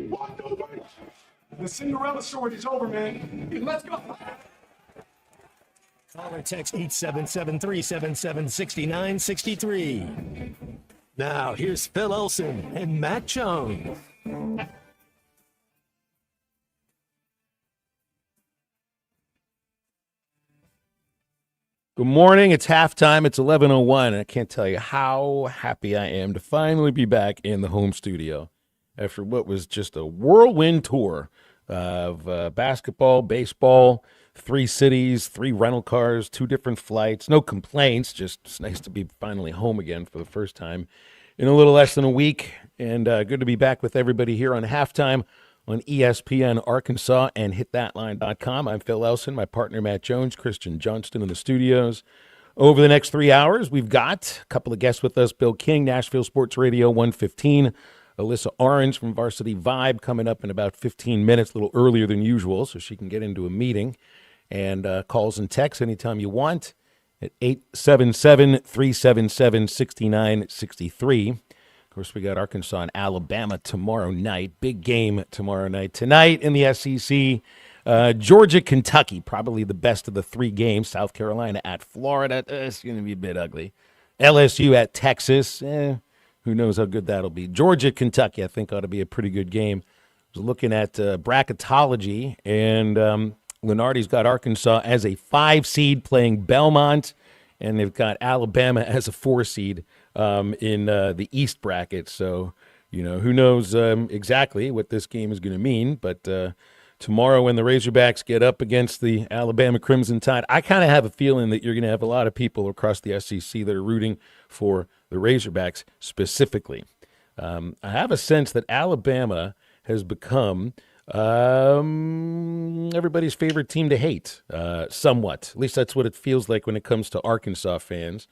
walked over. The Cinderella story is over, man. Let's go. Call or text 877-377-6963. Now, here's Phil Olson and Matt Jones. Good morning. It's halftime. It's 11:01, and I can't tell you how happy I am to finally be back in the home studio after what was just a whirlwind tour of basketball, baseball, 3 cities, 3 rental cars, 2 different flights. No complaints. Just it's nice to be finally home again for the first time in a little less than a week, and good to be back with everybody here on halftime on ESPN Arkansas and hitthatline.com. I'm Phil Elson, my partner Matt Jones, Christian Johnston in the studios. Over the next 3 hours, we've got a couple of guests with us. Bill King, Nashville Sports Radio 115. Alyssa Orange from Varsity Vibe coming up in about 15 minutes, a little earlier than usual, so she can get into a meeting. And calls and texts anytime you want at 877-377-6963. Of course, we got Arkansas and Alabama tomorrow night. Big game tomorrow night. Tonight in the SEC, Georgia, Kentucky, probably the best of the 3 games. South Carolina at Florida. It's going to be a bit ugly. LSU at Texas. Who knows how good that'll be. Georgia, Kentucky, I think ought to be a pretty good game. I was looking at bracketology, and Lenardi's got Arkansas as a 5 seed playing Belmont, and they've got Alabama as a 4 seed in the East bracket. So, who knows exactly what this game is going to mean. But tomorrow when the Razorbacks get up against the Alabama Crimson Tide, I kind of have a feeling that you're going to have a lot of people across the SEC that are rooting for the Razorbacks specifically. I have a sense that Alabama has become everybody's favorite team to hate, somewhat. At least that's what it feels like when it comes to Arkansas fans.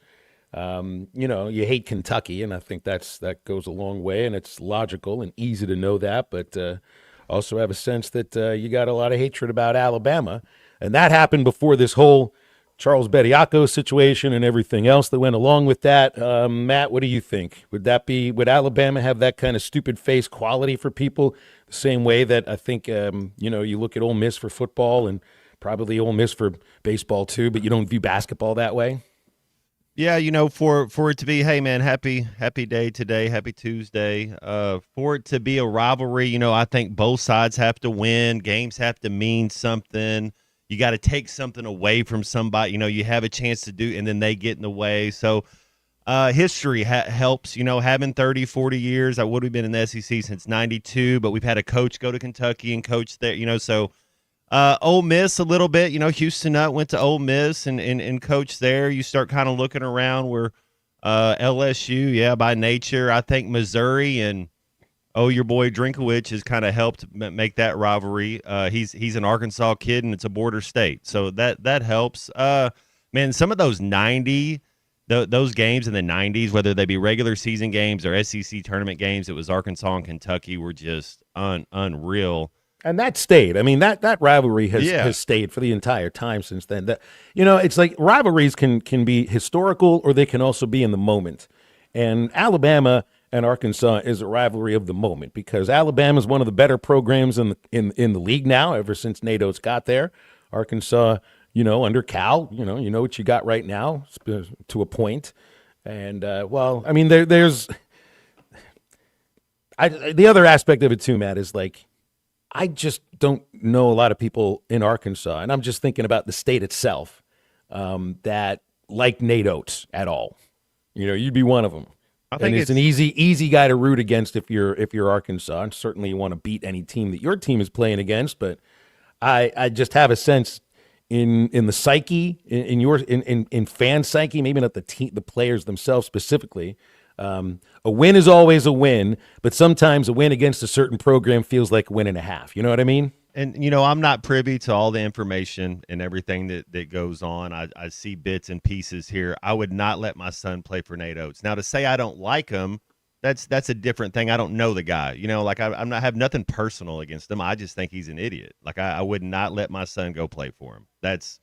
You hate Kentucky, and I think that goes a long way, and it's logical and easy to know that, but also have a sense that you got a lot of hatred about Alabama, and that happened before this whole Charles Bediako situation and everything else that went along with that. Matt, what do you think? Would Alabama have that kind of stupid face quality for people the same way that I think, you look at Ole Miss for football and probably Ole Miss for baseball too, but you don't view basketball that way? Yeah, for it to be, hey man, happy day today, happy Tuesday. For it to be a rivalry, I think both sides have to win. Games have to mean something. You got to take something away from somebody. You have a chance to do, and then they get in the way. So history helps. Having 30, 40 years. I would have been in the SEC since '92, but we've had a coach go to Kentucky and coach there. So. Ole Miss a little bit, Houston Nutt went to Ole Miss and coached there. You start kind of looking around where LSU, yeah, by nature. I think Missouri and your boy Drinkowich has kind of helped make that rivalry. He's an Arkansas kid and it's a border state, so that helps. Man, some of those those games in the 90s, whether they be regular season games or SEC tournament games, it was Arkansas and Kentucky were just unreal. And that stayed. I mean, that rivalry has stayed for the entire time since then. It's like rivalries can be historical or they can also be in the moment. And Alabama and Arkansas is a rivalry of the moment because Alabama is one of the better programs in the league now ever since Nate Oates got there. Arkansas, under Cal, you know what you got right now to a point. And, there's the other aspect of it too, Matt, is like, I just don't know a lot of people in Arkansas, and I'm just thinking about the state itself, that like Nate Oates at all. You'd be one of them. I think it's an easy guy to root against if you're Arkansas, and certainly you want to beat any team that your team is playing against. But I just have a sense in the psyche, in fan psyche, maybe not the players themselves specifically. A win is always a win, but sometimes a win against a certain program feels like a win and a half. You know what I mean? And, I'm not privy to all the information and everything that goes on. I see bits and pieces here. I would not let my son play for Nate Oates. Now, to say I don't like him, that's a different thing. I don't know the guy. I have nothing personal against him. I just think he's an idiot. Like, I would not let my son go play for him. That's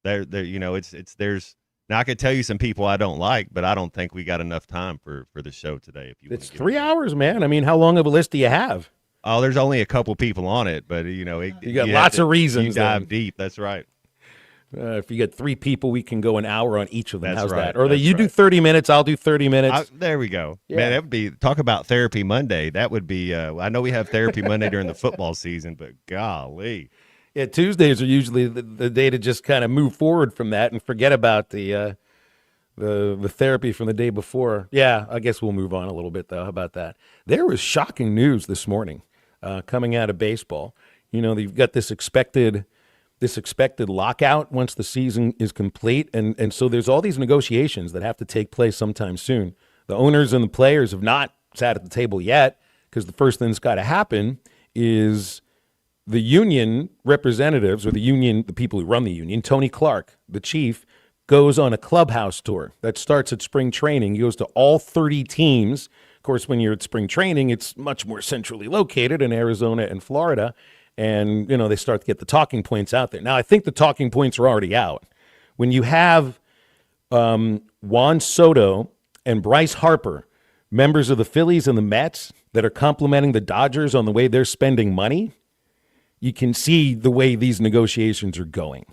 there. There's. Now, I could tell you some people I don't like, but I don't think we got enough time for the show today. It's 3 hours, man. I mean, how long of a list do you have? Oh, there's only a couple people on it, but you got lots of reasons, You dive then. deep. That's right. If you get 3 people, we can go an hour on each of them. That's How's right. that? Or That's you do right. 30 minutes, I'll do 30 minutes. There we go. Yeah. Man, that would be talk about therapy Monday. That would be. I know we have therapy Monday during the football season, but golly. Yeah, Tuesdays are usually the day to just kind of move forward from that and forget about the therapy from the day before. Yeah, I guess we'll move on a little bit, though. How about that? There was shocking news this morning coming out of baseball. They've got this expected lockout once the season is complete, and so there's all these negotiations that have to take place sometime soon. The owners and the players have not sat at the table yet, because the first thing that's got to happen is the union representatives, or the people who run the union, Tony Clark, the chief, goes on a clubhouse tour that starts at spring training. He goes to all 30 teams. Of course, when you're at spring training, it's much more centrally located in Arizona and Florida. And, they start to get the talking points out there. Now, I think the talking points are already out. When you have Juan Soto and Bryce Harper, members of the Phillies and the Mets, that are complimenting the Dodgers on the way they're spending money, you can see the way these negotiations are going.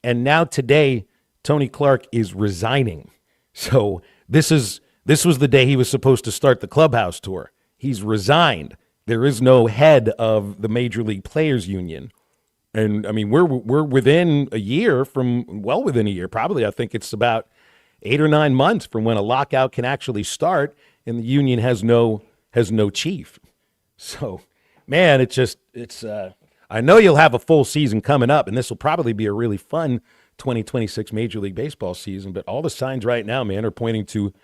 And now today, Tony Clark is resigning. So this was the day he was supposed to start the clubhouse tour. He's resigned. There is no head of the Major League Players Union. And, I mean, we're within a year well within a year, probably. I think it's about 8 or 9 months from when a lockout can actually start, and the union has no chief. So, man, I know you'll have a full season coming up, and this will probably be a really fun 2026 Major League Baseball season, but all the signs right now, man, are pointing to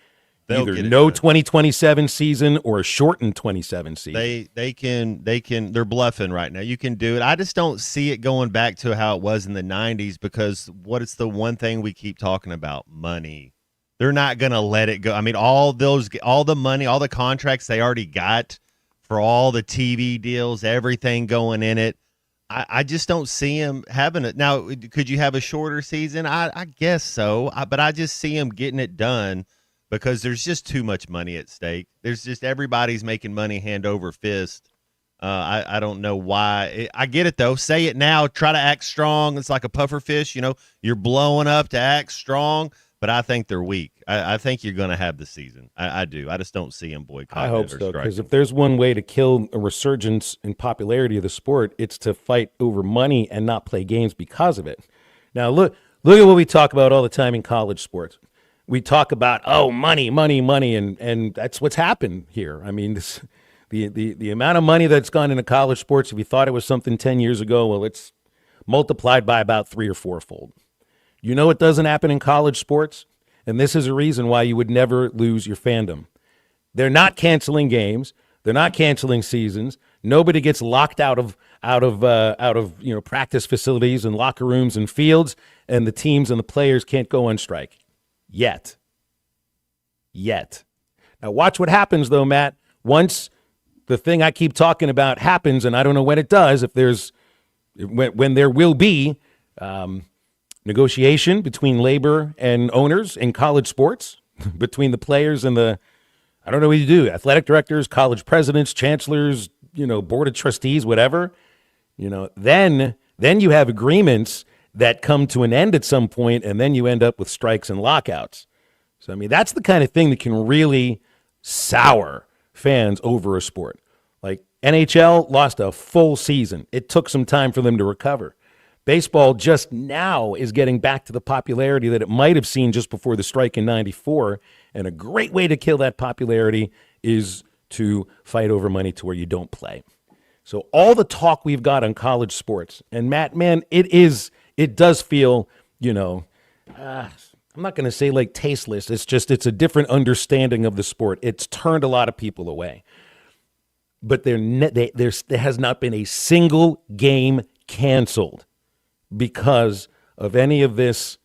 either no 2027 season or a shortened 27 season. They're bluffing right now. You can do it. I just don't see it going back to how it was in the 90s, because what is the one thing we keep talking about? Money. They're not going to let it go. I mean, all the money, all the contracts they already got for all the TV deals, everything going in it. I just don't see him having it. Now, could you have a shorter season? I guess so, but I just see him getting it done, because there's just too much money at stake. There's just everybody's making money hand over fist. I don't know why. I get it, though. Say it now. Try to act strong. It's like a puffer fish. You're blowing up to act strong, but I think they're weak. I think you're going to have the season. I do. I just don't see them boycotting. I hope so, because if there's one way to kill a resurgence in popularity of the sport, it's to fight over money and not play games because of it. Now, look at what we talk about all the time in college sports. We talk about, money, and that's what's happened here. I mean, the amount of money that's gone into college sports, if you thought it was something 10 years ago, well, it's multiplied by about 3 or 4-fold. You know what doesn't happen in college sports? And this is a reason why you would never lose your fandom. They're not canceling games. They're not canceling seasons. Nobody gets locked out of practice facilities and locker rooms and fields, and the teams and the players can't go on strike. Yet. Now watch what happens, though, Matt. Once the thing I keep talking about happens, and I don't know when it does, when there will be negotiation between labor and owners in college sports, between the players and I don't know what you do, athletic directors, college presidents, chancellors, board of trustees, whatever, then you have agreements that come to an end at some point, and then you end up with strikes and lockouts. So, I mean, that's the kind of thing that can really sour fans over a sport. Like NHL lost a full season. It took some time for them to recover. Baseball just now is getting back to the popularity that it might have seen just before the strike in 94, and a great way to kill that popularity is to fight over money to where you don't play. So all the talk we've got on college sports, and Matt, man, it does feel, I'm not going to say like tasteless. It's a different understanding of the sport. It's turned a lot of people away. But there has not been a single game canceled because of any of this,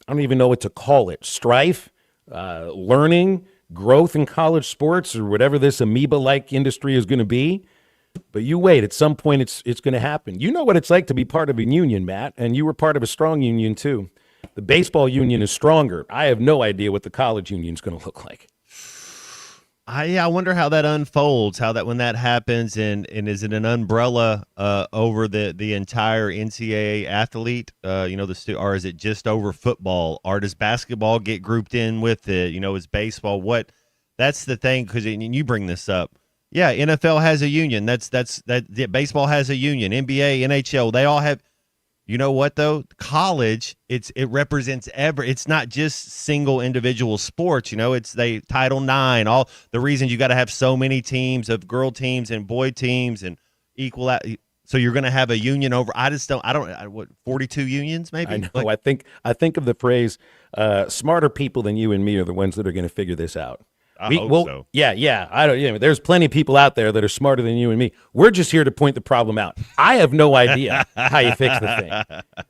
I don't even know what to call it, strife, learning, growth in college sports, or whatever this amoeba-like industry is going to be. But you wait, at some point it's going to happen. You know what it's like to be part of a union, Matt, and you were part of a strong union too. The baseball union is stronger. I have no idea what the college union is going to look like. I wonder how that unfolds, when that happens, and is it an umbrella over the entire NCAA athlete, or is it just over football, or does basketball get grouped in with it? Is baseball what? That's the thing, because you bring this up. Yeah, NFL has a union. Yeah, baseball has a union. NBA, NHL, they all have. You know what though? College, it represents it's not just single individual sports, it's Title IX, all the reasons you got to have so many teams of girl teams and boy teams and equal so you're going to have a union over I don't what 42 unions maybe? I know. I think of the phrase smarter people than you and me are the ones that are going to figure this out. I hope so. Yeah. I don't. There's plenty of people out there that are smarter than you and me. We're just here to point the problem out. I have no idea how you fix the thing.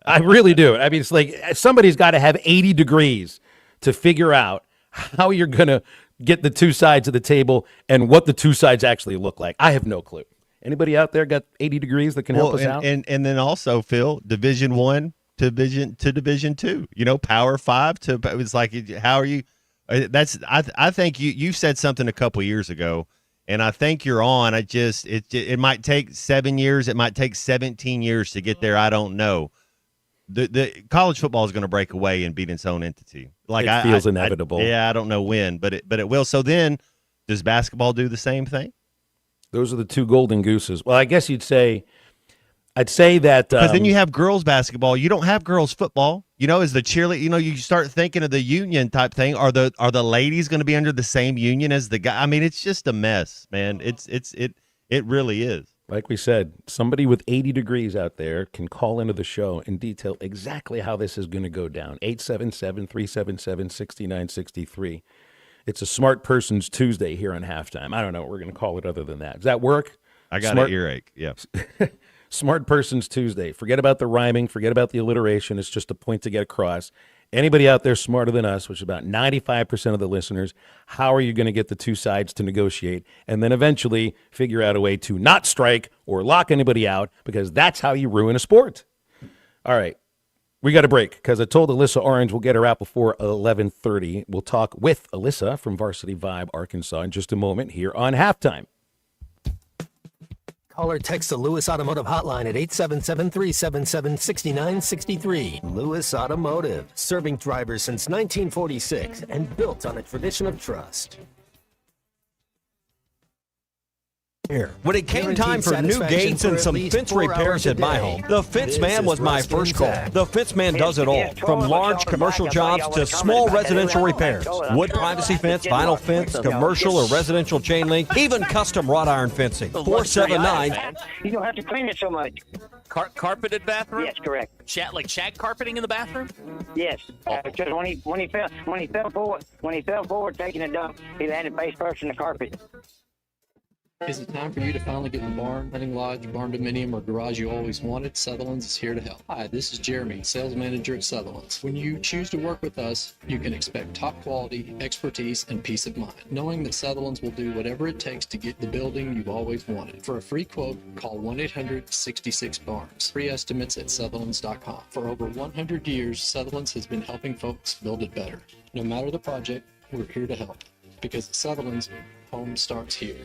I really do. I mean, it's like somebody's got to have 80 degrees to figure out how you're going to get the two sides of the table and what the two sides actually look like. I have no clue. Anybody out there got 80 degrees that can help us out? And then also, Phil, Division I to Division II. Power 5 to. It was like, how are you? I think you said something a couple years ago, and I think you're on. It might take 7 years. It might take 17 years to get there. I don't know. The college football is going to break away and beat its own entity. Like it feels inevitable. I don't know when, but it will. So then, does basketball do the same thing? Those are the two golden gooses. Well, I guess I'd say that because then you have girls basketball. You don't have girls football. Is the cheerleader? You start thinking of the union type thing. Are the ladies going to be under the same union as the guy? I mean, it's just a mess, man. It really is. Like we said, somebody with 80 degrees out there can call into the show and detail exactly how this is going to go down. 877-377-6963. It's a smart person's Tuesday here on Halftime. I don't know what we're going to call it other than that. Does that work? I got an earache. Yeah. Smart Person's Tuesday. Forget about the rhyming. Forget about the alliteration. It's just a point to get across. Anybody out there smarter than us, which is about 95% of the listeners, how are you going to get the two sides to negotiate and then eventually figure out a way to not strike or lock anybody out, because that's how you ruin a sport. All right. We got a break because I told Alyssa Orange we'll get her out before 11:30. We'll talk with Alyssa from Varsity Vibe, Arkansas in just a moment here on Halftime. Call or text the Lewis Automotive Hotline at 877-377-6963. Lewis Automotive, serving drivers since 1946 and built on a tradition of trust. When it came time for new gates and some fence repairs at my home, the Fence Man was my first call. The Fence Man does it all, from large commercial jobs to small residential repairs. Wood privacy fence, vinyl fence, commercial or residential chain link, even custom wrought iron fencing. 479. You don't have to clean it so much. Carpeted bathroom? Yes, correct. Like shag carpeting in the bathroom? Yes. Because when he fell forward taking a dump, he landed face first in the carpet. Is it time for you to finally get the barn, hunting lodge, barn dominium, or garage you always wanted? Sutherland's is here to help. Hi, this is Jeremy, sales manager at Sutherland's. When you choose to work with us, you can expect top quality, expertise, and peace of mind, knowing that Sutherland's will do whatever it takes to get the building you've always wanted. For a free quote, call 1-800-66-BARNS. Free estimates at Sutherland's.com. For over 100 years, Sutherland's has been helping folks build it better. No matter the project, we're here to help. Because at Sutherland's, home starts here.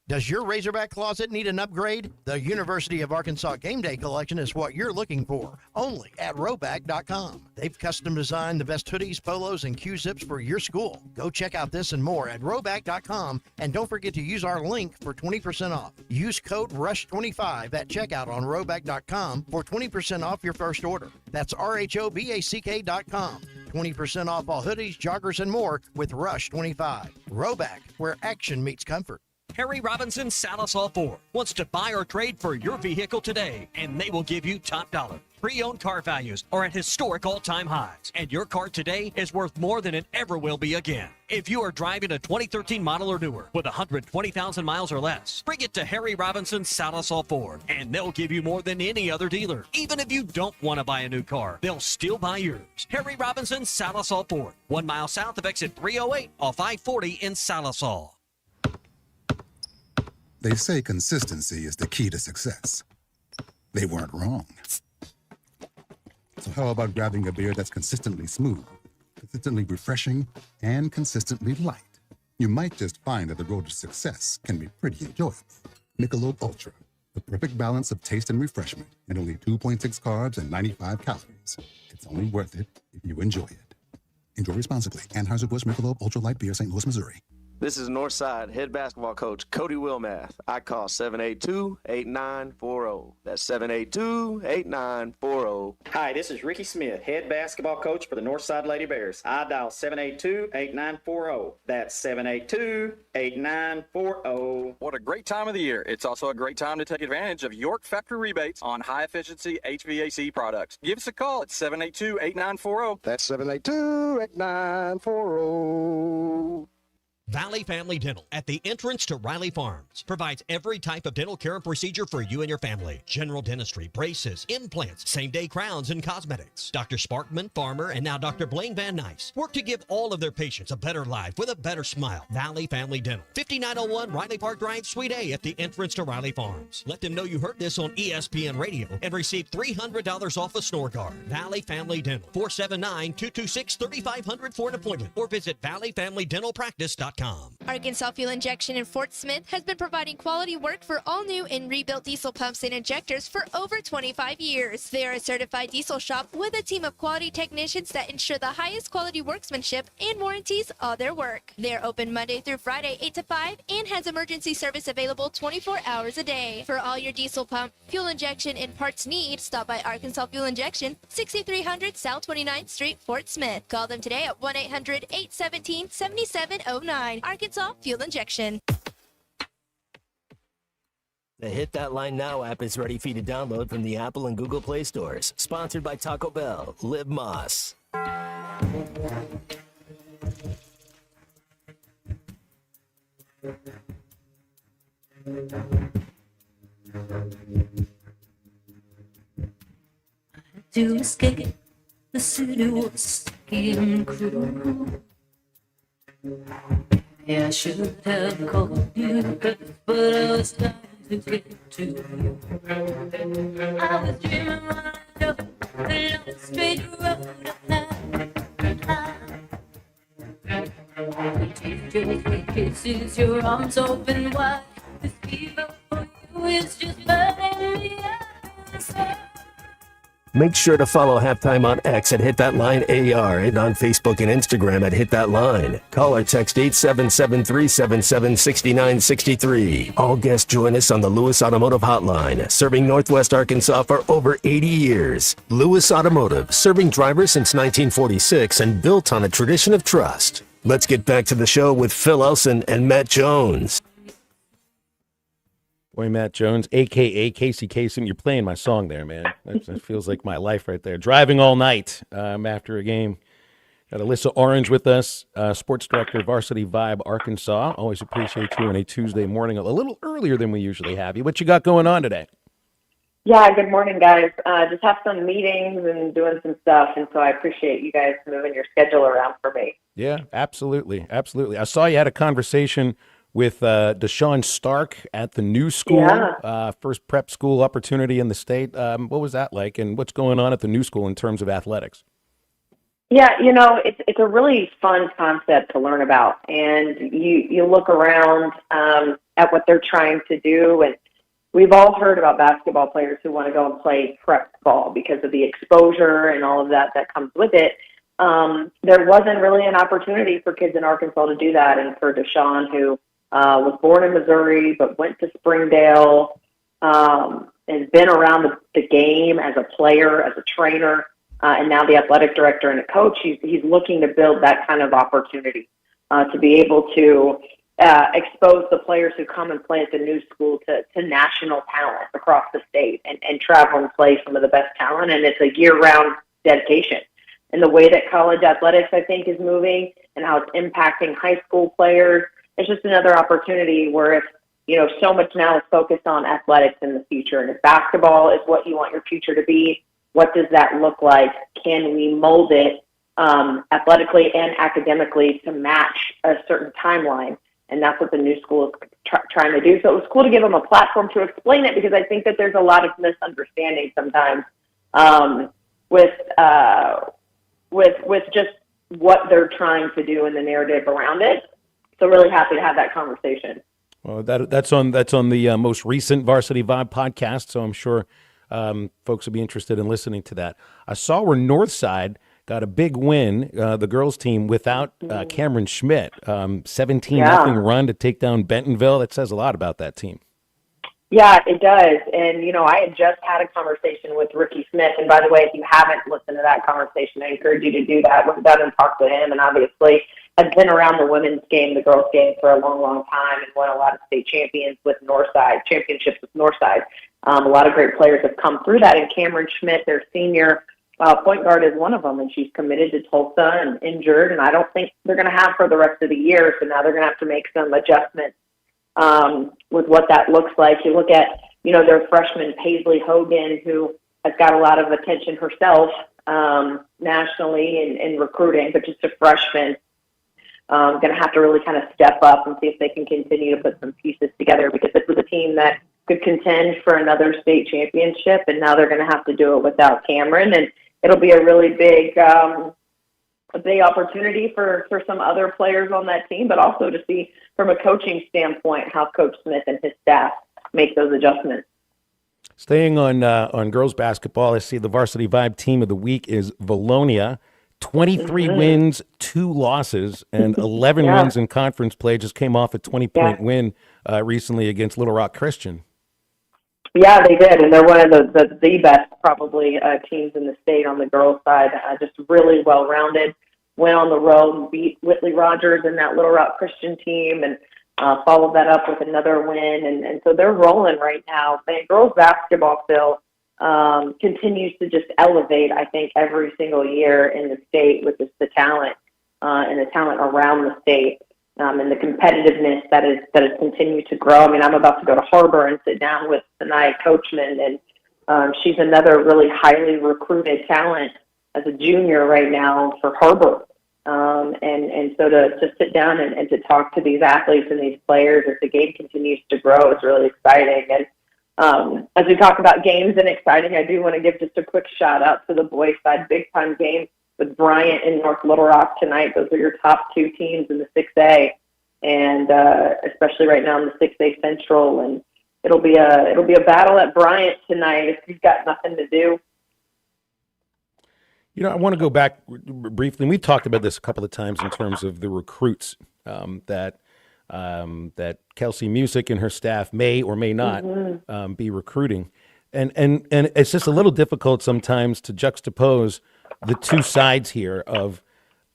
Does your Razorback closet need an upgrade? The University of Arkansas Game Day Collection is what you're looking for, only at Roback.com. They've custom designed the best hoodies, polos, and Q-zips for your school. Go check out this and more at Roback.com, and don't forget to use our link for 20% off. Use code RUSH25 at checkout on Roback.com for 20% off your first order. That's RHOBACK.com. 20% off all hoodies, joggers, and more with RUSH25. Roback, where action meets comfort. Harry Robinson Salisol Ford wants to buy or trade for your vehicle today, and they will give you top dollar. Pre-owned car values are at historic all-time highs, and your car today is worth more than it ever will be again. If you are driving a 2013 model or newer with 120,000 miles or less, bring it to Harry Robinson Salisol Ford, and they'll give you more than any other dealer. Even if you don't want to buy a new car, they'll still buy yours. Harry Robinson Salisol Ford, 1 mile south of exit 308 off I-40 in Salisol. They say consistency is the key to success. They weren't wrong. So how about grabbing a beer that's consistently smooth, consistently refreshing, and consistently light? you might just find that the road to success can be pretty enjoyable. Michelob Ultra, the perfect balance of taste and refreshment, and only 2.6 carbs and 95 calories. It's only worth it if you enjoy it. Enjoy responsibly. Anheuser-Busch Michelob Ultra Light Beer, St. Louis, Missouri. This is Northside head basketball coach Cody Wilmath. I call 782-8940. That's 782-8940. Hi, this is Ricky Smith, head basketball coach for the Northside Lady Bears. I dial 782-8940. That's 782-8940. What a great time of the year. It's also a great time to take advantage of York factory rebates on high-efficiency HVAC products. Give us a call at 782-8940. That's 782-8940. Valley Family Dental at the entrance to Riley Farms provides every type of dental care and procedure for you and your family. General dentistry, braces, implants, same-day crowns, and cosmetics. Dr. Sparkman, Farmer, and now Dr. Blaine Van Nice work to give all of their patients a better life with a better smile. Valley Family Dental, 5901 Riley Park Drive, Suite A at the entrance to Riley Farms. Let them know you heard this on ESPN Radio and receive $300 off a snore guard. Valley Family Dental, 479-226-3500 for an appointment or visit valleyfamilydentalpractice.com. Arkansas Fuel Injection in Fort Smith has been providing quality work for all new and rebuilt diesel pumps and injectors for over 25 years. They are a certified diesel shop with a team of quality technicians that ensure the highest quality workmanship and warranties all their work. They are open Monday through Friday 8 to 5 and has emergency service available 24 hours a day. For all your diesel pump, fuel injection, and parts needs, stop by Arkansas Fuel Injection, 6300 South 29th Street, Fort Smith. Call them today at 1-800-817-7709. Arkansas Fuel Injection. The Hit That Line Now app is ready for you to download from the Apple and Google Play stores. Sponsored by Taco Bell. Live Moss. To escape the city was getting cruel. Yeah, I should have called you, but I was trying to get to you. I was dreaming on the straight road your sweet kisses, your arms open wide. This fever for you is just burning me up inside. Make sure to follow Halftime on X at Hit That Line AR and on Facebook and Instagram at Hit That Line. Call or text 877-377-6963. All guests join us on the Lewis Automotive Hotline, serving Northwest Arkansas for over 80 years. Lewis Automotive, serving drivers since 1946 and built on a tradition of trust. Let's get back to the show with Phil Elson and Matt Jones. Boy, Matt Jones, a.k.a. Casey Kasem, you're playing my song there, man. That feels like my life right there. Driving all night after a game. Got Alyssa Orange with us, sports director, Varsity Vibe, Arkansas. Always appreciate you on a Tuesday morning, a little earlier than we usually have you. What you got going on today? Yeah, good morning, guys. Just have some meetings and doing some stuff, and so I appreciate you guys moving your schedule around for me. Yeah, absolutely, absolutely. I saw you had a conversation with Deshaun Stark at the new school, first prep school opportunity in the state. What was that like, and what's going on at the new school in terms of athletics? Yeah, it's a really fun concept to learn about, and you look around at what they're trying to do, and we've all heard about basketball players who want to go and play prep ball because of the exposure and all of that comes with it. There wasn't really an opportunity for kids in Arkansas to do that, and for Deshaun, who was born in Missouri but went to Springdale, has been around the game as a player, as a trainer, and now the athletic director and a coach. He's looking to build that kind of opportunity to be able to expose the players who come and play at the new school to national talent across the state and travel and play some of the best talent. And it's a year-round dedication. And the way that college athletics, I think, is moving and how it's impacting high school players, it's just another opportunity where if, so much now is focused on athletics in the future. And if basketball is what you want your future to be, what does that look like? Can we mold it athletically and academically to match a certain timeline? And that's what the new school is trying to do. So it was cool to give them a platform to explain it, because I think that there's a lot of misunderstanding sometimes with just what they're trying to do and the narrative around it. So really happy to have that conversation. Well, that's on the most recent Varsity Vibe podcast, so I'm sure folks will be interested in listening to that. I saw where Northside got a big win, the girls team, without Cameron Schmidt. 17-0 run to take down Bentonville. That says a lot about that team. Yeah, it does. And, I had just had a conversation with Ricky Smith. And by the way, if you haven't listened to that conversation, I encourage you to do that. Went down and talked to him. And obviously has been around the women's game, the girls' game for a long, long time and won a lot of state championships with Northside. A lot of great players have come through that. And Cameron Schmidt, their senior point guard, is one of them. And she's committed to Tulsa and injured. And I don't think they're going to have for the rest of the year. So now they're going to have to make some adjustments with what that looks like. You look at, their freshman Paisley Hogan, who has got a lot of attention herself nationally in recruiting, but just a freshman. Going to have to really kind of step up and see if they can continue to put some pieces together, because this was a team that could contend for another state championship, and now they're going to have to do it without Cameron, and it'll be a really big opportunity for some other players on that team, but also to see from a coaching standpoint how Coach Smith and his staff make those adjustments. Staying on girls basketball, I see the Varsity Vibe team of the week is Valonia. 23 wins, 2 losses, and 11 wins in conference play. Just came off a 20-point win recently against Little Rock Christian. Yeah, they did, and they're one of the best probably teams in the state on the girls' side. Just really well-rounded. Went on the road and beat Whitley Rogers and that Little Rock Christian team, and followed that up with another win. And so they're rolling right now. Man, girls basketball, Phil, continues to just elevate, I think, every single year in the state with just the talent and the talent around the state. And the competitiveness that has continued to grow. I mean, I'm about to go to Harbor and sit down with Sanaya Coachman, and she's another really highly recruited talent as a junior right now for Harbor. And so to sit down and to talk to these athletes and these players as the game continues to grow is really exciting. And as we talk about games and exciting, I do want to give just a quick shout out to the boys' side big-time game with Bryant and North Little Rock tonight. Those are your top 2 teams in the 6A, and especially right now in the 6A Central. And it'll be a battle at Bryant tonight if you've got nothing to do. I want to go back briefly. We've talked about this a couple of times in terms of the recruits that Kelsey Music and her staff may or may not be recruiting. And it's just a little difficult sometimes to juxtapose the two sides here of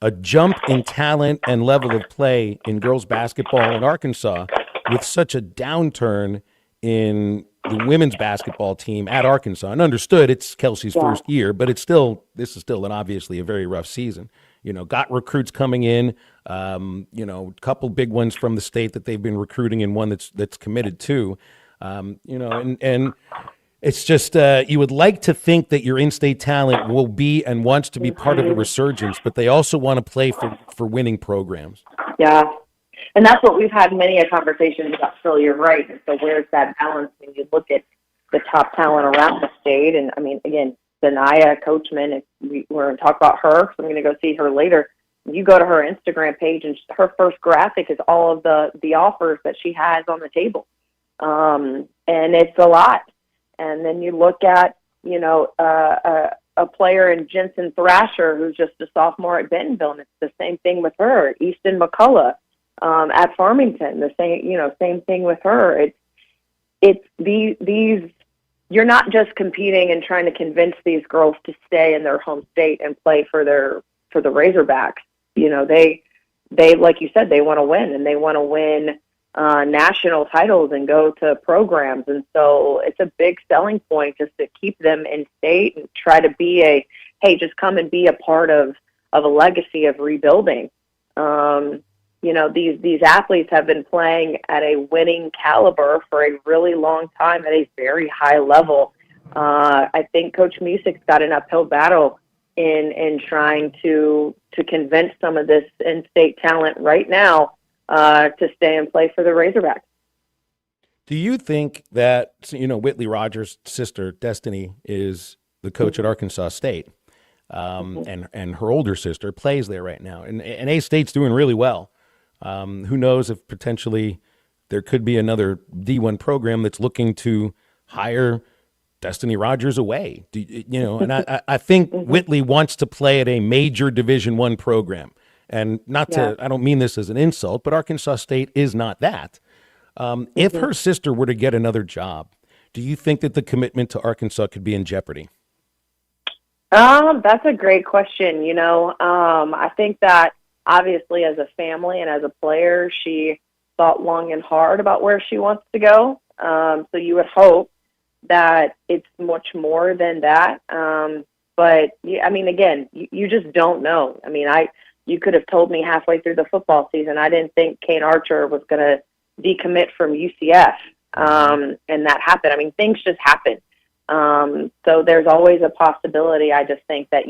a jump in talent and level of play in girls basketball in Arkansas with such a downturn in the women's basketball team at Arkansas. And understood it's Kelsey's first year, but this is still obviously a very rough season. Got recruits coming in, a couple big ones from the state that they've been recruiting and one that's committed to, and it's just you would like to think that your in-state talent will be and wants to be part of a resurgence, but they also want to play for winning programs. Yeah, and that's what we've had many a conversations about, Phil. You're right. And so where's that balance when you look at the top talent around the state? And, I mean, again, Sanaya Coachman, if we're going to talk about her, so I'm going to go see her later. You go to her Instagram page, and her first graphic is all of the offers that she has on the table. And it's a lot. And then you look at, a player in Jensen Thrasher, who's just a sophomore at Bentonville, and it's the same thing with her. Easton McCullough at Farmington, the same thing with her. It's these. You're not just competing and trying to convince these girls to stay in their home state and play for the Razorbacks. They like you said, they want to win, and they want to win national titles and go to programs. And so it's a big selling point just to keep them in state and try to be just come and be a part of a legacy of rebuilding. These athletes have been playing at a winning caliber for a really long time at a very high level. I think Coach Music's got an uphill battle in trying to convince some of this in-state talent right now to stay and play for the Razorbacks. Do you think that, Whitley Rogers' sister, Destiny, is the coach at Arkansas State, and her older sister plays there right now, and A-State's doing really well. Who knows if potentially there could be another D1 program that's looking to hire Destiny Rogers away. And I think Whitley wants to play at a major Division I program. And I don't mean this as an insult, but Arkansas State is not that. If her sister were to get another job, do you think that the commitment to Arkansas could be in jeopardy? That's a great question. I think that obviously as a family and as a player, she thought long and hard about where she wants to go. So you would hope that it's much more than that. But again, you just don't know. You could have told me halfway through the football season, I didn't think Kane Archer was going to decommit from UCF. And that happened. Things just happen. So there's always a possibility. I just think that,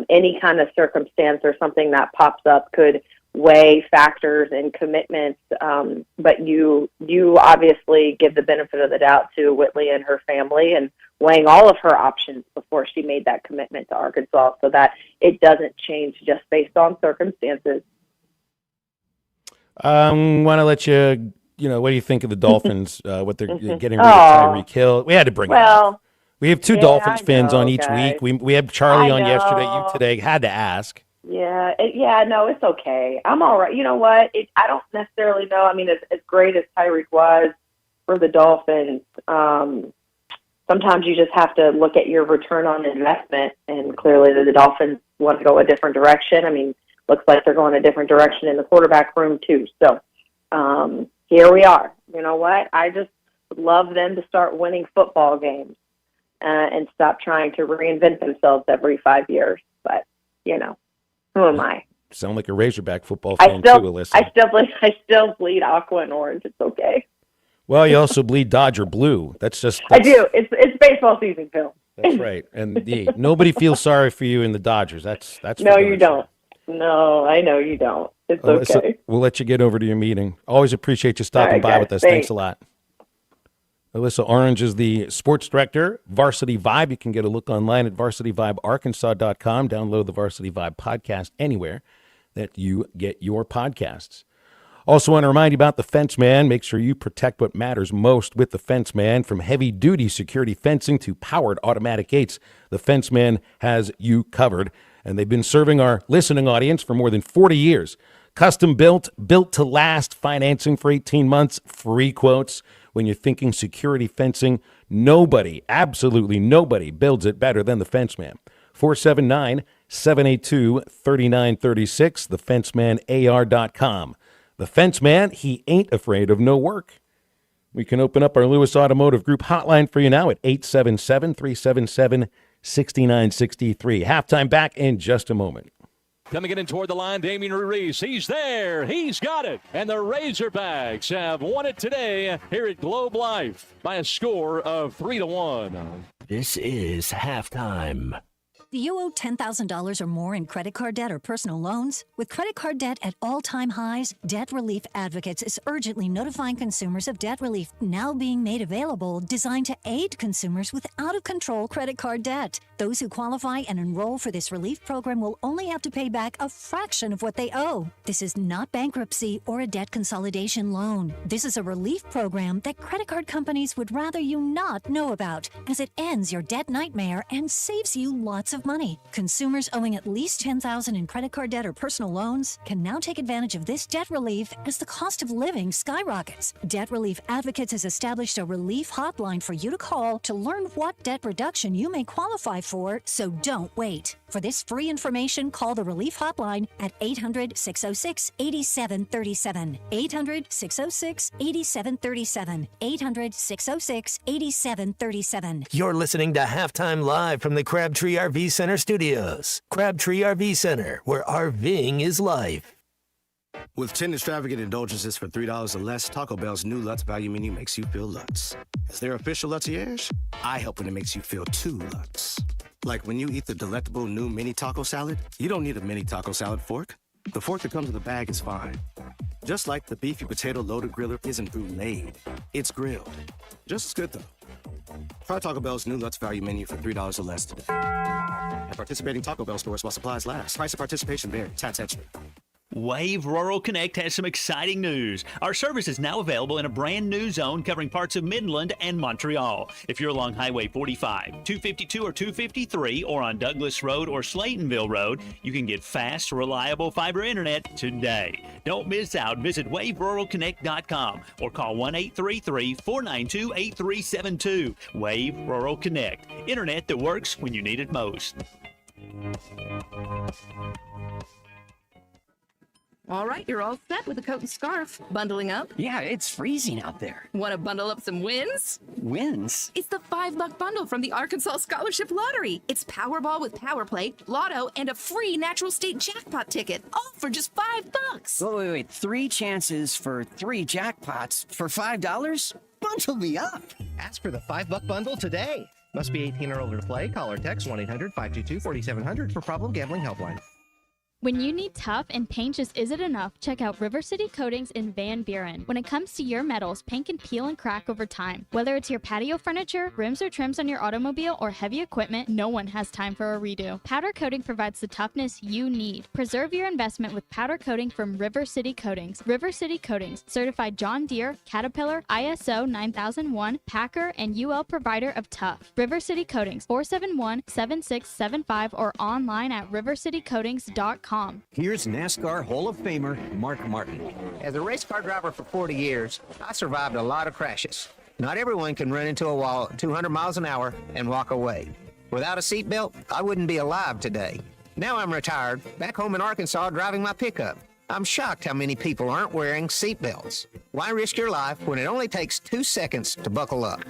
any kind of circumstance or something that pops up could weigh factors and commitments. But you obviously give the benefit of the doubt to Whitley and her family and weighing all of her options before she made that commitment to Arkansas so that it doesn't change just based on circumstances. Want to let you, what do you think of the Dolphins, what they're getting rid of Tyreek Hill? We had to bring it up. We have two Dolphins fans on each week. We had Charlie on yesterday, you today. Had to ask. Yeah, no, it's okay. I'm all right. You know what? I don't necessarily know. As great as Tyreek was for the Dolphins, sometimes you just have to look at your return on investment, and clearly the Dolphins want to go a different direction. Looks like they're going a different direction in the quarterback room too. So here we are. You know what? I just would love them to start winning football games and stop trying to reinvent themselves every 5 years. But, who am I? Sound like a Razorback football fan too, Alyssa. I still bleed aqua and orange. It's okay. Well, you also bleed Dodger blue. That's I do. It's baseball season, Phil. That's right. And nobody feels sorry for you in the Dodgers. That's no, you don't. No, I know you don't. It's Alyssa, okay. We'll let you get over to your meeting. Always appreciate you stopping by with us. Thanks a lot. Alyssa Orange is the sports director, Varsity Vibe. You can get a look online at varsityvibearkansas.com. Download the Varsity Vibe podcast anywhere that you get your podcasts. Also want to remind you about the Fence Man. Make sure you protect what matters most with the Fence Man. From heavy-duty security fencing to powered automatic gates, the Fence Man has you covered. And they've been serving our listening audience for more than 40 years. Custom built, built to last, financing for 18 months, free quotes. When you're thinking security fencing, nobody, absolutely nobody builds it better than the Fence Man. 479-782-3936, thefencemanAR.com. The Fence Man, he ain't afraid of no work. We can open up our Lewis Automotive Group hotline for you now at 877-377-6963. Halftime back in just a moment. Coming in toward the line, Damian Ruiz. He's there. He's got it. And the Razorbacks have won it today here at Globe Life by a score of 3-1. This is halftime. Do you owe $10,000 or more in credit card debt or personal loans? With credit card debt at all-time highs, Debt Relief Advocates is urgently notifying consumers of debt relief now being made available, designed to aid consumers with out-of-control credit card debt. Those who qualify and enroll for this relief program will only have to pay back a fraction of what they owe. This is not bankruptcy or a debt consolidation loan. This is a relief program that credit card companies would rather you not know about, as it ends your debt nightmare and saves you lots of money. Consumers owing at least $10,000 in credit card debt or personal loans can now take advantage of this debt relief as the cost of living skyrockets. Debt Relief Advocates has established a relief hotline for you to call to learn what debt reduction you may qualify for, so don't wait. For this free information, call the Relief Hotline at 800-606-8737. 800-606-8737. 800-606-8737. You're listening to Halftime Live from the Crabtree RV Center studios. Crabtree RV Center, where RVing is life. With 10 extravagant indulgences for $3 or less, Taco Bell's new Lutz value menu makes you feel Lutz. As their official Lutziers, I help when it makes you feel too Lutz. Like when you eat the delectable new mini taco salad, you don't need a mini taco salad fork. The fork that comes in the bag is fine. Just like the beefy potato loaded griller isn't bruleed, it's grilled. Just as good though. Try Taco Bell's new Lutz value menu for $3 or less today. At participating Taco Bell stores while supplies last. Price of participation varies. Tax extra. Wave Rural Connect has some exciting news. Our service is now available in a brand new zone covering parts of Midland and Montreal. If you're along Highway 45, 252 or 253, or on Douglas Road or Slaytonville Road, you can get fast, reliable fiber internet today. Don't miss out. Visit waveruralconnect.com or call 1-833-492-8372. Wave Rural Connect. Internet that works when you need it most. All right, you're all set with a coat and scarf. Bundling up? Yeah, it's freezing out there. Want to bundle up some wins? Wins? It's the $5 bundle from the Arkansas Scholarship Lottery. It's Powerball with Power Plate, Lotto, and a free natural state jackpot ticket, all for just $5. Wait. 3 chances for 3 jackpots for $5? Bundle me up. Ask for the $5 bundle today. Must be 18 or older to play. Call or text 1-800-522-4700 for Problem Gambling Helpline. When you need tough and paint just isn't enough, check out River City Coatings in Van Buren. When it comes to your metals, paint can peel and crack over time. Whether it's your patio furniture, rims or trims on your automobile, or heavy equipment, no one has time for a redo. Powder coating provides the toughness you need. Preserve your investment with powder coating from River City Coatings. River City Coatings, certified John Deere, Caterpillar, ISO 9001, Packer, and UL provider of tough. River City Coatings, 471-7675 or online at rivercitycoatings.com. Here's NASCAR Hall of Famer Mark Martin. As a race car driver for 40 years, I survived a lot of crashes. Not everyone can run into a wall at 200 miles an hour and walk away. Without a seatbelt, I wouldn't be alive today. Now I'm retired, back home in Arkansas driving my pickup. I'm shocked how many people aren't wearing seatbelts. Why risk your life when it only takes 2 seconds to buckle up?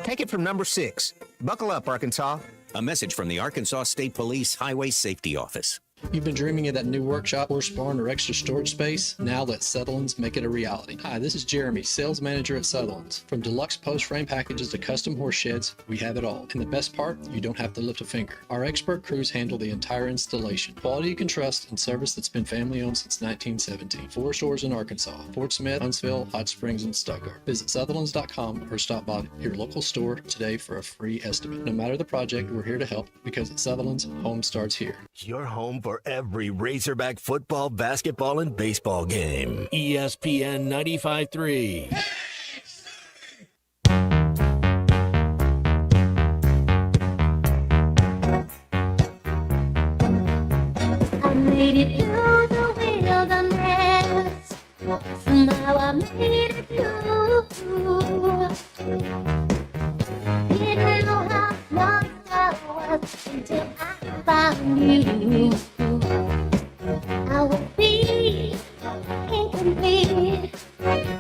Take it from number 6. Buckle up, Arkansas. A message from the Arkansas State Police Highway Safety Office. You've been dreaming of that new workshop, horse barn, or extra storage space? Now let Sutherland's make it a reality. Hi, this is Jeremy, sales manager at Sutherland's. From deluxe post frame packages to custom horse sheds, we have it all. And the best part, you don't have to lift a finger. Our expert crews handle the entire installation. Quality you can trust and service that's been family owned since 1917. 4 stores in Arkansas: Fort Smith, Huntsville, Hot Springs, and Stuttgart. Visit Sutherlands.com or stop by your local store today for a free estimate. No matter the project, we're here to help, because at Sutherland's, home starts here. Your home for every Razorback football, basketball, and baseball game. ESPN 95.3. I made it through the wilderness. Somehow I made it through. Didn't know how long I was until I found you. I would be incomplete. I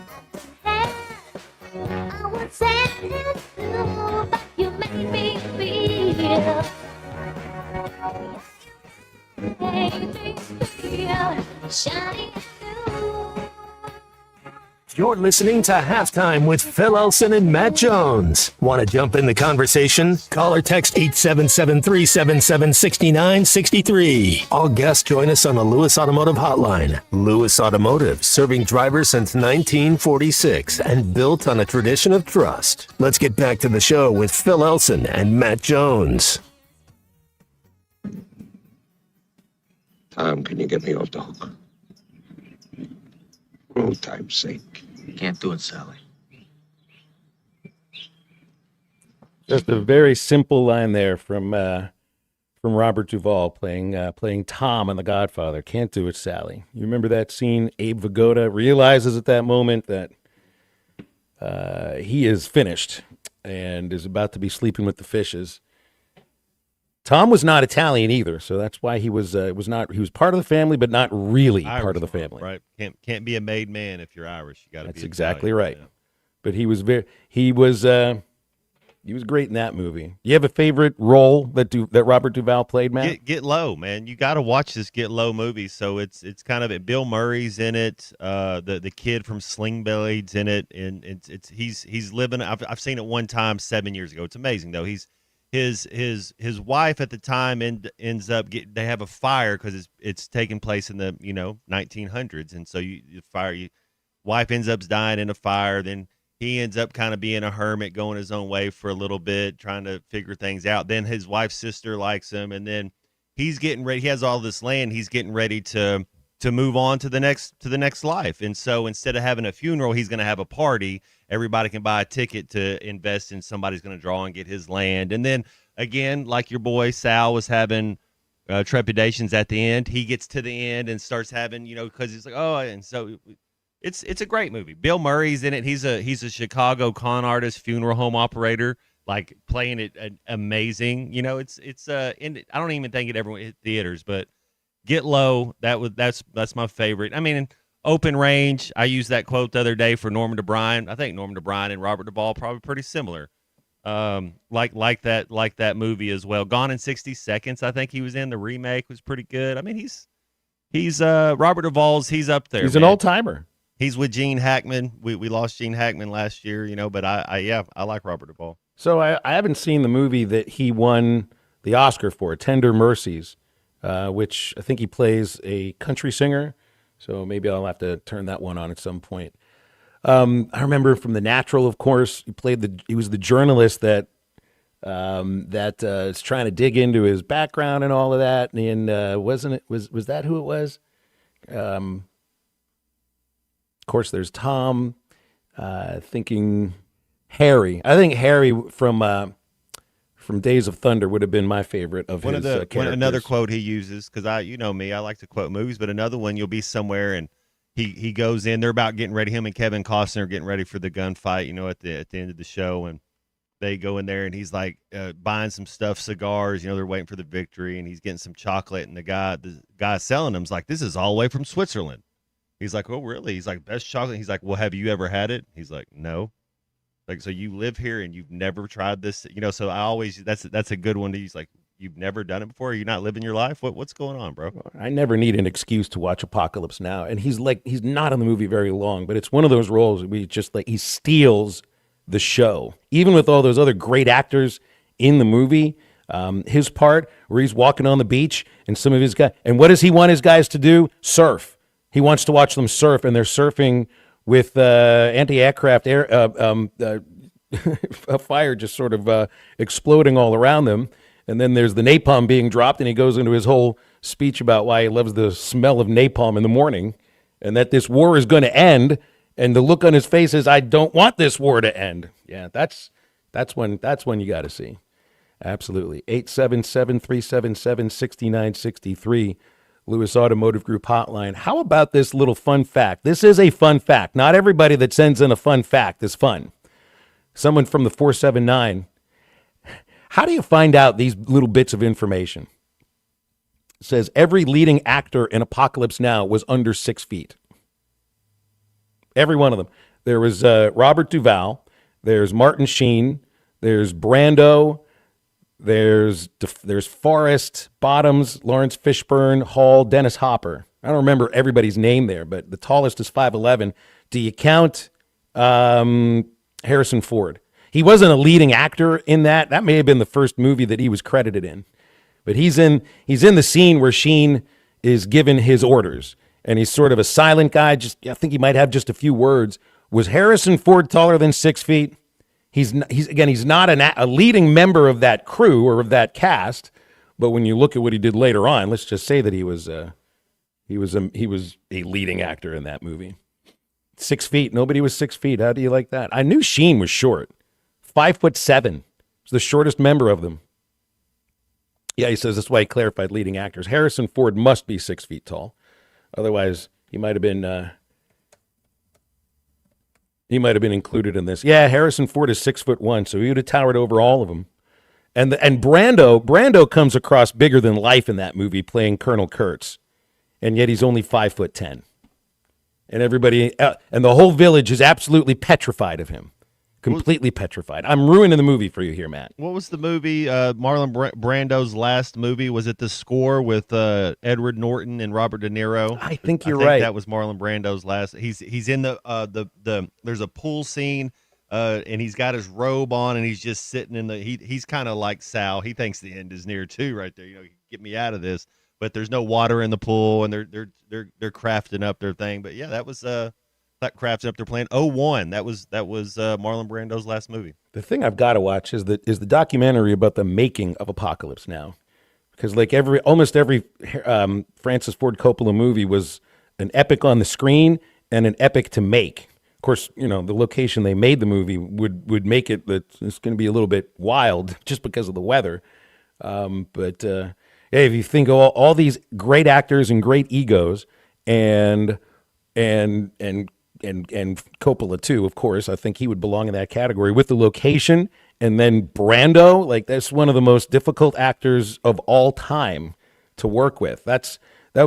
would say it through, but you made me feel. Made me feel shining through. You're listening to Halftime with Phil Elson and Matt Jones. Want to jump in the conversation? Call or text 877-377-6963. All guests join us on the Lewis Automotive Hotline. Lewis Automotive, serving drivers since 1946 and built on a tradition of trust. Let's get back to the show with Phil Elson and Matt Jones. Tom, can you get me off the hook? For old time's sake. Can't do it, Sally. Just a very simple line there from Robert Duvall playing Tom in The Godfather. Can't do it, Sally. You remember that scene? Abe Vigoda realizes at that moment that he is finished and is about to be sleeping with the fishes. Tom was not Italian either, so that's why he was part of the family, but not really Irish, part of the family. Right? Can't be a made man if you're Irish. You got to be. That's exactly Italian. right. Yeah. But he was great in that movie. You have a favorite role that Robert Duvall played, Matt? Get Low, man. You got to watch this Get Low movie. So it's kind of it. Bill Murray's in it. The kid from Sling Blades in it, and he's living. I've seen it one time 7 years ago. It's amazing though. His wife at the time ends up they have a fire because it's taking place in the 1900s, and so wife ends up dying in a fire. Then he ends up kind of being a hermit, going his own way for a little bit, trying to figure things out. Then his wife's sister likes him, and then he's getting ready. He has all this land. He's getting ready to to move on to the next life. And so instead of having a funeral, he's going to have a party. Everybody can buy a ticket to invest in somebody's going to draw and get his land. And then again, like your boy Sal was having trepidations at the end, he gets to the end and starts having, because he's like, oh, and so it's a great movie. Bill Murray's in it. He's a Chicago con artist, funeral home operator, like playing it amazing. It's I don't even think it ever hit theaters, but Get Low, that's my favorite. I mean, Open Range, I used that quote the other day for Norman DeBryan. I think Norman DeBryan and Robert Duvall probably pretty similar. Like that movie as well. Gone in 60 Seconds, I think he was in. The remake was pretty good. I mean, he's Robert Duvall's, he's up there. He's an old-timer. He's with Gene Hackman. We lost Gene Hackman last year, but I like Robert Duvall. So I haven't seen the movie that he won the Oscar for, Tender Mercies, which I think he plays a country singer. So maybe I'll have to turn that one on at some point. I remember from The Natural, of course, he was the journalist that is trying to dig into his background and all of that. And was that who it was? Of course, there's Tom. Thinking Harry. I think Harry from Days of Thunder would have been my favorite of his characters. Another quote he uses, because me, I like to quote movies, but another one, you'll be somewhere and he goes in, they're about getting ready, him and Kevin Costner are getting ready for the gunfight, at the end of the show, and they go in there and he's like buying some stuff, cigars, they're waiting for the victory, and he's getting some chocolate, and the guy selling them's like, this is all the way from Switzerland. He's like, oh, really? He's like, best chocolate. He's like, well, have you ever had it? He's like, no. Like, so you live here and you've never tried this, so I always, that's a good one to use. Like, you've never done it before? Are you not living your life? What's going on, bro? I never need an excuse to watch Apocalypse Now. And he's not in the movie very long, but it's one of those roles where he steals the show. Even with all those other great actors in the movie, his part where he's walking on the beach and some of his guys, and what does he want his guys to do? Surf. He wants to watch them surf, and they're surfing with anti-aircraft a fire just sort of exploding all around them. And then there's the napalm being dropped, and he goes into his whole speech about why he loves the smell of napalm in the morning and that this war is going to end. And the look on his face is, I don't want this war to end. Yeah, that's when you got to see. Absolutely. 877-377-6963. Lewis Automotive Group hotline. How about this little fun fact? This is a fun fact. Not everybody that sends in a fun fact is fun. Someone from the 479. How do you find out these little bits of information? It says every leading actor in Apocalypse Now was under 6 feet. Every one of them. There was Robert Duvall. There's Martin Sheen. There's Brando. There's Forrest, Bottoms, Lawrence Fishburne, Hall, Dennis Hopper. I don't remember everybody's name there, but the tallest is 5'11". Do you count Harrison Ford? He wasn't a leading actor in that. That may have been the first movie that he was credited in. But he's in the scene where Sheen is given his orders, and he's sort of a silent guy. I think he might have just a few words. Was Harrison Ford taller than 6 feet? He's not a leading member of that crew or of that cast, but when you look at what he did later on, let's just say that he was a leading actor in that movie. 6 feet. Nobody was 6 feet. How do you like that? I knew Sheen was short. 5'7". He's the shortest member of them. Yeah, he says that's why he clarified leading actors. Harrison Ford must be 6 feet tall. Otherwise, he might have been included in this. Yeah, Harrison Ford is 6'1", so he would have towered over all of them. And Brando comes across bigger than life in that movie, playing Colonel Kurtz, and yet he's only 5'10". And everybody and the whole village is absolutely petrified of him. Completely petrified. I'm ruining the movie for you here, Matt. What was the movie, Marlon Brando's last movie? Was it The Score with Edward Norton and Robert De Niro? I think you're right. That was Marlon Brando's last. He's in the there's a pool scene, and he's got his robe on, and he's just sitting in he's kind of like Sal. He thinks the end is near too, right there. Get me out of this. But there's no water in the pool, and they're crafting up their thing. But yeah, that was that crafts up their plan. 01. That was Marlon Brando's last movie. The thing I've got to watch is the documentary about the making of Apocalypse Now, because like almost every Francis Ford Coppola movie was an epic on the screen and an epic to make. Of course, the location they made the movie would make it that it's going to be a little bit wild just because of the weather. But if you think of all these great actors and great egos, and Coppola too, of course, I think he would belong in that category with the location. And then Brando, like that's one of the most difficult actors of all time to work with. That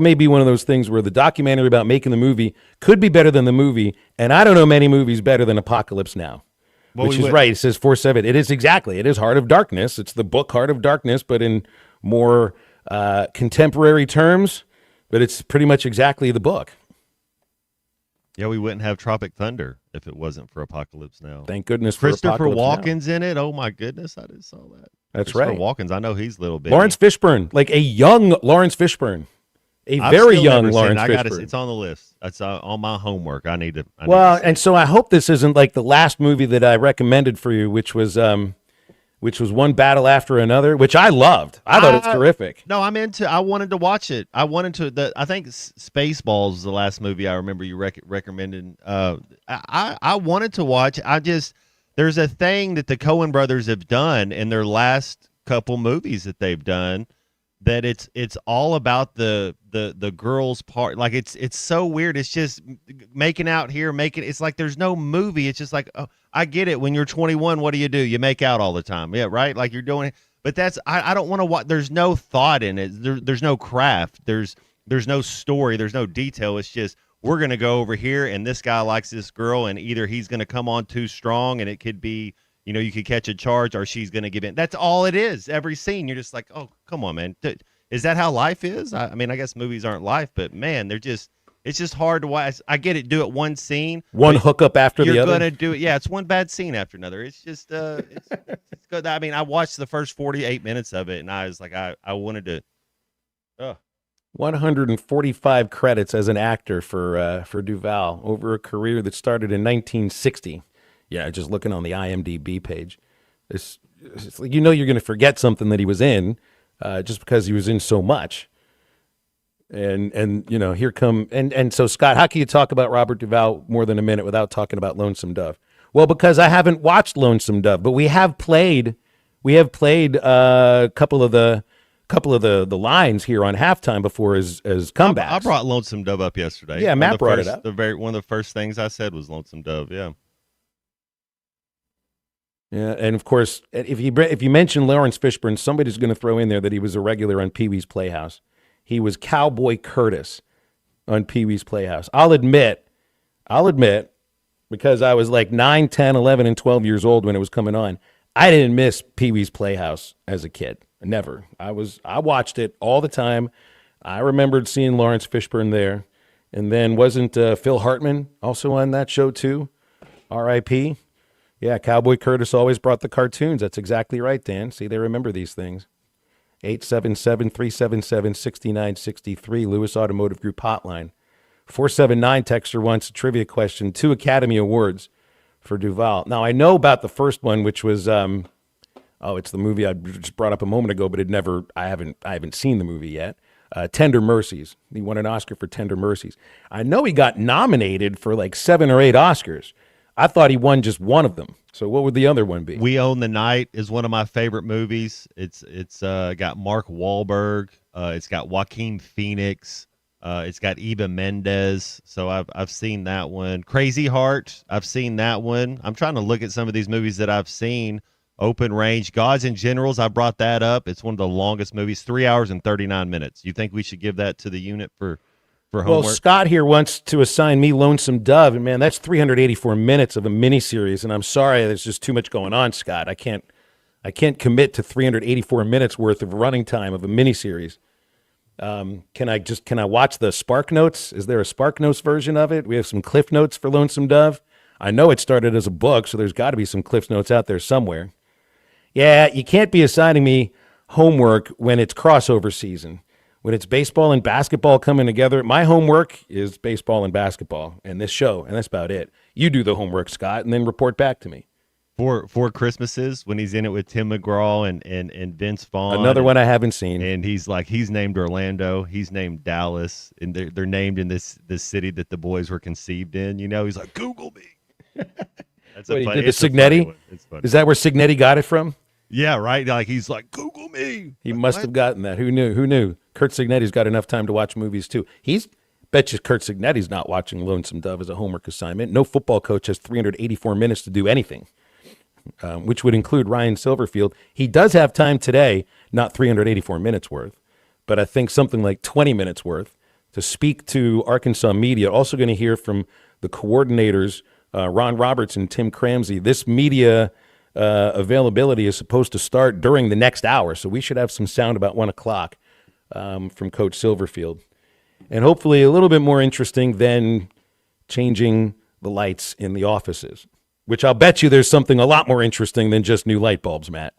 may be one of those things where the documentary about making the movie could be better than the movie. And I don't know many movies better than Apocalypse Now, which is right. It says 4-7. It is exactly. It is Heart of Darkness. It's the book Heart of Darkness, but in more contemporary terms. But it's pretty much exactly the book. Yeah, we wouldn't have Tropic Thunder if it wasn't for Apocalypse Now. Thank goodness for Christopher Apocalypse Walken's in it. Oh my goodness, I just saw that. That's Christopher right. Walken's. I know he's a little bit. Lawrence Fishburne, like a young Lawrence Fishburne, I've very still young never seen Lawrence it. Fishburne. It's on the list. It's on my homework. I need to. And so I hope this isn't like the last movie that I recommended for you, which was One Battle After Another, which I loved. I thought it's terrific. No, I wanted to watch it. I think Spaceballs was the last movie I remember you recommended. I wanted to watch. There's a thing that the Coen brothers have done in their last couple movies that they've done that it's all about the girls part. Like it's so weird. It's just making out here, it's like there's no movie. It's just like, oh, I get it. When you're 21, what do? You make out all the time. Yeah, right? Like you're doing it. But that's I don't want to watch. There's no thought in it. There's no craft. There's no story. There's no detail. It's just we're gonna go over here and this guy likes this girl and either he's gonna come on too strong and it could be, you could catch a charge or she's gonna give in. That's all it is. Every scene, you're just like, oh, come on, man. Is that how life is? I mean, I guess movies aren't life, but man, it's just hard to watch. I get it. Do it one scene, one hookup after the other. You're gonna do it. Yeah, it's one bad scene after another. It's just it's good. I mean, I watched the first 48 minutes of it, and I was like, I wanted to. 145 credits as an actor for Duvall over a career that started in 1960. Yeah, just looking on the IMDb page, it's like you're going to forget something that he was in, just because he was in so much. And here come and so Scott, how can you talk about Robert Duvall more than a minute without talking about Lonesome Dove? Well, because I haven't watched Lonesome Dove, but we have played a couple of the lines here on halftime before his comebacks. I brought Lonesome Dove up yesterday. Yeah, Matt brought it up. One of the first things I said was Lonesome Dove. Yeah. Yeah, and of course, if you mention Lawrence Fishburne, somebody's going to throw in there that he was a regular on Pee-wee's Playhouse. He was Cowboy Curtis on Pee-wee's Playhouse. I'll admit, because I was like 9, 10, 11, and 12 years old when it was coming on, I didn't miss Pee-wee's Playhouse as a kid. Never. I watched it all the time. I remembered seeing Lawrence Fishburne there. And then wasn't Phil Hartman also on that show too? R.I.P. Yeah, Cowboy Curtis always brought the cartoons. That's exactly right, Dan. See, they remember these things. 877-377-6963, Lewis Automotive Group Hotline. 479 texter wants a trivia question. 2 Academy Awards for Duvall. Now, I know about the first one, which was, it's the movie I just brought up a moment ago, but I haven't seen the movie yet. Tender Mercies. He won an Oscar for Tender Mercies. I know he got nominated for like 7 or 8 Oscars. I thought he won just one of them. So what would the other one be? We Own the Night is one of my favorite movies. It's got Mark Wahlberg. It's got Joaquin Phoenix. It's got Eva Mendes. So I've seen that one. Crazy Heart. I've seen that one. I'm trying to look at some of these movies that I've seen. Open Range. Gods and Generals. I brought that up. It's one of the longest movies. 3 hours and 39 minutes. You think we should give that to the unit for homework? Well, Scott here wants to assign me Lonesome Dove, and man, that's 384 minutes of a miniseries, and I'm sorry, there's just too much going on, Scott. I can't commit to 384 minutes worth of running time of a miniseries. Can I watch the Spark Notes? Is there a Spark Notes version of it? We have some Cliff Notes for Lonesome Dove. I know it started as a book, so there's got to be some Cliff Notes out there somewhere. Yeah, you can't be assigning me homework when it's crossover season. When it's baseball and basketball coming together, my homework is baseball and basketball and this show, and that's about it. You do the homework, Scott, and then report back to me. Four Christmases when he's in it with Tim McGraw and Vince Vaughn. Another one I haven't seen. And he's named Orlando, he's named Dallas, and they're named in this city that the boys were conceived in. He's like, Google me. That's What, a he funny. did the It's a funny Signetti? one. It's funny. Is that where Signetti got it from? Yeah, right. Like he's like, Google me. He Like, must what? have gotten that. Who knew? Who knew? Kurt Signetti's got enough time to watch movies too. Bet you Kurt Signetti's not watching Lonesome Dove as a homework assignment. No football coach has 384 minutes to do anything, which would include Ryan Silverfield. He does have time today, not 384 minutes worth, but I think something like 20 minutes worth to speak to Arkansas media. Also going to hear from the coordinators, Ron Roberts and Tim Cramsey. This media availability is supposed to start during the next hour, so we should have some sound about 1 o'clock from Coach Silverfield. And hopefully a little bit more interesting than changing the lights in the offices, which I'll bet you there's something a lot more interesting than just new light bulbs, Matt.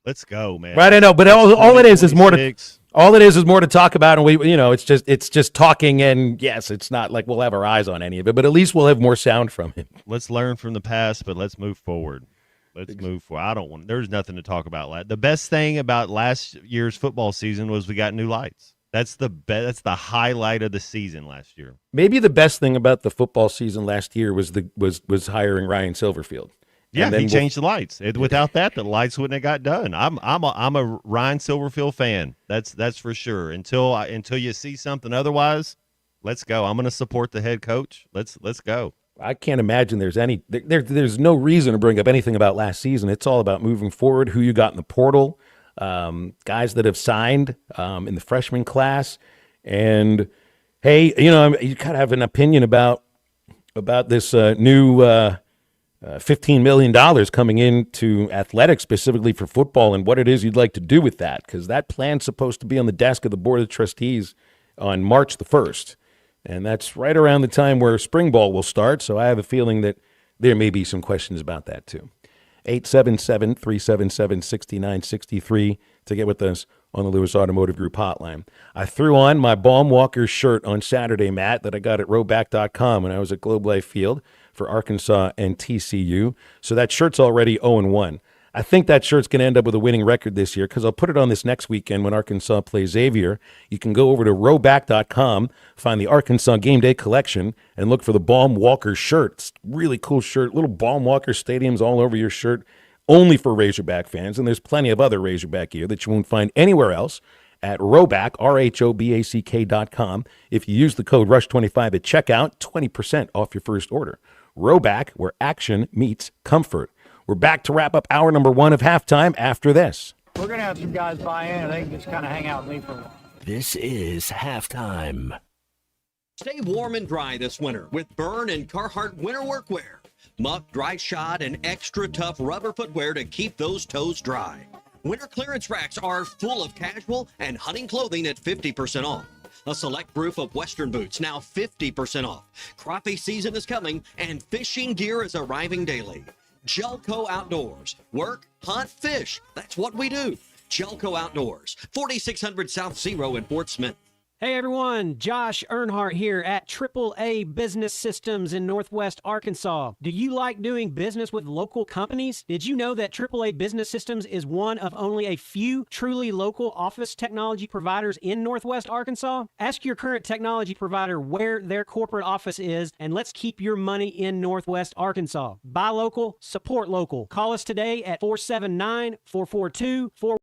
Let's go, man. Right, I know, but all it is more to talk about, and it's just talking, and yes, it's not like we'll have our eyes on any of it, but at least we'll have more sound from him. Let's learn from the past, but let's move forward. Let's move forward. There's nothing to talk about. The best thing about last year's football season was we got new lights. That's the highlight of the season last year. Maybe the best thing about the football season last year was hiring Ryan Silverfield. Yeah, he changed the lights. Without that, the lights wouldn't have got done. I'm a Ryan Silverfield fan. That's for sure. Until you see something otherwise, let's go. I'm going to support the head coach. Let's go. I can't imagine there's no reason to bring up anything about last season. It's all about moving forward, who you got in the portal, guys that have signed in the freshman class. And, hey, you got to have an opinion about this new $15 million coming into athletics specifically for football and what it is you'd like to do with that, because that plan's supposed to be on the desk of the Board of Trustees on March the 1st. And that's right around the time where spring ball will start, so I have a feeling that there may be some questions about that too. 877-377-6963 to get with us on the Lewis Automotive Group hotline. I threw on my Baum Walker shirt on Saturday, Matt, that I got at rowback.com when I was at Globe Life Field for Arkansas and TCU. So that shirt's already 0-1. I think that shirt's going to end up with a winning record this year because I'll put it on this next weekend when Arkansas plays Xavier. You can go over to rowback.com, find the Arkansas Game Day collection, and look for the Baum Walker shirt. It's a really cool shirt. Little Baum Walker stadiums all over your shirt, only for Razorback fans. And there's plenty of other Razorback gear that you won't find anywhere else at Rowback, RHOBACK.com. If you use the code RUSH25 at checkout, 20% off your first order. Rowback, where action meets comfort. We're back to wrap up hour number 1 of halftime after this. We're going to have some guys buy in, and they can just kind of hang out with me for a while. This is halftime. Stay warm and dry this winter with Byrne and Carhartt winter workwear. Muck, dry shod, and extra tough rubber footwear to keep those toes dry. Winter clearance racks are full of casual and hunting clothing at 50% off. A select group of Western boots now 50% off. Crappie season is coming, and fishing gear is arriving daily. Gelco Outdoors. Work, hunt, fish. That's what we do. Gelco Outdoors. 4600 South Zero in Fort Smith. Hey everyone, Josh Earnhardt here at AAA Business Systems in Northwest Arkansas. Do you like doing business with local companies? Did you know that AAA Business Systems is one of only a few truly local office technology providers in Northwest Arkansas? Ask your current technology provider where their corporate office is, and let's keep your money in Northwest Arkansas. Buy local, support local. Call us today at 479-442-41.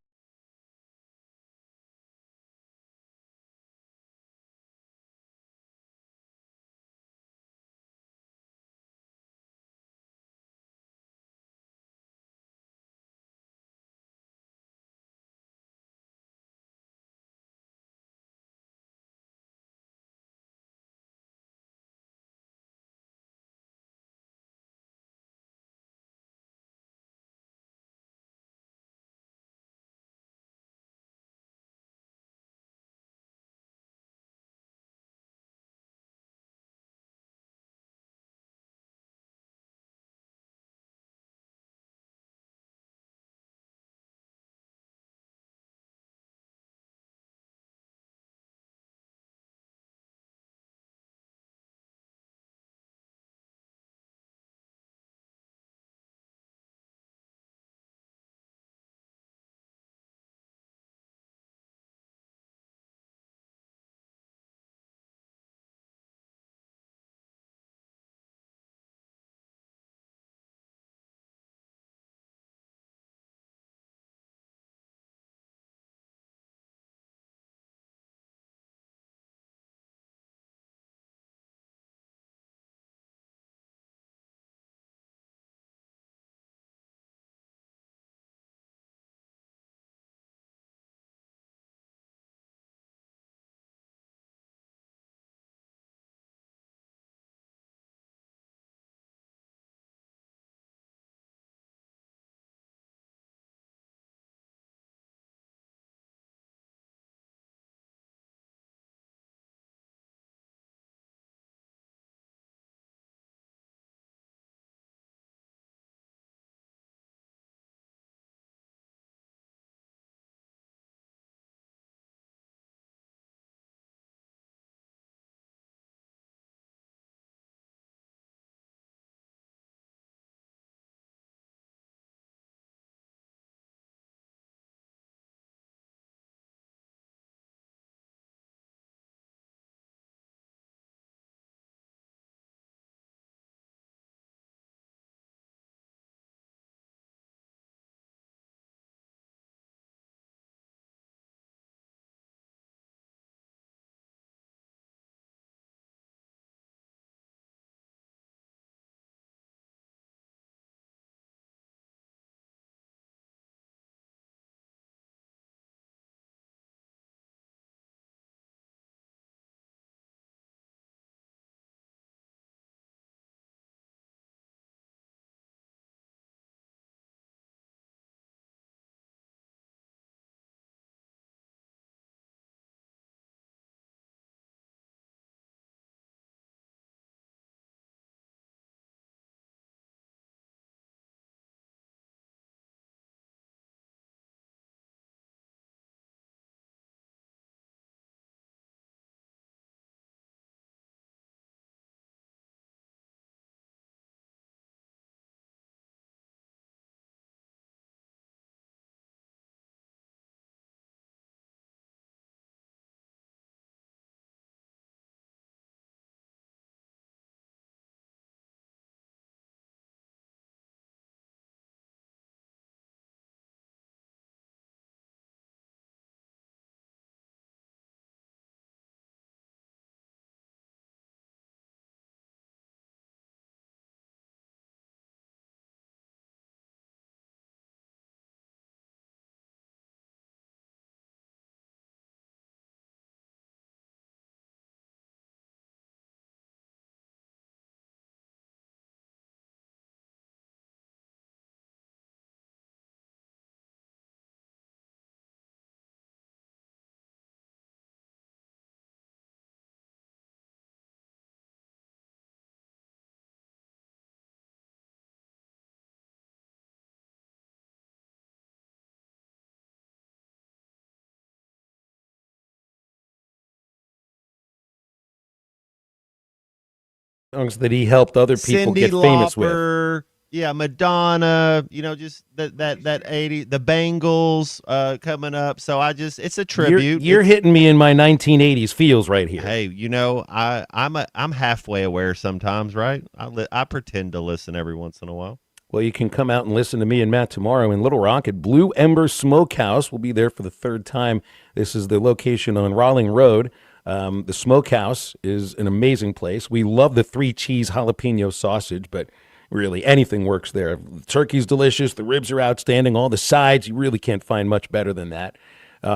songs that he helped other people Cyndi get famous with. Lauper, yeah, Madonna, just that 80, the Bangles coming up. So it's a tribute. You're hitting me in my 1980s feels right here. Hey, I'm halfway aware sometimes, right? I pretend to listen every once in a while. Well, you can come out and listen to me and Matt tomorrow in Little Rock at Blue Ember Smokehouse. We'll be there for the third time. This is the location on Rawling Road. The Smokehouse is an amazing place. We love the 3-cheese jalapeno sausage, but really anything works there. The turkey's delicious. The ribs are outstanding. All the sides, you really can't find much better than that.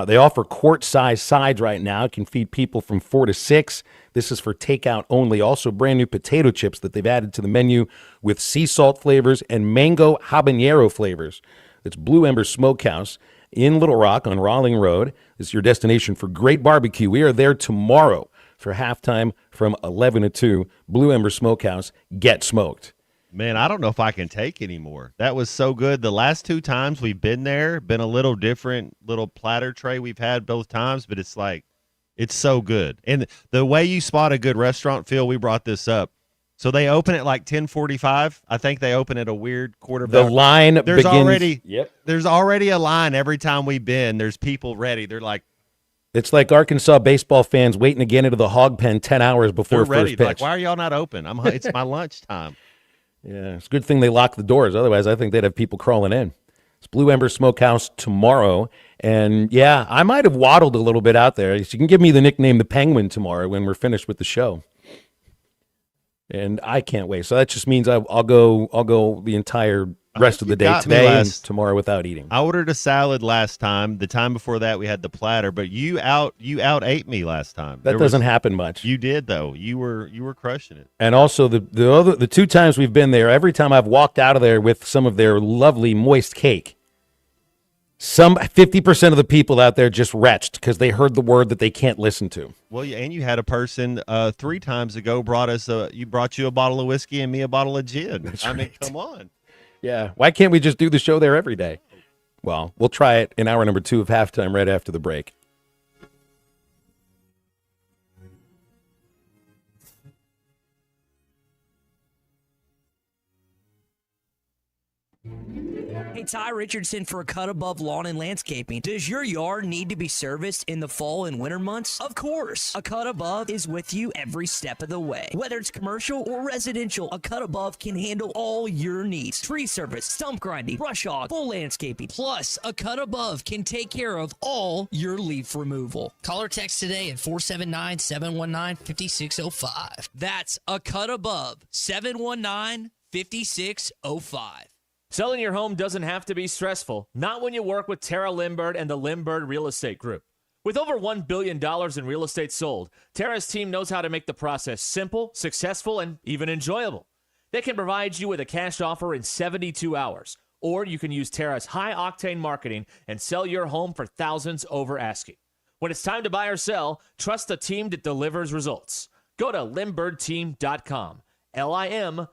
They offer quart-size sides right now. It can feed people from 4 to 6. This is for takeout only. Also, brand new potato chips that they've added to the menu with sea salt flavors and mango habanero flavors. It's Blue Ember Smokehouse in Little Rock on Rawling Road. This is your destination for great barbecue. We are there tomorrow for halftime from 11 to 2. Blue Ember Smokehouse. Get smoked. Man, I don't know if I can take anymore. That was so good. The last 2 times we've been there, been a little different, little platter tray we've had both times, but it's so good. And the way you spot a good restaurant, Phil, we brought this up. So they open at like 10:45. I think they open at a weird quarterback. The line there's begins. There's already a line every time we've been. There's people ready. They're like, it's like Arkansas baseball fans waiting to get into the hog pen 10 hours before they're ready. first pitch. Like, why are y'all not open? It's my lunchtime. Yeah, it's a good thing they locked the doors. Otherwise, I think they'd have people crawling in. It's Blue Ember Smokehouse tomorrow. And, yeah, I might have waddled a little bit out there. You can give me the nickname the Penguin tomorrow when we're finished with the show. And I can't wait. So that just means I'll go the entire rest of the day today and tomorrow without eating. I ordered a salad last time. The time before that, we had the platter. But you out ate me last time. That doesn't happen much. You did though. You were crushing it. And also the 2 times we've been there, every time I've walked out of there with some of their lovely moist cake, some 50% of the people out there just retched because they heard the word that they can't listen to. Well, and you had a person 3 times ago brought you a bottle of whiskey and me a bottle of gin. That's I mean, right. come on. Yeah. Why can't we just do the show there every day? Well, we'll try it in hour number 2 of halftime right after the break. Hey, Ty Richardson for A Cut Above Lawn and Landscaping. Does your yard need to be serviced in the fall and winter months? Of course. A Cut Above is with you every step of the way. Whether it's commercial or residential, A Cut Above can handle all your needs. Tree service, stump grinding, brush hog, full landscaping. Plus, A Cut Above can take care of all your leaf removal. Call or text today at 479-719-5605. That's A Cut Above, 719-5605. Selling your home doesn't have to be stressful, not when you work with Tara Limbird and the Limbird Real Estate Group. With over $1 billion in real estate sold, Tara's team knows how to make the process simple, successful, and even enjoyable. They can provide you with a cash offer in 72 hours, or you can use Tara's high-octane marketing and sell your home for thousands over asking. When it's time to buy or sell, trust a team that delivers results. Go to LimbirdTeam.com, LIMBIRD.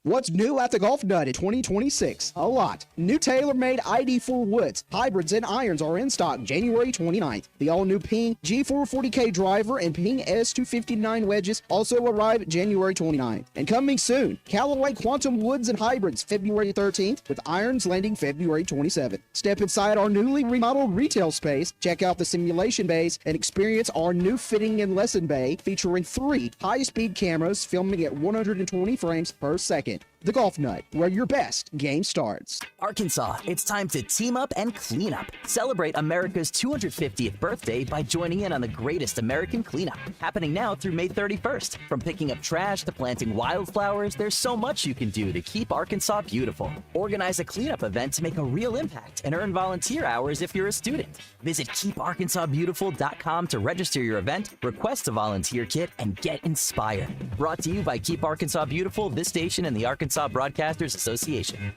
What's new at the Golf Nut in 2026? A lot. New tailor-made ID4 woods, hybrids, and irons are in stock January 29th. The all-new Ping G440K driver and Ping S259 wedges also arrive January 29th. And coming soon, Callaway Quantum Woods and Hybrids February 13th with irons landing February 27th. Step inside our newly remodeled retail space, check out the simulation bays, and experience our new fitting and lesson bay featuring 3 high-speed cameras filming at 120 frames per second. The Golf Nut, where your best game starts. Arkansas, it's time to team up and clean up. Celebrate America's 250th birthday by joining in on the greatest American cleanup. Happening now through May 31st. From picking up trash to planting wildflowers, there's so much you can do to keep Arkansas beautiful. Organize a cleanup event to make a real impact and earn volunteer hours if you're a student. Visit keeparkansasbeautiful.com to register your event, request a volunteer kit, and get inspired. Brought to you by Keep Arkansas Beautiful, this station, and the Arkansas Broadcasters Association.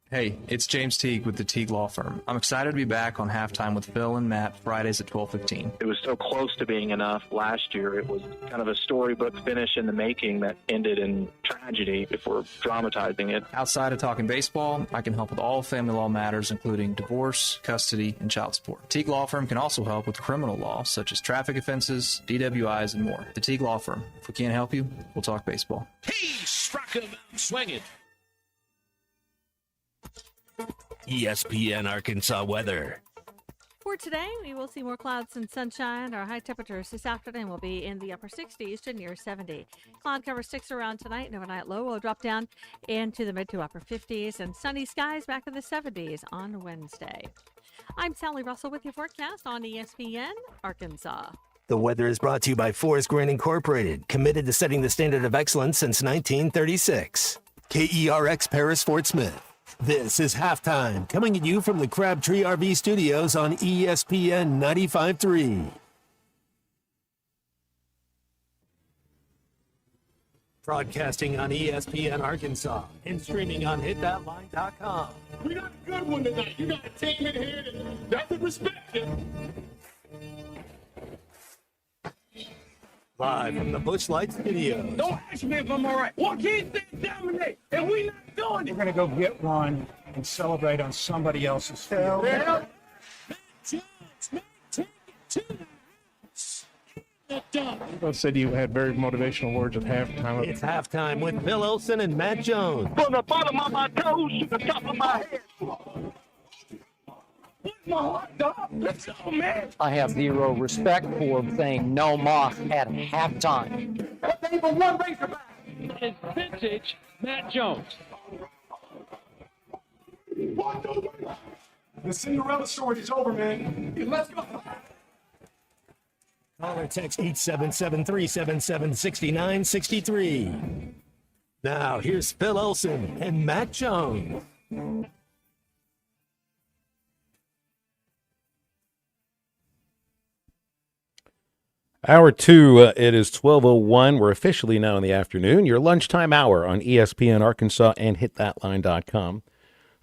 Hey, it's James Teague with the Teague Law Firm. I'm excited to be back on Halftime with Phil and Matt Fridays at 12:15. It was so close to being enough last year. It was kind of a storybook finish in the making that ended in tragedy if we're dramatizing it. Outside of talking baseball, I can help with all family law matters, including divorce, custody, and child support. Teague Law Firm can also help with criminal law, such as traffic offenses, DWIs, and more. The Teague Law Firm. If we can't help you, we'll talk baseball. Struck him out swinging. ESPN Arkansas weather. For today, we will see more clouds and sunshine. Our high temperatures this afternoon will be in the upper 60s to near 70. Cloud cover sticks around tonight, and overnight low will drop down into the mid to upper 50s, and sunny skies back in the 70s on Wednesday. I'm Sally Russell with your forecast on ESPN Arkansas. The weather is brought to you by Forest Grant Incorporated, committed to setting the standard of excellence since 1936. KERX Paris Fort Smith. This is Halftime, coming at you from the Crabtree RV Studios on ESPN 95.3. Broadcasting on ESPN Arkansas and streaming on hitthatline.com. We got a good one tonight. You got a team in here that doesn't respect it. Live from the Busch Light Studios. Don't ask me if I'm all right. Why can't they dominate? And we not doing it. We're going to go get one and celebrate on somebody else's field. Yeah. Both said you had very motivational words at halftime. It's halftime with Bill Olson and Matt Jones. From the bottom of my toes to the top of my head. My heart, dog. Let's go, man. I have zero respect for saying no moss at halftime. That's even one Razorback. It's vintage Matt Jones. The Cinderella story is over, man. Let's go. Call or text 877-377-6963. Now, here's Phil Olson and Matt Jones. Hour two, it is 12:01. We're officially now in the afternoon. Your lunchtime hour on ESPN Arkansas and hitthatline.com.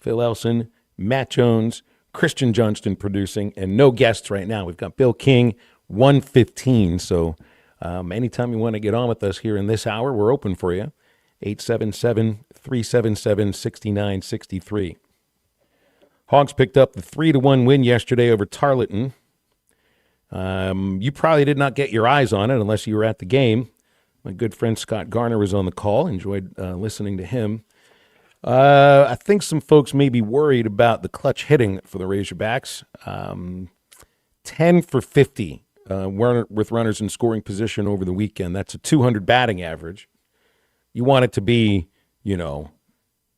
Phil Elson, Matt Jones, Christian Johnston producing, and no guests right now. We've got Bill King, 1:15. So anytime you want to get on with us here in this hour, we're open for you. 877-377-6963. Hogs picked up the 3-1 win yesterday over Tarleton. You probably did not get your eyes on it unless you were at the game. My good friend Scott Garner was on the call. Enjoyed listening to him. I think some folks may be worried about the clutch hitting for the Razorbacks. 10 for 50 with runners in scoring position over the weekend. That's a 200 batting average. You want it to be,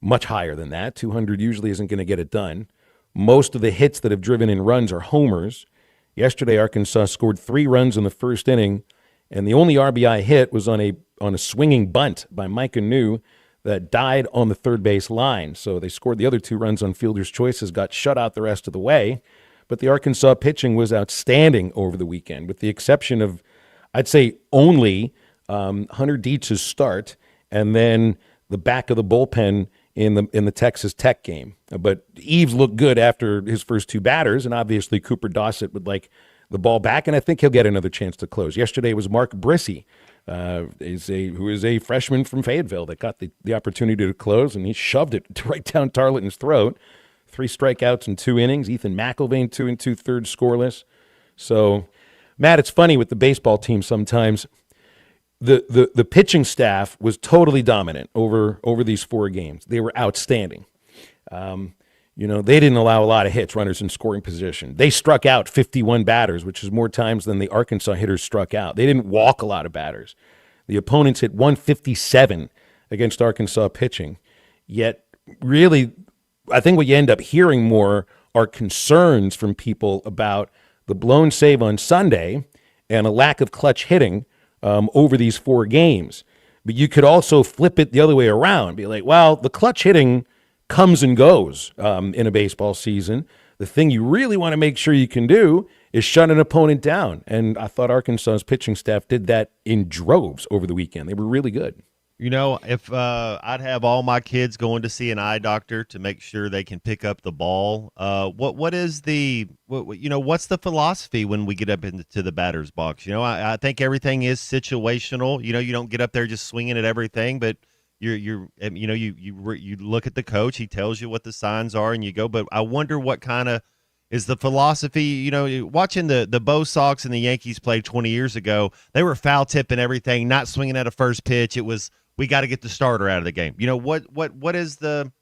much higher than that. 200 usually isn't going to get it done. Most of the hits that have driven in runs are homers. Yesterday, Arkansas scored 3 runs in the first inning, and the only RBI hit was on a swinging bunt by Micah New that died on the third base line. So they scored the other 2 runs on fielder's choices, got shut out the rest of the way. But the Arkansas pitching was outstanding over the weekend, with the exception of, I'd say, only Hunter Dietz's start and then the back of the bullpen in the Texas Tech game. But Eves looked good after his first 2 batters, and obviously Cooper Dossett would like the ball back, and I think he'll get another chance to close. Yesterday was Mark Brissy, who is a freshman from Fayetteville that got the opportunity to close, and he shoved it right down Tarleton's throat. 3 strikeouts in 2 innings. Ethan McIlvain 2 2/3 scoreless. So, Matt, it's funny with the baseball team sometimes. The pitching staff was totally dominant over these 4 games. They were outstanding. They didn't allow a lot of hits, runners in scoring position. They struck out 51 batters, which is more times than the Arkansas hitters struck out. They didn't walk a lot of batters. The opponents hit 157 against Arkansas pitching. Yet, really, I think what you end up hearing more are concerns from people about the blown save on Sunday and a lack of clutch hitting over these 4 games. But you could also flip it the other way around. Be like, well, the clutch hitting comes and goes in a baseball season. The thing you really want to make sure you can do is shut an opponent down. And I thought Arkansas's pitching staff did that in droves over the weekend. They were really good. You know, if I'd have all my kids going to see an eye doctor to make sure they can pick up the ball, what is what's the philosophy when we get up into the batter's box? You know, I think everything is situational. You know, you don't get up there just swinging at everything, but you look at the coach, he tells you what the signs are, and you go. But I wonder what kind of is the philosophy. You know, watching the Bo Sox and the Yankees play 20 years ago, they were foul tipping everything, not swinging at a first pitch. It was, we got to get the starter out of the game. You know, what is the,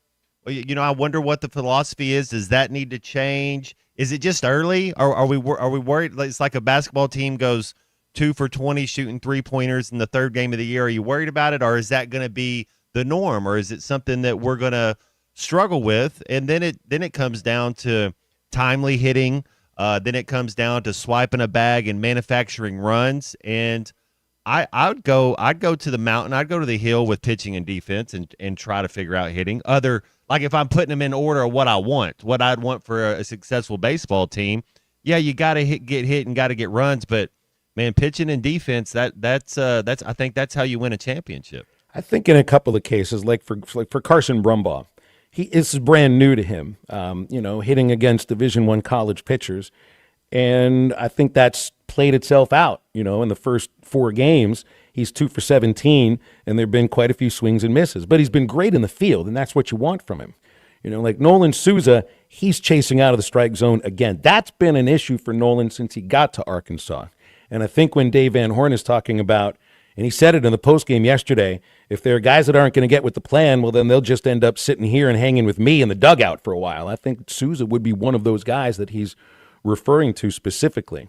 you know, I wonder what the philosophy is. Does that need to change? Is it just early? Or are we worried? It's like a basketball team goes 2 for 20 shooting 3-pointers in the third game of the year. Are you worried about it? Or is that going to be the norm? Or is it something that we're going to struggle with? And then it comes down to timely hitting. Then it comes down to swiping a bag and manufacturing runs. And I'd go to the mountain. I'd go to the hill with pitching and defense and try to figure out hitting. Like if I'm putting them in order of what I'd want for a successful baseball team. Yeah, you got to get hit and got to get runs. But man, pitching and defense, that's I think that's how you win a championship. I think in a couple of cases, like for Carson Brumbaugh, this is brand new to him. Hitting against Division I college pitchers. And I think that's played itself out. You know, in the first 4 games, he's 2 for 17, and there have been quite a few swings and misses. But he's been great in the field, and that's what you want from him. You know, like Nolan Souza, he's chasing out of the strike zone again. That's been an issue for Nolan since he got to Arkansas. And I think when Dave Van Horn is talking about, and he said it in the postgame yesterday, if there are guys that aren't going to get with the plan, well, then they'll just end up sitting here and hanging with me in the dugout for a while. I think Souza would be one of those guys that he's referring to specifically.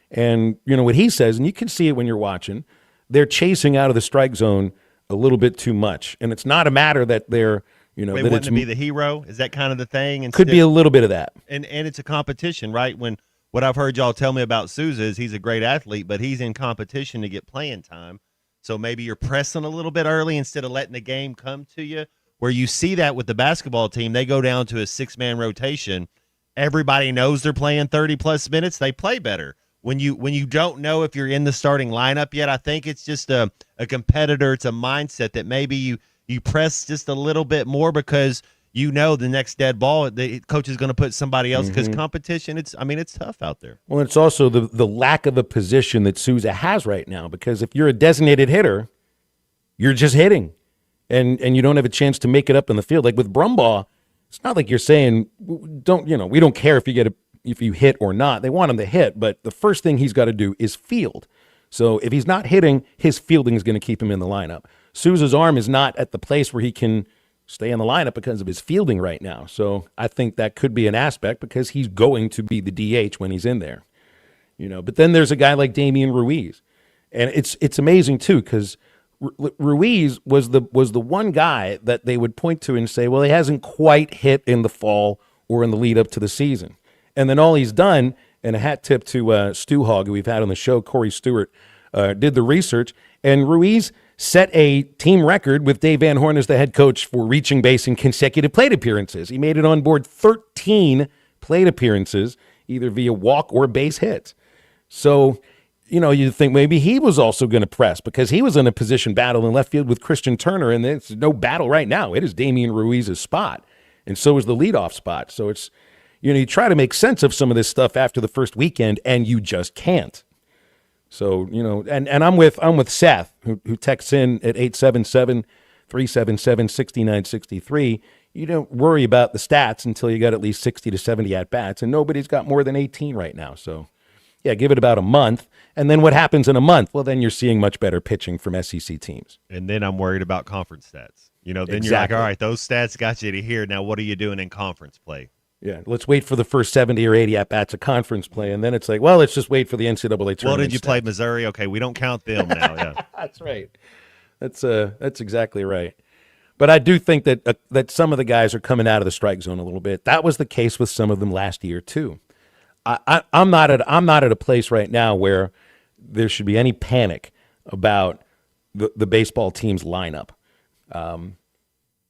And, you know, what he says, and you can see it when you're watching, they're chasing out of the strike zone a little bit too much. And it's not a matter that they're, you know, Wait, that wanting it's to be the hero? Is that kind of the thing? Could be a little bit of that. And it's a competition, right? When what I've heard y'all tell me about Souza is he's a great athlete, but he's in competition to get playing time. So maybe you're pressing a little bit early instead of letting the game come to you. Where you see that with the basketball team, they go down to a 6-man rotation. Everybody knows they're playing 30-plus minutes. They play better. When you don't know if you're in the starting lineup yet, I think it's just a competitor. It's a mindset that maybe you press just a little bit more because you know the next dead ball, the coach is going to put somebody else because competition, it's tough out there. Well, it's also the lack of a position that Souza has right now, because if you're a designated hitter, you're just hitting, and you don't have a chance to make it up in the field. Like with Brumbaugh, it's not like you're saying, we don't care if you hit or not. They want him to hit, but the first thing he's got to do is field. So if he's not hitting, his fielding is going to keep him in the lineup. Souza's arm is not at the place where he can stay in the lineup because of his fielding right now. So I think that could be an aspect because he's going to be the DH when he's in there. You know, but then there's a guy like Damian Ruiz. And it's amazing too, because Ruiz was the one guy that they would point to and say, well, he hasn't quite hit in the fall or in the lead up to the season. And then all he's done, and a hat tip to Stu Hogg, who we've had on the show, Corey Stewart, did the research, and Ruiz set a team record with Dave Van Horn as the head coach for reaching base in consecutive plate appearances. He made it on board 13 plate appearances, either via walk or base hits. So, you know, you think maybe he was also going to press because he was in a position battle in left field with Christian Turner, and there's no battle right now. It is Damian Ruiz's spot, and so is the leadoff spot. So it's, you know, you try to make sense of some of this stuff after the first weekend, and you just can't. So, you know, and I'm with Seth, who texts in at 877-377-6963. You don't worry about the stats until you got at least 60 to 70 at-bats, and nobody's got more than 18 right now. So, yeah, give it about a month. And then what happens in a month? Well, then you're seeing much better pitching from SEC teams. And then I'm worried about conference stats. You know, then Exactly. You're like, all right, those stats got you to here. Now what are you doing in conference play? Yeah, let's wait for the first 70 or 80 at-bats of conference play, and then it's like, well, let's just wait for the NCAA tournament. Well, did you stats. play Missouri? Okay, we don't count them now. Yeah, That's right. That's exactly right. But I do think that some of the guys are coming out of the strike zone a little bit. That was the case with some of them last year too. I'm not at a place right now where there should be any panic about the baseball team's lineup. You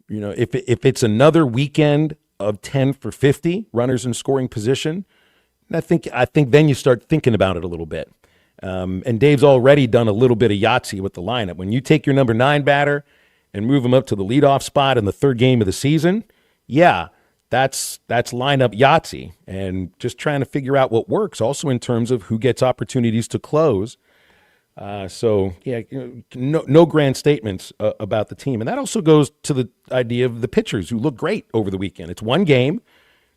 know, if it's another weekend of 10 for 50 runners in scoring position, I think then you start thinking about it a little bit. And Dave's already done a little bit of Yahtzee with the lineup. When you take your number 9 batter and move him up to the leadoff spot in the third game of the season, yeah, that's lineup Yahtzee, and just trying to figure out what works also in terms of who gets opportunities to close. So, yeah, no grand statements about the team. And that also goes to the idea of the pitchers who look great over the weekend. It's one game.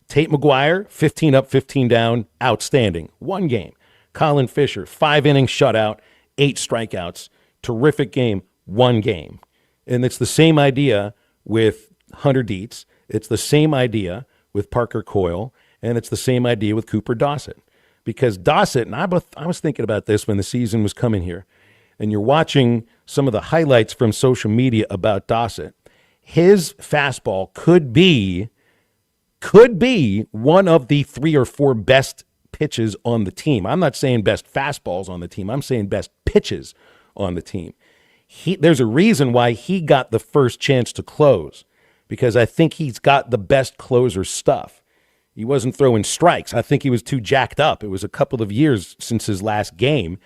Tate McGuire, 15 up, 15 down, outstanding. One game. Colin Fisher, 5-inning shutout, 8 strikeouts. Terrific game, one game. And it's the same idea with Hunter Dietz. It's the same idea with Parker Coyle. And it's the same idea with Cooper Dossett. Because Dossett, and I was thinking about this when the season was coming here, and you're watching some of the highlights from social media about Dossett, his fastball could be one of the 3 or 4 best pitches on the team. I'm not saying best fastballs on the team. I'm saying best pitches on the team. There's a reason why he got the first chance to close, because I think he's got the best closer stuff. He wasn't throwing strikes. I think he was too jacked up. It was a couple of years since his last game.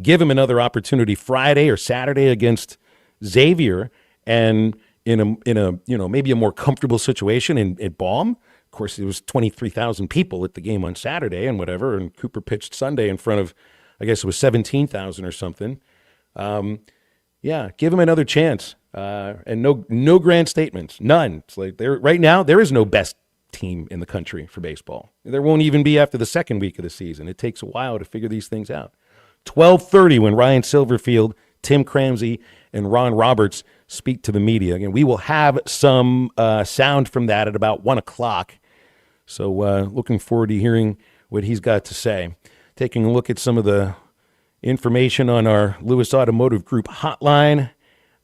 Give him another opportunity Friday or Saturday against Xavier, and in a maybe a more comfortable situation at Baum. Of course, there was 23,000 people at the game on Saturday and whatever, and Cooper pitched Sunday in front of, I guess it was 17,000 or something. Yeah, give him another chance, and no grand statements, none. It's like right now there is no best team in the country for baseball. There won't even be after the second week of the season. It takes a while to figure these things out. 12:30 when Ryan Silverfield, Tim Cramsey, and Ron Roberts speak to the media. Again, we will have some sound from that at about 1 o'clock. So looking forward to hearing what he's got to say. Taking a look at some of the information on our Lewis Automotive Group hotline.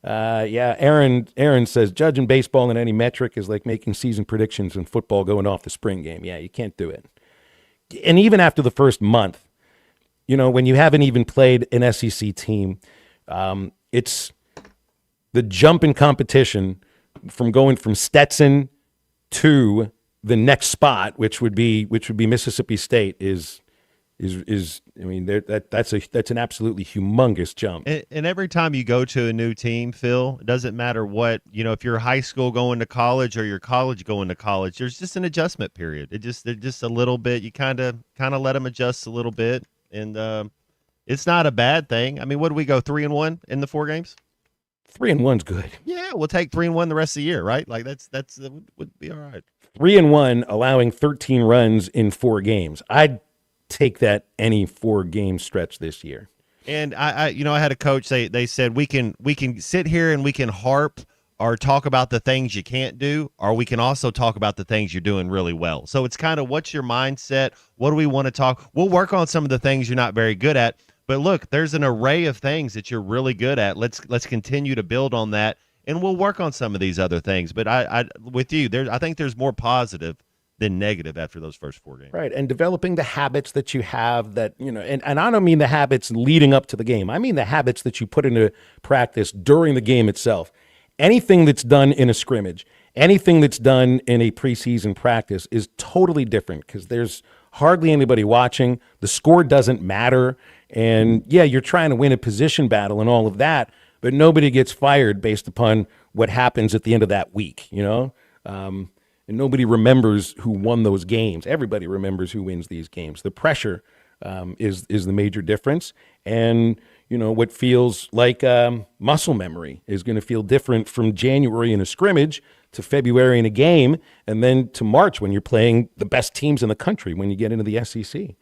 Yeah, Aaron says, judging baseball in any metric is like making season predictions in football going off the spring game. Yeah, you can't do it. And even after the first month, when you haven't even played an SEC team, it's the jump in competition from going from Stetson to the next spot, which would be Mississippi State, is I mean, that's an absolutely humongous jump. And every time you go to a new team, Phil, it doesn't matter what, if you're high school going to college or you're college going to college, there's just an adjustment period. They're just a little bit, you kind of let them adjust a little bit. And it's not a bad thing. I mean, what do we go 3-1 in the 4 games? 3-1's good. Yeah, we'll take 3-1 the rest of the year, right? Like that's would be all right. 3-1, allowing 13 runs in 4 games. I'd take that any 4-game stretch this year. And I had a coach say, they said we can sit here and we can harp or talk about the things you can't do, or we can also talk about the things you're doing really well. So it's kind of, what's your mindset? What do we want to talk? We'll work on some of the things you're not very good at, but look, there's an array of things that you're really good at. Let's continue to build on that, and we'll work on some of these other things. But I with you, I think there's more positive than negative after those first 4 games. Right, and developing the habits that you have that, and I don't mean the habits leading up to the game. I mean the habits that you put into practice during the game itself. Anything that's done in a scrimmage, anything that's done in a preseason practice is totally different because there's hardly anybody watching. The score doesn't matter. And, yeah, you're trying to win a position battle and all of that, but nobody gets fired based upon what happens at the end of that week, And nobody remembers who won those games. Everybody remembers who wins these games. The pressure is the major difference. And, what feels like muscle memory is going to feel different from January in a scrimmage to February in a game, and then to March when you're playing the best teams in the country when you get into the SEC.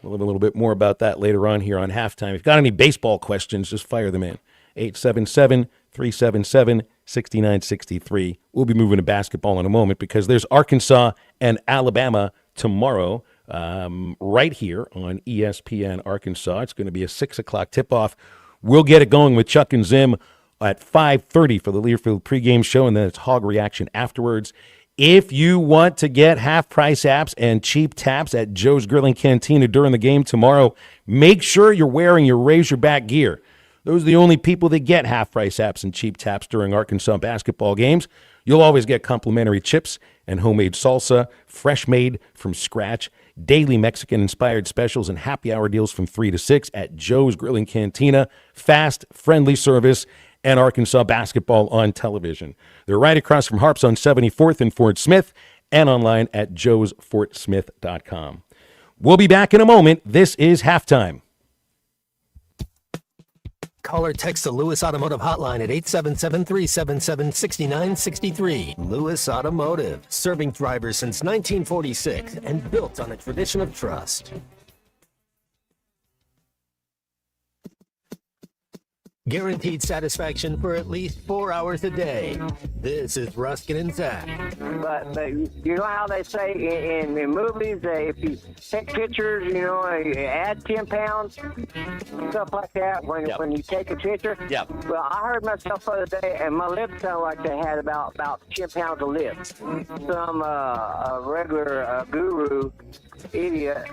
We'll have a little bit more about that later on here on Halftime. If you've got any baseball questions, just fire them in. 877-377-6963. We'll be moving to basketball in a moment because there's Arkansas and Alabama tomorrow right here on ESPN Arkansas. It's going to be a 6 o'clock tip-off. We'll get it going with Chuck and Zim at 5:30 for the Learfield pregame show, and then it's Hog Reaction afterwards. If you want to get half-price apps and cheap taps at Joe's Grilling Cantina during the game tomorrow, make sure you're wearing your Razorback gear. Those are the only people that get half-price apps and cheap taps during Arkansas basketball games. You'll always get complimentary chips and homemade salsa, fresh made from scratch, daily Mexican-inspired specials, and happy hour deals from 3 to 6 at Joe's Grilling Cantina. Fast, friendly service, and Arkansas basketball on television. They're right across from Harps on 74th and Fort Smith, and online at joesfortsmith.com. We'll be back in a moment. This is Halftime. Call or text the Lewis Automotive Hotline at 877-377-6963. Lewis Automotive, serving drivers since 1946 and built on a tradition of trust. Guaranteed satisfaction for at least 4 hours a day. This is Ruskin and Zach. But you know how they say in movies, if you take pictures, you add 10 pounds, stuff like that, when you take a picture. Yep. Well, I heard myself the other day, and my lips sound like they had about 10 pounds of lips. Some regular guru idiot.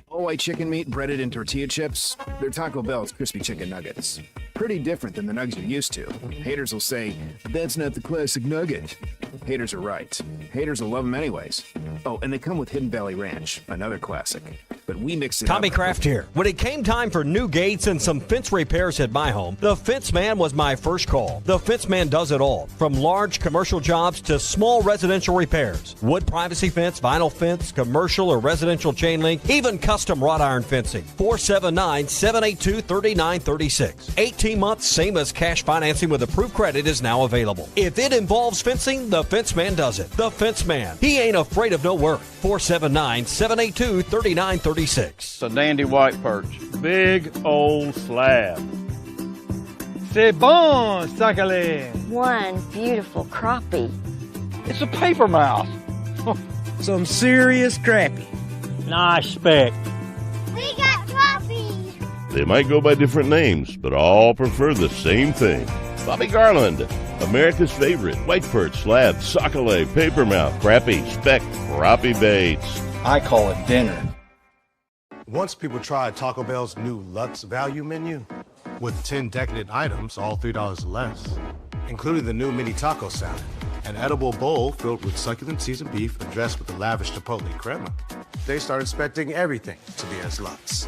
All white chicken meat breaded in tortilla chips. They're Taco Bell's crispy chicken nuggets. Pretty different than the nuggets you're used to. Haters will say, that's not the classic nugget. Haters are right. Haters will love them anyways. Oh, and they come with Hidden Valley Ranch, another classic. But we mix it Tommy up. Kraft here. When it came time for new gates and some fence repairs at my home, the Fence Man was my first call. The Fence Man does it all, from large commercial jobs to small residential repairs. Wood privacy fence, vinyl fence, commercial or residential chain link, even custom wrought iron fencing. 479-782-3936. 18 months, same as cash financing with approved credit is now available. If it involves fencing, the Fence Man does it. The Fence Man. He ain't afraid of no work. 479-782-3936. It's a dandy white perch. Big old slab. C'est bon, sacale. One beautiful crappie. It's a paper mouth. Some serious crappie. Nice speck. We got crappie. They might go by different names, but all prefer the same thing. Bobby Garland, America's favorite white perch, slab, sockeye, papermouth, crappie, speck, crappie baits. I call it dinner. Once people tried Taco Bell's new Lux value menu with 10 decadent items, all $3 or less, including the new mini taco salad, an edible bowl filled with succulent seasoned beef and dressed with a lavish chipotle crema, they started expecting everything to be as Lux.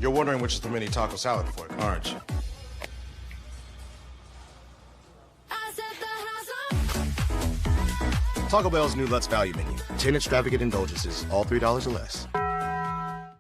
You're wondering which is the mini taco salad for, aren't you? Taco Bell's new Lux value menu, 10 extravagant indulgences, all $3 or less.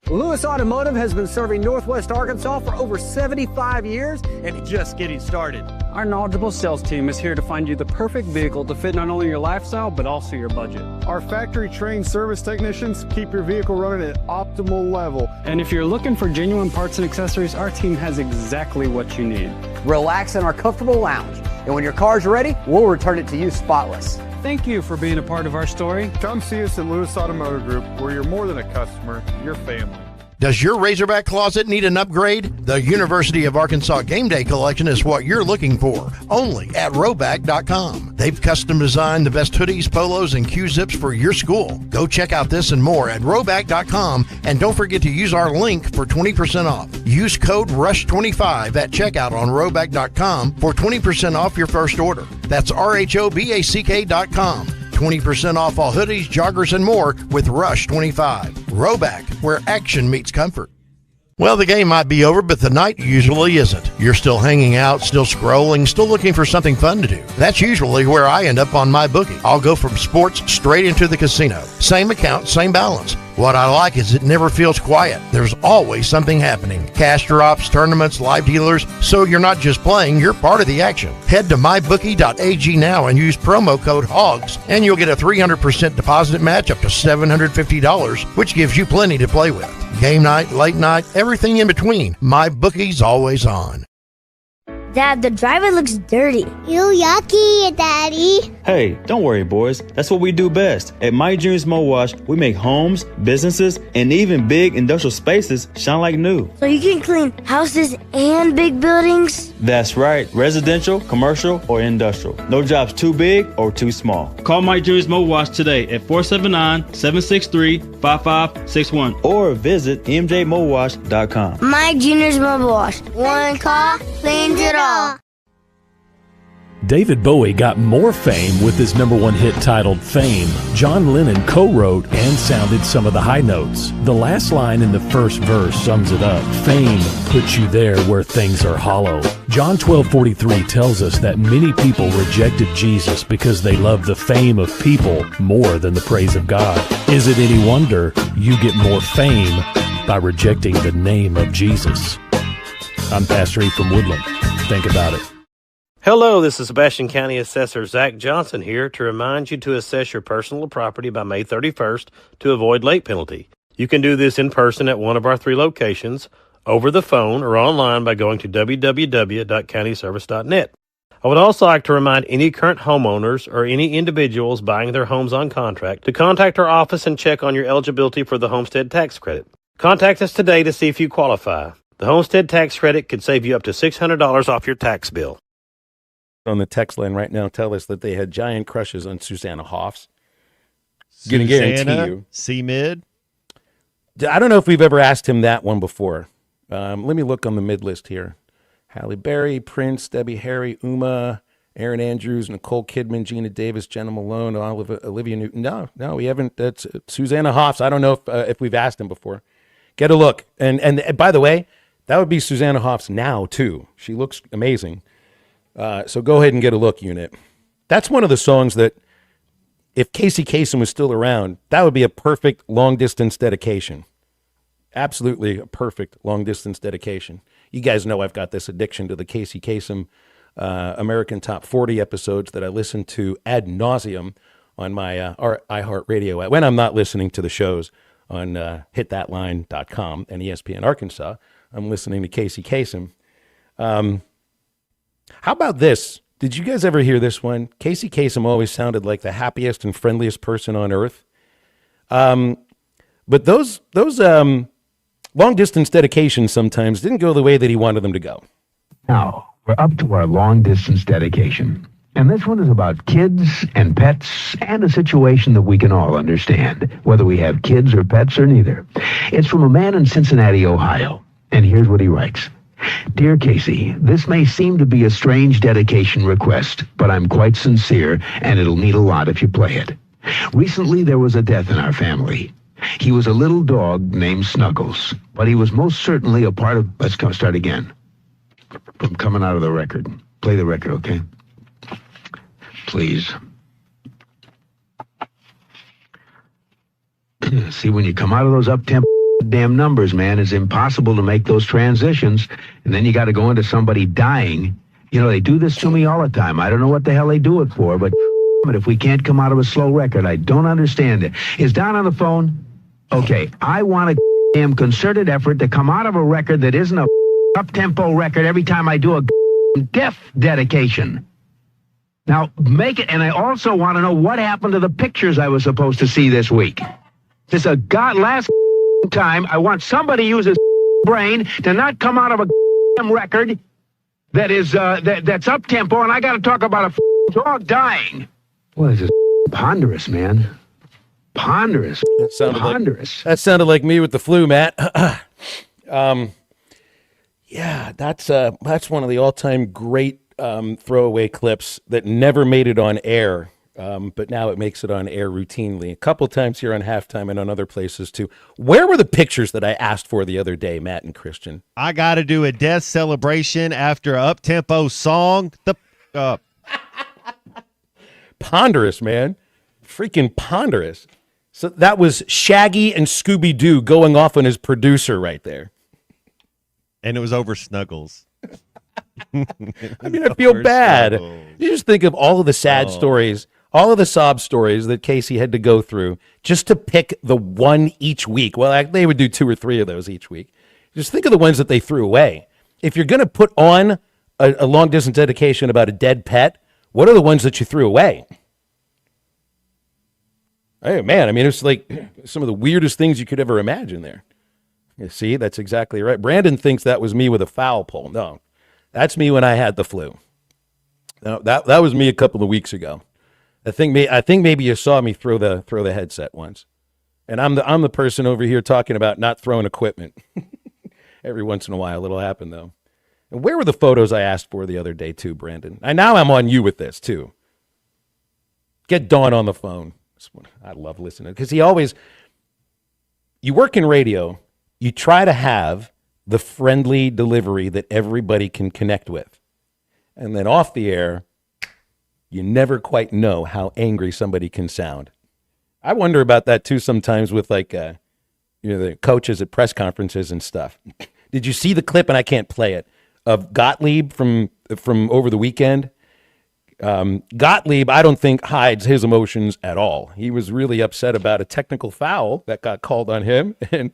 Lewis Automotive has been serving Northwest Arkansas for over 75 years and just getting started. Our knowledgeable sales team is here to find you the perfect vehicle to fit not only your lifestyle, but also your budget. Our factory-trained service technicians keep your vehicle running at optimal level. And if you're looking for genuine parts and accessories, our team has exactly what you need. Relax in our comfortable lounge, and when your car's ready, we'll return it to you spotless. Thank you for being a part of our story. Come see us at Lewis Automotive Group, where you're more than a customer, you're family. Does your Razorback closet need an upgrade? The University of Arkansas Game Day Collection is what you're looking for, only at Roback.com. They've custom designed the best hoodies, polos, and Q-zips for your school. Go check out this and more at Roback.com, and don't forget to use our link for 20% off. Use code RUSH25 at checkout on Roback.com for 20% off your first order. That's RHOBACK.com. 20% off all hoodies, joggers, and more with Rush 25. Roback, where action meets comfort. Well, the game might be over, but the night usually isn't. You're still hanging out, still scrolling, still looking for something fun to do. That's usually where I end up on my bookie. I'll go from sports straight into the casino. Same account, same balance. What I like is it never feels quiet. There's always something happening. Cash drops, tournaments, live dealers. So you're not just playing, you're part of the action. Head to mybookie.ag now and use promo code HOGS, and you'll get a 300% deposit match up to $750, which gives you plenty to play with. Game night, late night, everything in between. MyBookie's always on. Dad, the driver looks dirty. You yucky, Daddy. Hey, don't worry, boys. That's what we do best. At My Dreams Mo Wash, we make homes, businesses, and even big industrial spaces shine like new. So you can clean houses and big buildings? That's right. Residential, commercial, or industrial. No job's too big or too small. Call My Dreams Mo Wash today at 479-763-5561 or visit mjmowash.com. My Junior's Mobile Wash. One call cleans it all. David Bowie got more fame with his #1 hit titled Fame. John Lennon co-wrote and sounded some of the high notes. The last line in the first verse sums it up. Fame puts you there where things are hollow. John 12:43 tells us that many people rejected Jesus because they loved the fame of people more than the praise of God. Is it any wonder you get more fame by rejecting the name of Jesus? I'm Pastor E from Woodland. Think about it. Hello, this is Sebastian County Assessor Zach Johnson here to remind you to assess your personal property by May 31st to avoid late penalty. You can do this in person at one of our 3 locations, over the phone, or online by going to www.countyservice.net. I would also like to remind any current homeowners or any individuals buying their homes on contract to contact our office and check on your eligibility for the homestead tax credit. Contact us today to see if you qualify. The homestead tax credit could save you up to $600 off your tax bill. On the text line right now tell us that they had giant crushes on Susanna Hoffs. Gonna guarantee you. C-mid? I don't know if we've ever asked him that one before. Let me look on the mid list here. Halle Berry, Prince, Debbie Harry, Uma, Aaron Andrews, Nicole Kidman, Gina Davis, Jenna Malone, Olivia Newton. No, we haven't. That's Susanna Hoffs. I don't know if we've asked him before. Get a look. And by the way, that would be Susanna Hoffs now, too. She looks amazing. So go ahead and get a look, unit. That's one of the songs that, if Casey Kasem was still around, that would be a perfect long-distance dedication. Absolutely a perfect long-distance dedication. You guys know I've got this addiction to the Casey Kasem American Top 40 episodes that I listen to ad nauseum on my iHeartRadio. When I'm not listening to the shows on hitthatline.com and ESPN Arkansas, I'm listening to Casey Kasem. How about this? Did you guys ever hear this one? Casey Kasem always sounded like the happiest and friendliest person on earth. But those long-distance dedications sometimes didn't go the way that he wanted them to go. Now, we're up to our long-distance dedication. And this one is about kids and pets and a situation that we can all understand, whether we have kids or pets or neither. It's from a man in Cincinnati, Ohio. And here's what he writes. Dear Casey, this may seem to be a strange dedication request, but I'm quite sincere, and it'll mean a lot if you play it. Recently, there was a death in our family. He was a little dog named Snuggles, but he was most certainly a part of... Let's start again. From coming out of the record. Play the record, okay? Please. See, when you come out of those up-tempo damn numbers, man, it's impossible to make those transitions, and then you got to go into somebody dying. You know, they do this to me all the time. I don't know what the hell they do it for, but if we can't come out of a slow record, I don't understand it. Is Don on the phone? Okay, I want a damn concerted effort to come out of a record that isn't a up-tempo record every time I do a death dedication. Now, make it, and I also want to know what happened to the pictures I was supposed to see this week. This a last time, I want somebody to use his brain to not come out of a record that is that's up tempo, and I got to talk about a dog dying. Boy, this is ponderous, man. Ponderous. That sounded like me with the flu, Matt. Yeah, that's one of the all-time great throwaway clips that never made it on air. But now it makes it on air routinely. A couple times here on Halftime and on other places, too. Where were the pictures that I asked for the other day, Matt and Christian? I got to do a death celebration after an up-tempo song. Ponderous, man. Freaking ponderous. So that was Shaggy and Scooby-Doo going off on his producer right there. And it was over Snuggles. I mean, I feel bad. You just think of all of the sad stories, all of the sob stories that Casey had to go through just to pick the one each week. Well, they would do 2 or 3 of those each week. Just think of the ones that they threw away. If you're going to put on a long-distance dedication about a dead pet, what are the ones that you threw away? Hey, man, I mean, it's like some of the weirdest things you could ever imagine there. You see, that's exactly right. Brandon thinks that was me with a foul pole. No, that's me when I had the flu. No, that was me a couple of weeks ago. I think maybe you saw me throw the headset once, and I'm the person over here talking about not throwing equipment. Every once in a while, it'll happen though. And where were the photos I asked for the other day, too, Brandon? Now I'm on you with this, too. Get Dawn on the phone. I love listening because you work in radio, you try to have the friendly delivery that everybody can connect with. And then off the air, you never quite know how angry somebody can sound. I wonder about that, too, sometimes with the coaches at press conferences and stuff. Did you see the clip, and I can't play it, of Gottlieb from over the weekend? Gottlieb, I don't think, hides his emotions at all. He was really upset about a technical foul that got called on him, and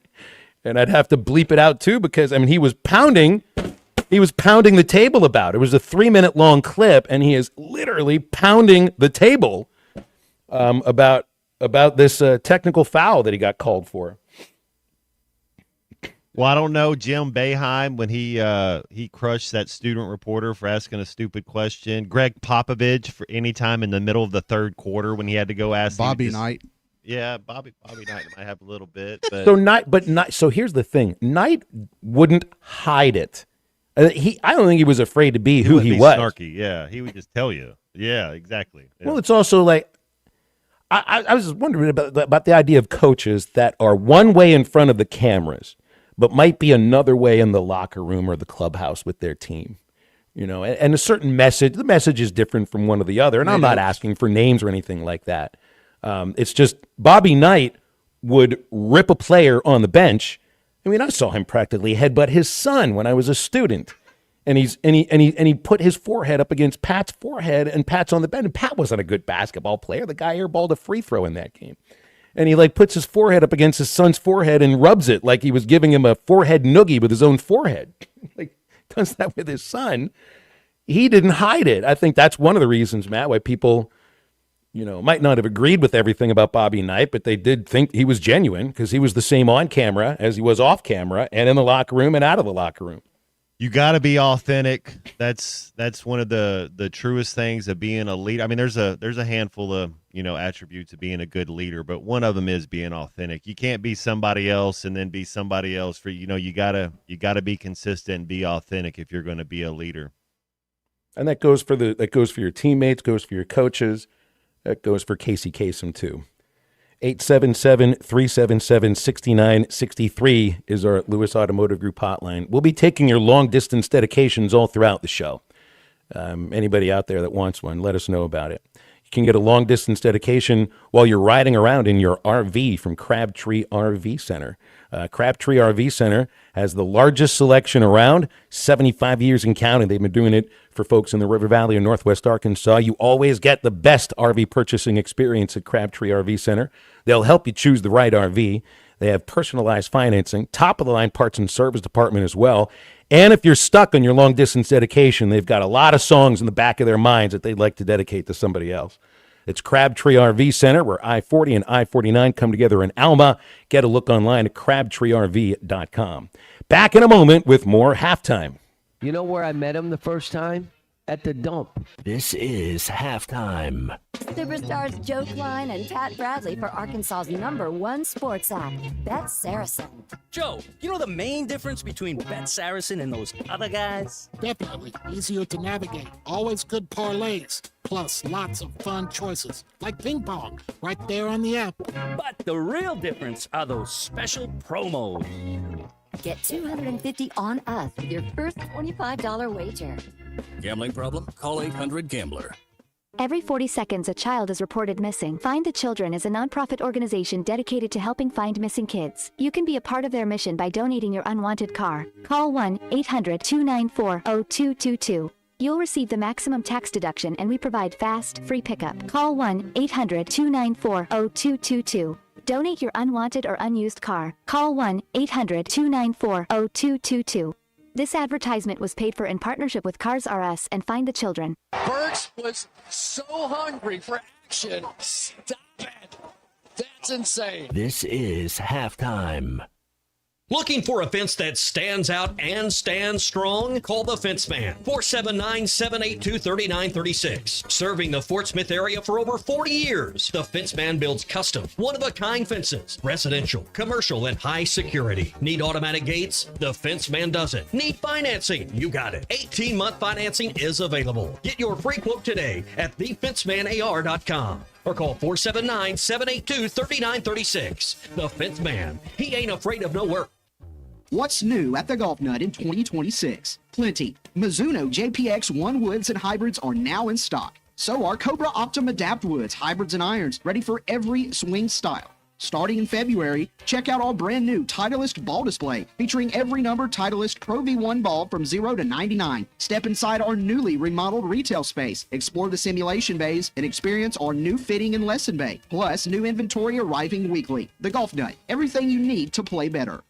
I'd have to bleep it out too because he was pounding the table about it. It was a 3-minute long clip, and he is literally pounding the table about this technical foul that he got called for. Well, I don't know Jim Boeheim when he crushed that student reporter for asking a stupid question. Greg Popovich for any time in the middle of the third quarter when he had to go ask Bobby Knight. Yeah, Bobby Knight might have a little bit. But So here's the thing: Knight wouldn't hide it. I don't think he was afraid to be who he was. Snarky, yeah, he would just tell you. Yeah, exactly. Yeah. Well, it's also like I was wondering about the idea of coaches that are one way in front of the cameras, but might be another way in the locker room or the clubhouse with their team. And a certain message. The message is different from one to the other. And I'm not asking for names or anything like that. It's just Bobby Knight would rip a player on the bench. I saw him practically headbutt his son when I was a student, and he put his forehead up against Pat's forehead, and Pat's on the bench. And Pat wasn't a good basketball player. The guy airballed a free throw in that game, and he puts his forehead up against his son's forehead and rubs it like he was giving him a forehead noogie with his own forehead. Does that with his son. He didn't hide it. I think that's one of the reasons, Matt, why people might not have agreed with everything about Bobby Knight, but they did think he was genuine because he was the same on camera as he was off camera and in the locker room and out of the locker room. You got to be authentic. That's one of the truest things of being a leader. There's a handful of attributes of being a good leader, but one of them is being authentic. You can't be somebody else and then be somebody else for you gotta be consistent and be authentic if you're going to be a leader. And that goes for your teammates, goes for your coaches. That goes for Casey Kasem, too. 877-377-6963 is our Lewis Automotive Group hotline. We'll be taking your long-distance dedications all throughout the show. Anybody out there that wants one, let us know about it. You can get a long-distance dedication while you're riding around in your RV from Crabtree RV Center. Crabtree RV Center has the largest selection around, 75 years and counting. They've been doing it for folks in the River Valley and Northwest Arkansas. You always get the best RV purchasing experience at Crabtree RV Center. They'll help you choose the right RV. They have personalized financing, top-of-the-line parts and service department as well. And if you're stuck on your long-distance dedication, they've got a lot of songs in the back of their minds that they'd like to dedicate to somebody else. It's Crabtree RV Center, where I-40 and I-49 come together in Alma. Get a look online at crabtreerv.com. Back in a moment with more Halftime. You know where I met him the first time? At the dump. This is Halftime. Superstars Joe Klein and Pat Bradley for Arkansas's #1 sports app, Bet Saracen. Joe, you know the main difference between Bet Saracen and those other guys? Definitely. Easier to navigate. Always good parlays. Plus lots of fun choices. Like ping pong. Right there on the app. But the real difference are those special promos. Get $250 on us with your first $25 wager. Gambling problem? Call 800-GAMBLER. Every 40 seconds, a child is reported missing. Find the Children is a nonprofit organization dedicated to helping find missing kids. You can be a part of their mission by donating your unwanted car. Call 1-800-294-0222. You'll receive the maximum tax deduction, and we provide fast, free pickup. Call 1-800-294-0222. Donate your unwanted or unused car. Call 1-800-294-0222. This advertisement was paid for in partnership with Cars R Us and Find the Children. Burks was so hungry for action. Stop it. That's insane. This is Halftime. Looking for a fence that stands out and stands strong? Call the Fence Man, 479-782-3936. Serving the Fort Smith area for over 40 years, the Fence Man builds custom, one-of-a-kind fences, residential, commercial, and high security. Need automatic gates? The Fence Man does it. Need financing? You got it. 18-month financing is available. Get your free quote today at thefencemanar.com. Or call 479-782-3936. The Fence Man. He ain't afraid of no work. What's new at the Golf Nut in 2026? Plenty. Mizuno JPX One Woods and Hybrids are now in stock. So are Cobra Optim Adapt Woods, Hybrids and Irons, ready for every swing style. Starting in February, check out our brand new Titleist ball display featuring every number Titleist Pro V1 ball from 0 to 99. Step inside our newly remodeled retail space, explore the simulation bays, and experience our new fitting and lesson bay. Plus, new inventory arriving weekly. The Golf Nut, everything you need to play better.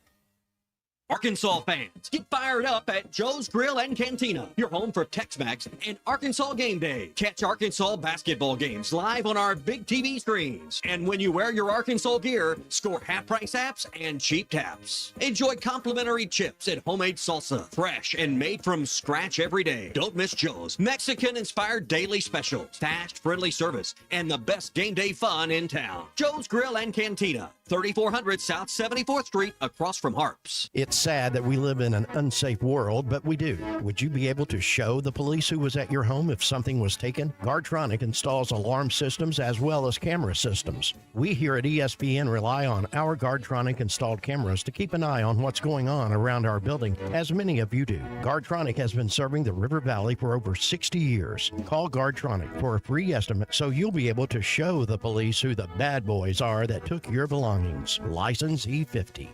Arkansas fans, get fired up at Joe's Grill and Cantina, your home for Tex-Mex and Arkansas game day. Catch Arkansas basketball games live on our big TV screens. And when you wear your Arkansas gear, score half-price apps and cheap taps. Enjoy complimentary chips and homemade salsa, fresh and made from scratch every day. Don't miss Joe's Mexican-inspired daily specials, fast, friendly service, and the best game day fun in town. Joe's Grill and Cantina, 3400 South 74th Street, across from Harps. It's sad that we live in an unsafe world, but we do. Would you be able to show the police who was at your home if something was taken? Guardtronic installs alarm systems as well as camera systems. We here at ESPN rely on our Guardtronic installed cameras to keep an eye on what's going on around our building, as many of you do. Guardtronic has been serving the River Valley for over 60 years. Call Guardtronic for a free estimate so you'll be able to show the police who the bad boys are that took your belongings. License E50.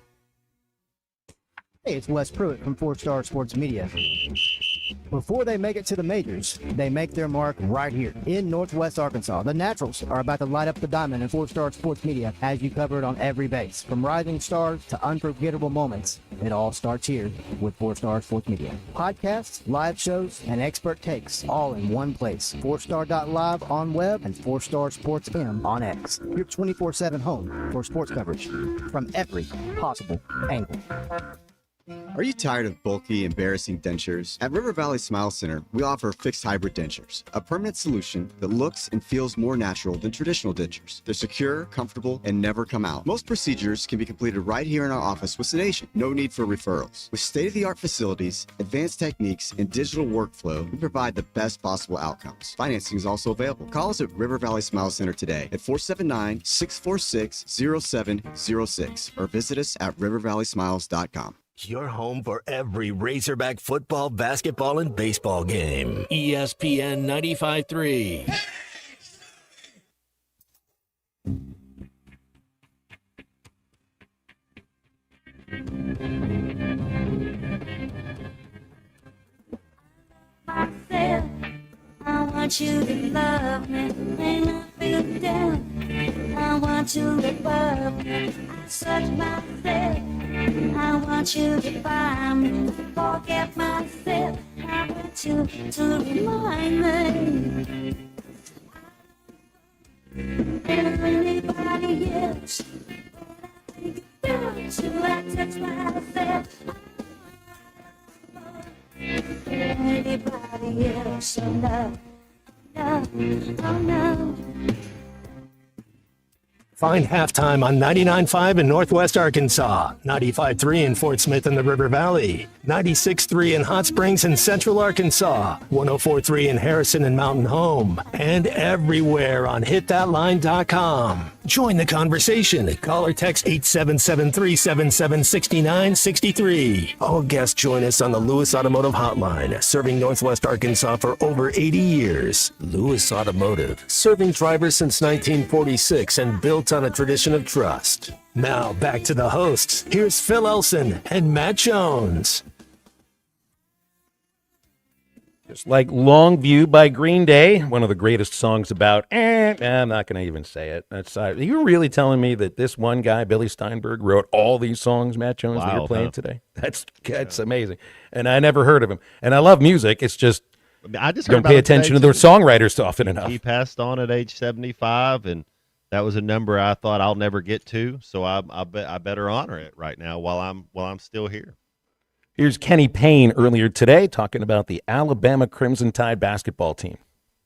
Hey, it's Wes Pruitt from 4-Star Sports Media. Before they make it to the majors, they make their mark right here in Northwest Arkansas. The Naturals are about to light up the diamond in 4-Star Sports Media as you cover it on every base. From rising stars to unforgettable moments, it all starts here with 4-Star Sports Media. Podcasts, live shows, and expert takes all in one place. 4star.live on web and 4-Star Sports M on X. Your 24/7 home for sports coverage from every possible angle. Are you tired of bulky, embarrassing dentures? At River Valley Smile Center, we offer fixed hybrid dentures, a permanent solution that looks and feels more natural than traditional dentures. They're secure, comfortable, and never come out. Most procedures can be completed right here in our office with sedation. No need for referrals. With state-of-the-art facilities, advanced techniques, and digital workflow, we provide the best possible outcomes. Financing is also available. Call us at River Valley Smile Center today at 479-646-0706 or visit us at rivervalleysmiles.com. Your home for every Razorback football, basketball, and baseball game. ESPN 95.3. I want you to love me when I feel down. I want you to love me. I search myself. I want you to find me, forget myself. I want you to remind me. Anybody else, but I think about you, I touch myself. Anybody else, oh no, no, oh no. Find Halftime on 99.5 in Northwest Arkansas, 95.3 in Fort Smith and the River Valley, 96.3 in Hot Springs and Central Arkansas, 104.3 in Harrison and Mountain Home, and everywhere on hitthatline.com. Join the conversation. Call or text 877-377-6963. All guests join us on the Lewis Automotive Hotline, serving Northwest Arkansas for over 80 years. Lewis Automotive, serving drivers since 1946 and built on a tradition of trust. Now back to the hosts. Here's Phil Elson and Matt Jones. Just like Longview by Green Day, one of the greatest songs about, I'm not going to even say it. Are you really telling me that this one guy, Billy Steinberg, wrote all these songs, Matt Jones, that you're playing today? That's amazing. And I never heard of him. And I love music. It's just, I just don't pay attention to the songwriters often enough. He passed on at age 75, and That was a number I thought I'll never get to, so I better honor it right now while I'm still here. Here's Kenny Payne earlier today talking about the Alabama Crimson Tide basketball team.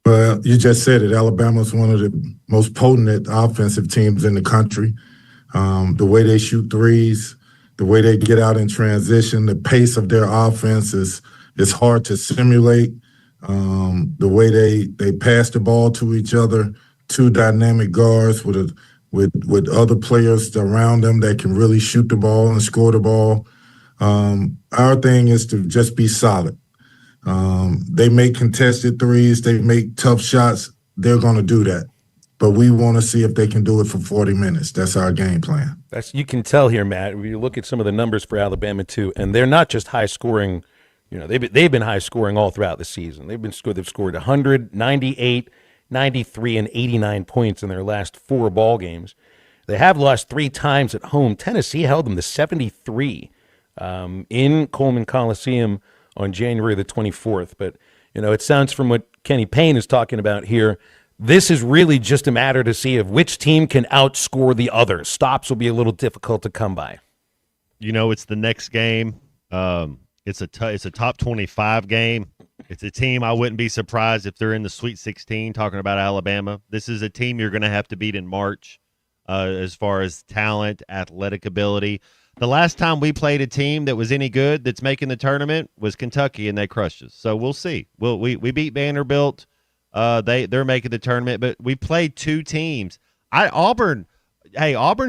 Well, you just said it. Alabama's one of the most potent offensive teams in the country. The way they shoot threes, the way they get out in transition, the pace of their offense is hard to simulate. The way they pass the ball to each other, two dynamic guards with other players around them that can really shoot the ball and score the ball. Our thing is to just be solid. They make contested threes. They make tough shots. They're going to do that. But we want to see if they can do it for 40 minutes. That's our game plan. You can tell here, Matt. You look at some of the numbers for Alabama too, and they're not just high scoring. They've been high scoring all throughout the season. They've scored 100, 98, 93, and 89 points in their last 4 ball games. They have lost 3 times at home. Tennessee held them to 73 in Coleman Coliseum on January the 24th. But it sounds from what Kenny Payne is talking about here, this is really just a matter to see if which team can outscore the other. Stops will be a little difficult to come by. It's the next game. It's a top 25 game. It's a team I wouldn't be surprised if they're in the Sweet 16, talking about Alabama. This is a team you're going to have to beat in March as far as talent, athletic ability. The last time we played a team that was any good that's making the tournament was Kentucky, and they crushed us. So we'll see. We beat Vanderbilt. They're making the tournament, but we played 2 teams. Auburn's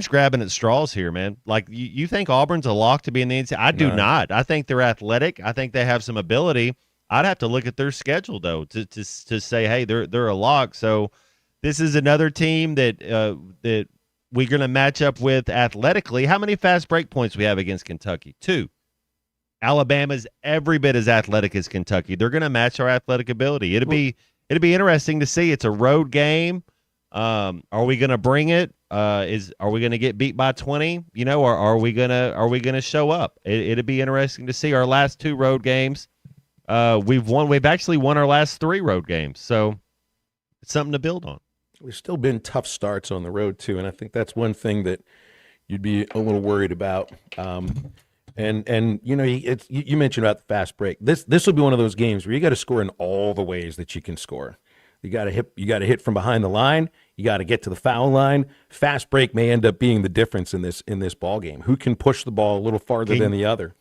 grabbing at straws here, man. Like you think Auburn's a lock to be in the NCAA? I do not. I think they're athletic. I think they have some ability. I'd have to look at their schedule though to say, hey, they're a lock. So this is another team that we're going to match up with athletically. How many fast break points we have against Kentucky? 2. Alabama's every bit as athletic as Kentucky. They're going to match our athletic ability. It'll be interesting to see. It's a road game. Are we going to bring it? Are we going to get beat by 20? Or are we gonna show up? It'll be interesting to see. Our last 2 road games, we've actually won our last 3 road games. So it's something to build on. There's still been tough starts on the road too, and I think that's one thing that you'd be a little worried about. And you mentioned about the fast break. This will be one of those games where you got to score in all the ways that you can score. You got to hit from behind the line. You got to get to the foul line. Fast break may end up being the difference in this ball game. Who can push the ball a little farther than the other?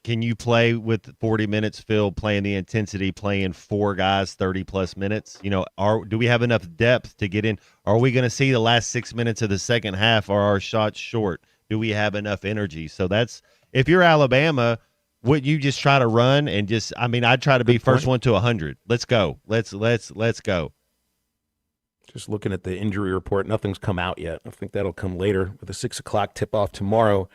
Can you play with 40 minutes, Phil, playing the intensity, playing 4 guys 30-plus minutes? Do we have enough depth to get in? Are we going to see the last 6 minutes of the second half? Are our shots short? Do we have enough energy? So if you're Alabama, would you just try to run and I'd try to be first one to 100. Let's go. Let's go. Just looking at the injury report, nothing's come out yet. I think that'll come later with a 6 o'clock tip-off tomorrow.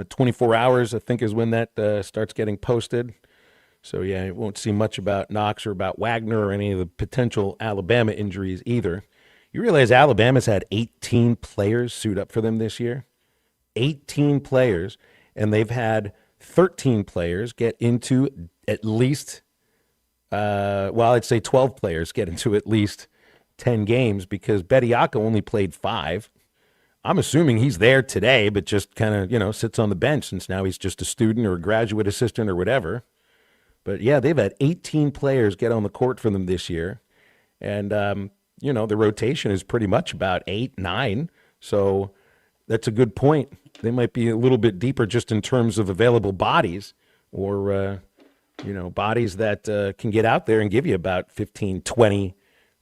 24 hours, I think, is when that starts getting posted. So, yeah, you won't see much about Knox or about Wagner or any of the potential Alabama injuries either. You realize Alabama's had 18 players suit up for them this year? 18 players, and they've had 13 players get into at least, I'd say 12 players get into at least 10 games because Bediako only played 5. I'm assuming he's there today, but just kind of, sits on the bench since now he's just a student or a graduate assistant or whatever. But, yeah, they've had 18 players get on the court for them this year. And, the rotation is pretty much about 8, 9. So that's a good point. They might be a little bit deeper just in terms of available bodies or, bodies that can get out there and give you about 15, 20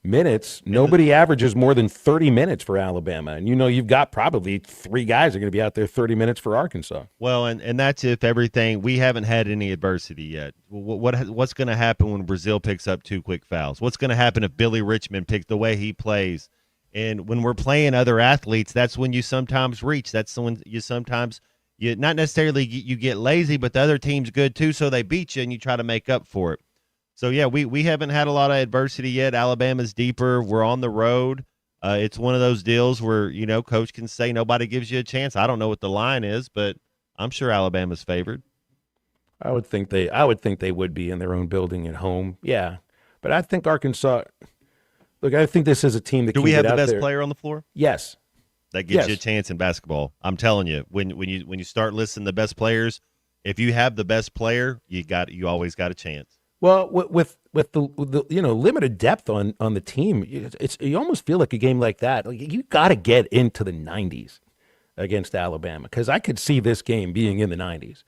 minutes. Nobody averages more than 30 minutes for Alabama. And you've got probably 3 guys are going to be out there 30 minutes for Arkansas. Well, and that's if everything – we haven't had any adversity yet. What's going to happen when Brazil picks up 2 quick fouls? What's going to happen if Billy Richmond picks the way he plays? And when we're playing other athletes, that's when you sometimes reach. That's when you sometimes – not necessarily you get lazy, but the other team's good too, so they beat you and you try to make up for it. So, yeah, we haven't had a lot of adversity yet. Alabama's deeper. We're on the road. It's one of those deals where, Coach can say nobody gives you a chance. I don't know what the line is, but I'm sure Alabama's favored. I would think they would be in their own building at home. Yeah. But I think Arkansas – look, I think this is a team that can get out there. Do we have the best player on the floor? Yes. that gives you a Yes. chance in basketball. I'm telling you, when you start listing the best players, if you have the best player, you always got a chance. Well, with the limited depth on the team, you almost feel like a game like that. Like you got to get into the 90s against Alabama, because I could see this game being in the 90s.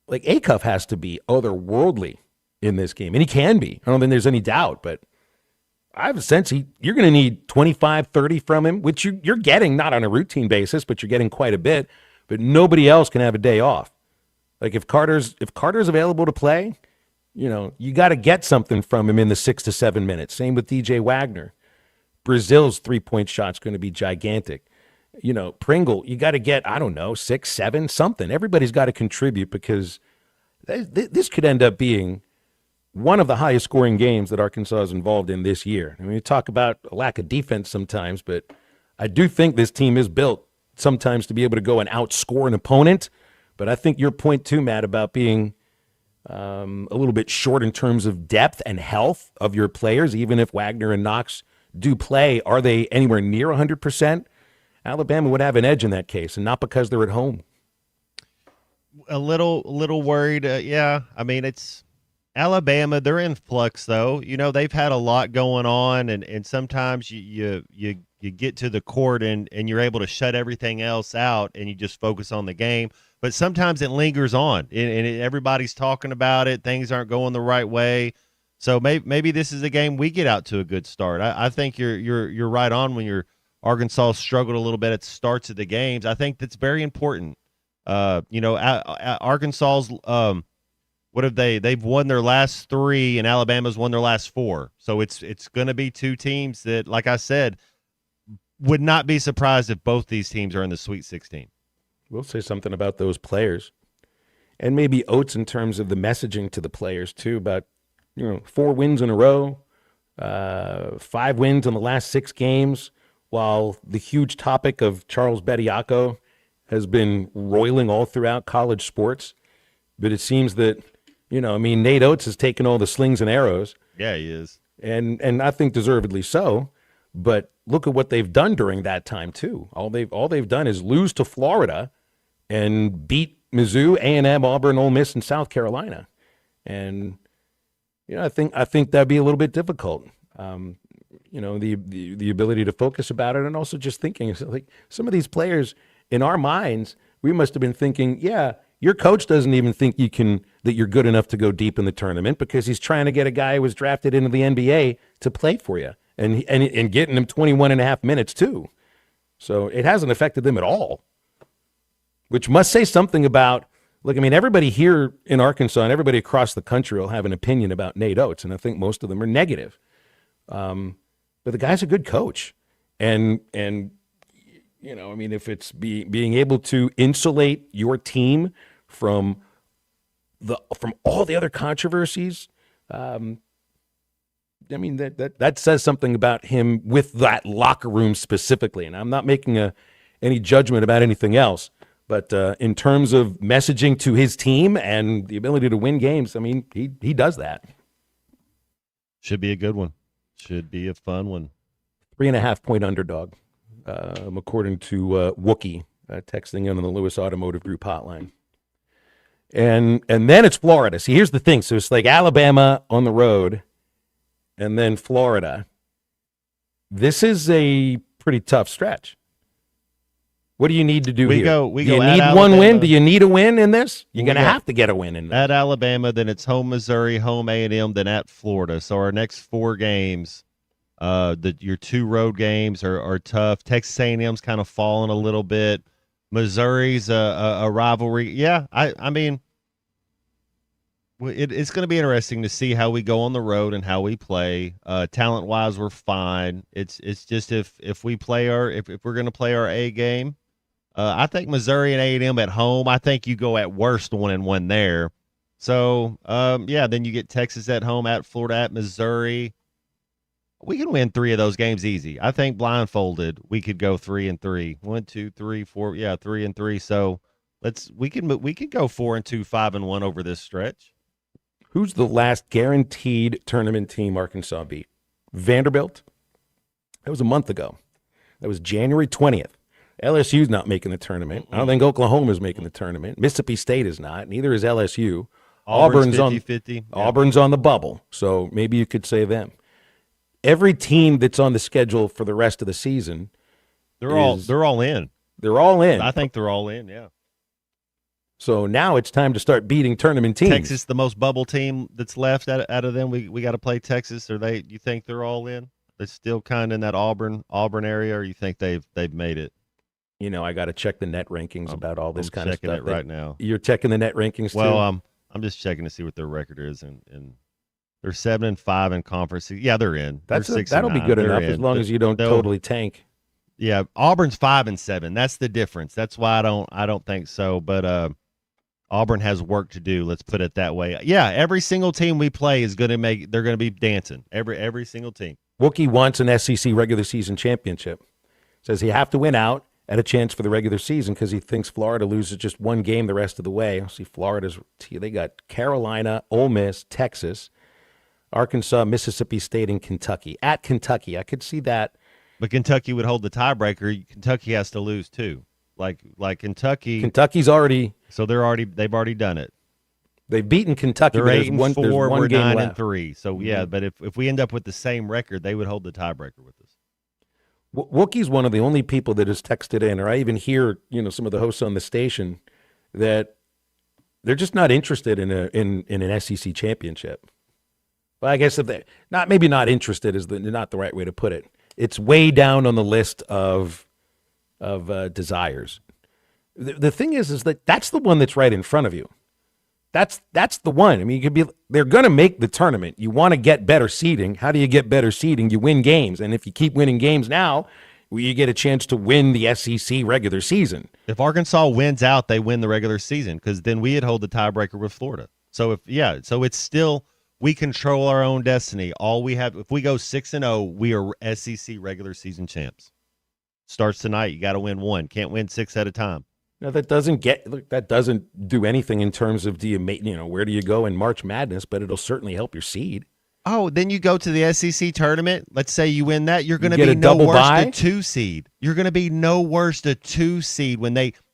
Like Acuff has to be otherworldly in this game, and he can be. I don't think there's any doubt, but I have a sense you're going to need 25, 30 from him, which you're getting not on a routine basis, but you're getting quite a bit. But nobody else can have a day off. Like if Carter's available to play, you got to get something from him in the 6 to 7 minutes. Same with DJ Wagner. Brazil's 3-point shot's going to be gigantic. Pringle, you got to get, I don't know, 6, 7, something. Everybody's got to contribute, because this could end up being one of the highest scoring games that Arkansas is involved in this year. I mean, we talk about a lack of defense sometimes, but I do think this team is built sometimes to be able to go and outscore an opponent. But I think your point too, Matt, about being a little bit short in terms of depth and health of your players, even if Wagner and Knox do play, are they anywhere near 100%? Alabama would have an edge in that case, and not because they're at home. A little worried. Yeah, I mean, it's Alabama. They're in flux, though. They've had a lot going on, and sometimes you get to the court and you're able to shut everything else out and you just focus on the game. But sometimes it lingers on, and everybody's talking about it. Things aren't going the right way. So maybe this is a game we get out to a good start. I think you're right on when Arkansas struggled a little bit at the starts of the games. I think that's very important. Arkansas's what have they? They've won their last 3, and Alabama's won their last 4. So it's going to be two teams that, like I said, would not be surprised if both these teams are in the Sweet 16. We'll say something about those players, and maybe Oates in terms of the messaging to the players too, about 4 wins in a row, 5 wins in the last 6 games, while the huge topic of Charles Bediako has been roiling all throughout college sports. But it seems that, Nate Oates has taken all the slings and arrows. Yeah, he is. And I think deservedly so. But look at what they've done during that time too. All they've done is lose to Florida and beat Mizzou, A&M, Auburn, Ole Miss, and South Carolina. And I think that'd be a little bit difficult. The ability to focus about it, and also just thinking, like, some of these players in our minds, we must have been thinking, yeah, your coach doesn't even think that you're good enough to go deep in the tournament, because he's trying to get a guy who was drafted into the NBA to play for you, and getting him 21 and a half minutes too. So it hasn't affected them at all, which must say something about, look, I mean, everybody here in Arkansas and everybody across the country will have an opinion about Nate Oates, and I think most of them are negative. But the guy's a good coach. And if it's being able to insulate your team from all the other controversies, that says something about him with that locker room specifically. And I'm not making any judgment about anything else, but in terms of messaging to his team and the ability to win games, I mean, he does that. Should be a good one. Should be a fun one. 3.5-point underdog, according to Wookie, texting in on the Lewis Automotive Group hotline. And then it's Florida. See, here's the thing. So it's like Alabama on the road, and then Florida. This is a pretty tough stretch. What do you need to do here? Do you need one win? Do you need a win in this? You're going to have to get a win in this. At Alabama, then it's home Missouri, home A&M, then at Florida. So our next 4 games, your 2 road games are tough. Texas A&M's kind of fallen a little bit. Missouri's a rivalry. Yeah, I mean, it's going to be interesting to see how we go on the road and how we play. Talent-wise, we're fine. It's just if we're going to play our A game. I think Missouri and A&M at home, I think you go at worst 1-1 there. So, then you get Texas at home, at Florida, at Missouri. We can win 3 of those games easy. I think blindfolded, we could go 3-3. 1, 2, 3, 4, 3-3. So we could go 4-2, 5-1 over this stretch. Who's the last guaranteed tournament team Arkansas beat? Vanderbilt? That was a month ago. That was January 20th. LSU's not making the tournament. I don't think Oklahoma's making the tournament. Mississippi State is not. Neither is LSU. Auburn's 50-50. Auburn's on the bubble, so maybe you could say them. Every team that's on the schedule for the rest of the season, they're all in. They're all in. I think they're all in. Yeah. So now it's time to start beating tournament teams. Texas, the most bubble team that's left out of them. We got to play Texas. Or you think they're all in? They're still kind of in that Auburn area, or you think they've made it? You know, I got to check the net rankings about all this kind of stuff. I'm checking it right now. You're checking the net rankings too? Well, I'm just checking to see what their record is, and they're 7-5 in conference. Yeah, they're in. That'll be good enough as long as you don't totally tank. Yeah, Auburn's 5-7. That's the difference. That's why I don't think so. But Auburn has work to do. Let's put it that way. Yeah, every single team we play is going to they're going to be dancing. Every single team. Wookie wants an SEC regular season championship. Says he have to win out at a chance for the regular season because he thinks Florida loses just one game the rest of the way. See, they got Carolina, Ole Miss, Texas, Arkansas, Mississippi State, and Kentucky. At Kentucky, I could see that. But Kentucky would hold the tiebreaker. Kentucky has to lose too. Like Kentucky. Kentucky's already. So they've already done it. They've beaten Kentucky. They're 8-4. We're game left. 9-3. So yeah, but if we end up with the same record, they would hold the tiebreaker with us. Wookie's one of the only people that has texted in, or I even hear some of the hosts on the station that they're just not interested in an SEC championship. Well, I guess if they maybe not interested is not the right way to put it. It's way down on the list of desires. The thing is that that's the one that's right in front of you. That's the one. I mean, they're going to make the tournament. You want to get better seeding. How do you get better seeding? You win games. And if you keep winning games now, you get a chance to win the SEC regular season. If Arkansas wins out, they win the regular season because then we'd hold the tiebreaker with Florida. So so it's still, we control our own destiny. All we have, if we go 6-0, we are SEC regular season champs. Starts tonight. You got to win one. Can't win 6 at a time. Now that doesn't do anything in terms of where do you go in March Madness, but it'll certainly help your seed. Oh, then you go to the SEC tournament. Let's say you win that, you're going to be no worse than 2 seed. You're going to be no worse than 2 seed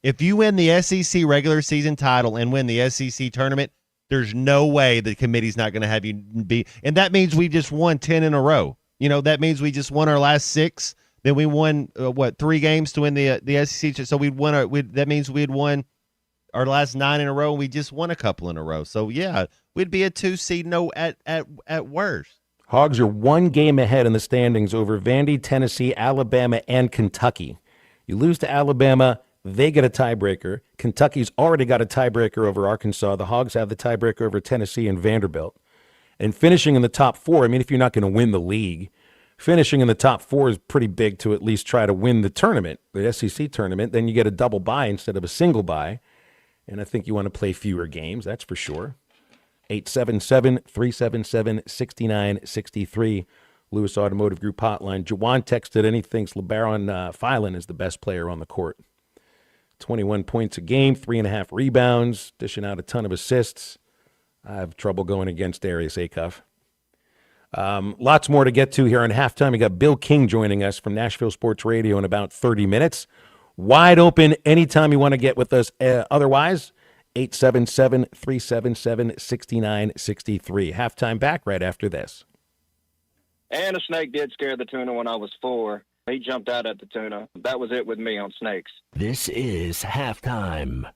if you win the SEC regular season title and win the SEC tournament. There's no way the committee's not going to have you be, and that means we just won 10 in a row. That means we just won our last 6. Then we won 3 games to win the SEC. So that means we'd won our last 9 in a row. And we just won a couple in a row. So yeah, we'd be a 2 seed. No, at worst. Hogs are 1 game ahead in the standings over Vandy, Tennessee, Alabama, and Kentucky. You lose to Alabama, they get a tiebreaker. Kentucky's already got a tiebreaker over Arkansas. The Hogs have the tiebreaker over Tennessee and Vanderbilt. And finishing in the top 4. I mean, if you're not going to win the league, finishing in the top 4 is pretty big to at least try to win the tournament, the SEC tournament. Then you get a double bye instead of a single bye. And I think you want to play fewer games, that's for sure. 877-377-6963, Lewis Automotive Group hotline. Jawan texted and he thinks LeBaron Filan is the best player on the court. 21 points a game, 3.5 rebounds, dishing out a ton of assists. I have trouble going against Darius Acuff. Lots more to get to here on halftime. We got Bill King joining us from Nashville Sports Radio in about 30 minutes. Wide open anytime you want to get with us. Otherwise, 877-377-6963. Halftime back right after this. And a snake did scare the tuna when I was 4. He jumped out at the tuna. That was it with me on snakes. This is halftime.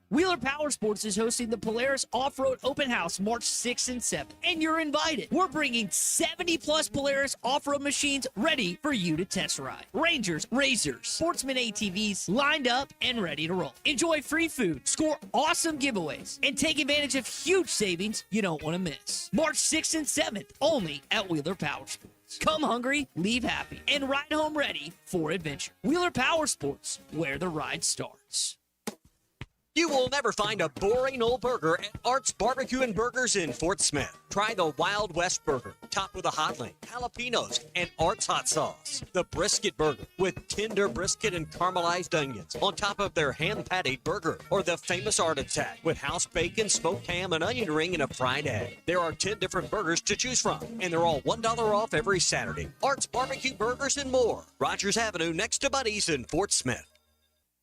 Wheeler Power Sports is hosting the Polaris Off-Road Open House March 6th and 7th, and you're invited. We're bringing 70-plus Polaris off-road machines ready for you to test ride. Rangers, Razors, Sportsman ATVs lined up and ready to roll. Enjoy free food, score awesome giveaways, and take advantage of huge savings you don't want to miss. March 6th and 7th, only at Wheeler Power Sports. Come hungry, leave happy, and ride home ready for adventure. Wheeler Power Sports, where the ride starts. You will never find a boring old burger at Art's Barbecue and Burgers in Fort Smith. Try the Wild West Burger, topped with a hotline, jalapenos, and Art's hot sauce. The Brisket Burger, with tender brisket and caramelized onions on top of their hand-patted burger. Or the famous Art Attack, with house bacon, smoked ham, an onion ring, and a fried egg. There are 10 different burgers to choose from, and they're all $1 off every Saturday. Art's Barbecue Burgers and more. Rogers Avenue, next to Buddy's in Fort Smith.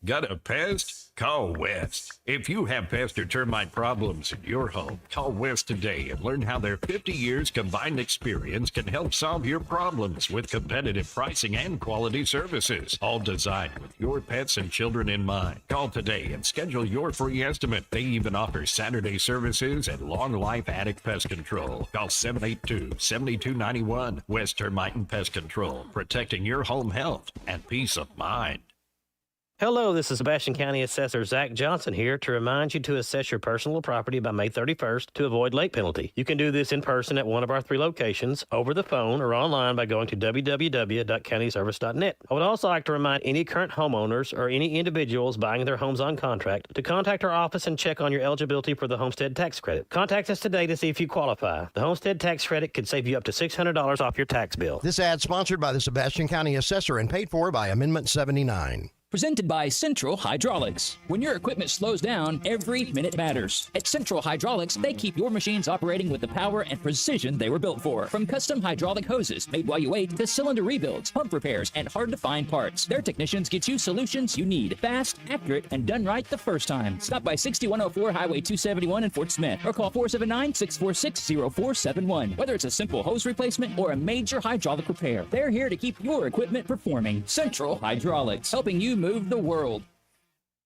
Got a pest? Call West. If you have pest or termite problems in your home, call West today and learn how their 50 years combined experience can help solve your problems with competitive pricing and quality services, all designed with your pets and children in mind. Call today and schedule your free estimate. They even offer Saturday services and long life attic pest control. Call 782-7291. West Termite and Pest Control, protecting your home health and peace of mind. Hello, this is Sebastian County Assessor Zach Johnson here to remind you to assess your personal property by May 31st to avoid late penalty. You can do this in person at one of our 3 locations, over the phone, or online by going to www.countyservice.net. I would also like to remind any current homeowners or any individuals buying their homes on contract to contact our office and check on your eligibility for the homestead tax credit. Contact us today to see if you qualify. The homestead tax credit could save you up to $600 off your tax bill. This ad sponsored by the Sebastian County Assessor and paid for by Amendment 79. Presented by Central Hydraulics. When your equipment slows down, every minute matters. At Central Hydraulics, they keep your machines operating with the power and precision they were built for. From custom hydraulic hoses made while you wait to cylinder rebuilds, pump repairs, and hard-to-find parts, their technicians get you solutions you need. Fast, accurate, and done right the first time. Stop by 6104 Highway 271 in Fort Smith or call 479-646-0471. Whether it's a simple hose replacement or a major hydraulic repair, they're here to keep your equipment performing. Central Hydraulics, helping you move the world.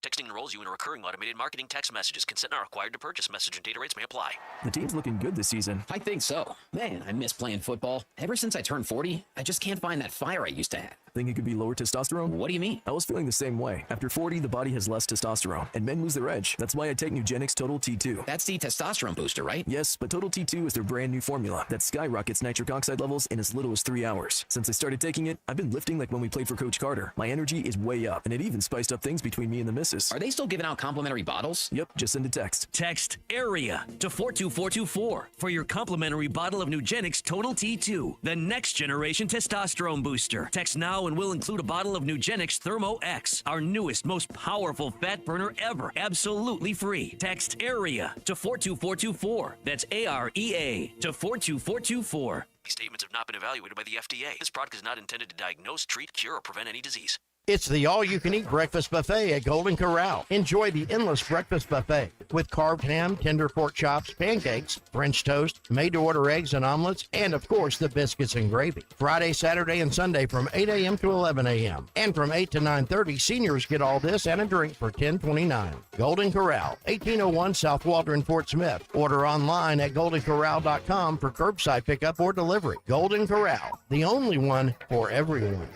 Texting enrolls you in a recurring automated marketing text messages. Consent not required to purchase. Message and data rates may apply. The team's looking good this season. I think so. Man, I miss playing football. Ever since I turned 40, I just can't find that fire I used to have. Think it could be lower testosterone? What do you mean? I was feeling the same way. After 40, the body has less testosterone, and men lose their edge. That's why I take Nugenix Total T2. That's the testosterone booster, right? Yes, but Total T2 is their brand new formula that skyrockets nitric oxide levels in as little as 3 hours. Since I started taking it, I've been lifting like when we played for Coach Carter. My energy is way up, and it even spiced up things between me and the missus. Are they still giving out complimentary bottles? Yep, just send a text. Text AREA to 42424 for your complimentary bottle of Nugenix Total T2, the next generation testosterone booster. Text now and we'll include a bottle of Nugenix Thermo X, our newest, most powerful fat burner ever, absolutely free. Text AREA to 42424. That's AREA to 42424. These statements have not been evaluated by the FDA. This product is not intended to diagnose, treat, cure, or prevent any disease. It's the all-you-can-eat breakfast buffet at Golden Corral. Enjoy the endless breakfast buffet with carved ham, tender pork chops, pancakes, French toast, made-to-order eggs and omelets, and, of course, the biscuits and gravy. Friday, Saturday, and Sunday from 8 a.m. to 11 a.m. And from 8 to 9:30, seniors get all this and a drink for $10.29. Golden Corral, 1801 South Waldron, Fort Smith. Order online at goldencorral.com for curbside pickup or delivery. Golden Corral, the only one for everyone.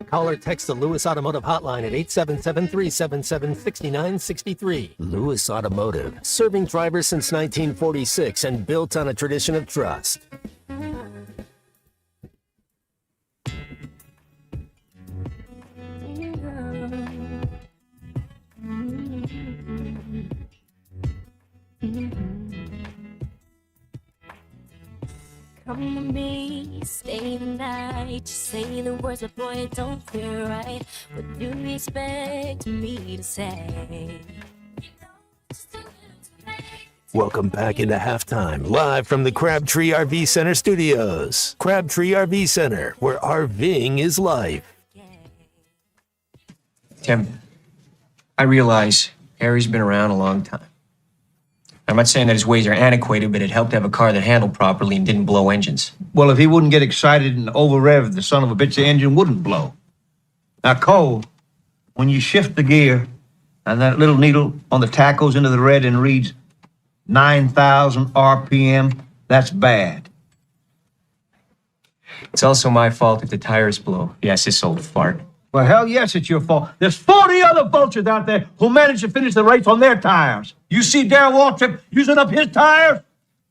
Call or text the Lewis Automotive Hotline at 877-377-6963. Lewis Automotive, serving drivers since 1946 and built on a tradition of trust. Come with me, stay the night. Just say the words, but boy, it don't feel right. What do you expect me to say? Welcome back into halftime, live from the Crabtree RV Center studios. Crabtree RV Center, where RVing is life. Tim, I realize Harry's been around a long time. I'm not saying that his ways are antiquated, but it helped to have a car that handled properly and didn't blow engines. Well, if he wouldn't get excited and over-rev, the son of a bitch, the engine wouldn't blow. Now, Cole, when you shift the gear and that little needle on the tack goes into the red and reads 9,000 RPM, that's bad. It's also my fault if the tires blow. Yes, this old fart. Well, hell yes, it's your fault. There's 40 other vultures out there who managed to finish the race on their tires. You see Darryl Waltrip using up his tires?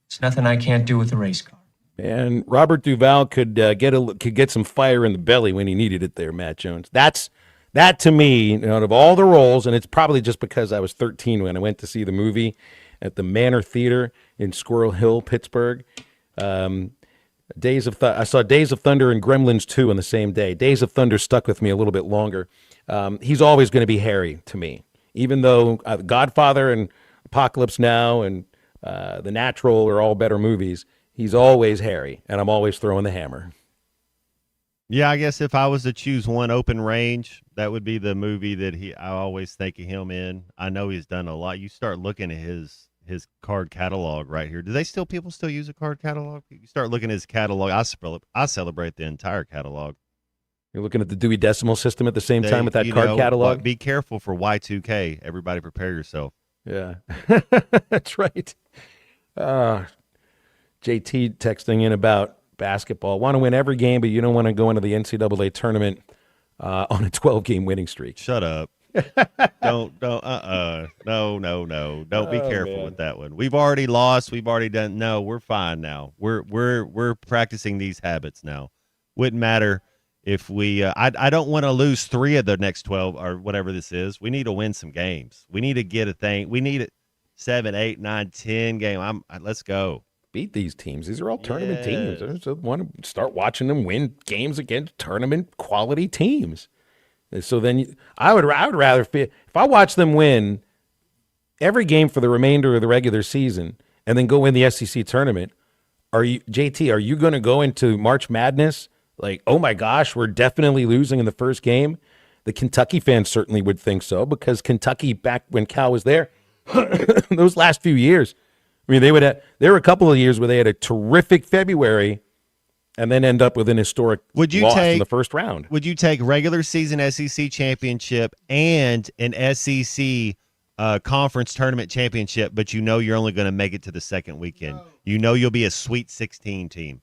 It's nothing I can't do with a race car. And Robert Duvall could get some fire in the belly when he needed it there, Matt Jones. That's That to me, out of all the roles, and it's probably just because I was 13 when I went to see the movie at the Manor Theater in Squirrel Hill, Pittsburgh. I saw Days of Thunder and Gremlins 2 on the same day. Days of Thunder stuck with me a little bit longer. He's always going to be Harry to me, even though Godfather and Apocalypse Now and The Natural are all better movies. He's always Harry, and I'm always throwing the hammer. Yeah, I guess if I was to choose one, Open Range, that would be the movie that I always think of him in. I know he's done a lot. You start looking at his card catalog right here. People still use a card catalog? You start looking at his catalog. I celebrate the entire catalog. You're looking at the Dewey Decimal System at the same time with that card catalog? Be careful for Y2K. Everybody prepare yourself. Yeah, that's right. JT texting in about basketball. Want to win every game, but you don't want to go into the NCAA tournament on a 12-game winning streak. Shut up. No. Don't be careful with that one. We've already lost. We've already done. No, we're fine now. We're practicing these habits now. Wouldn't matter if we. I don't want to lose 3 of the next 12 or whatever this is. We need to win some games. We need to get a thing. We need it 7, 8, 9, 10 game. Let's go. Beat these teams. These are all tournament teams. I just want to start watching them win games against tournament quality teams. So then I would rather if I watch them win every game for the remainder of the regular season and then go win the SEC tournament. Are you going to go into March Madness like, oh my gosh, we're definitely losing in the first game? The Kentucky fans certainly would think so, because Kentucky, back when Cal was there, those last few years, I mean, there were a couple of years where they had a terrific February and then end up with an historic loss in the first round. Would you take regular season SEC championship and an SEC conference tournament championship, but you're only going to make it to the second weekend? You know you'll be a Sweet 16 team.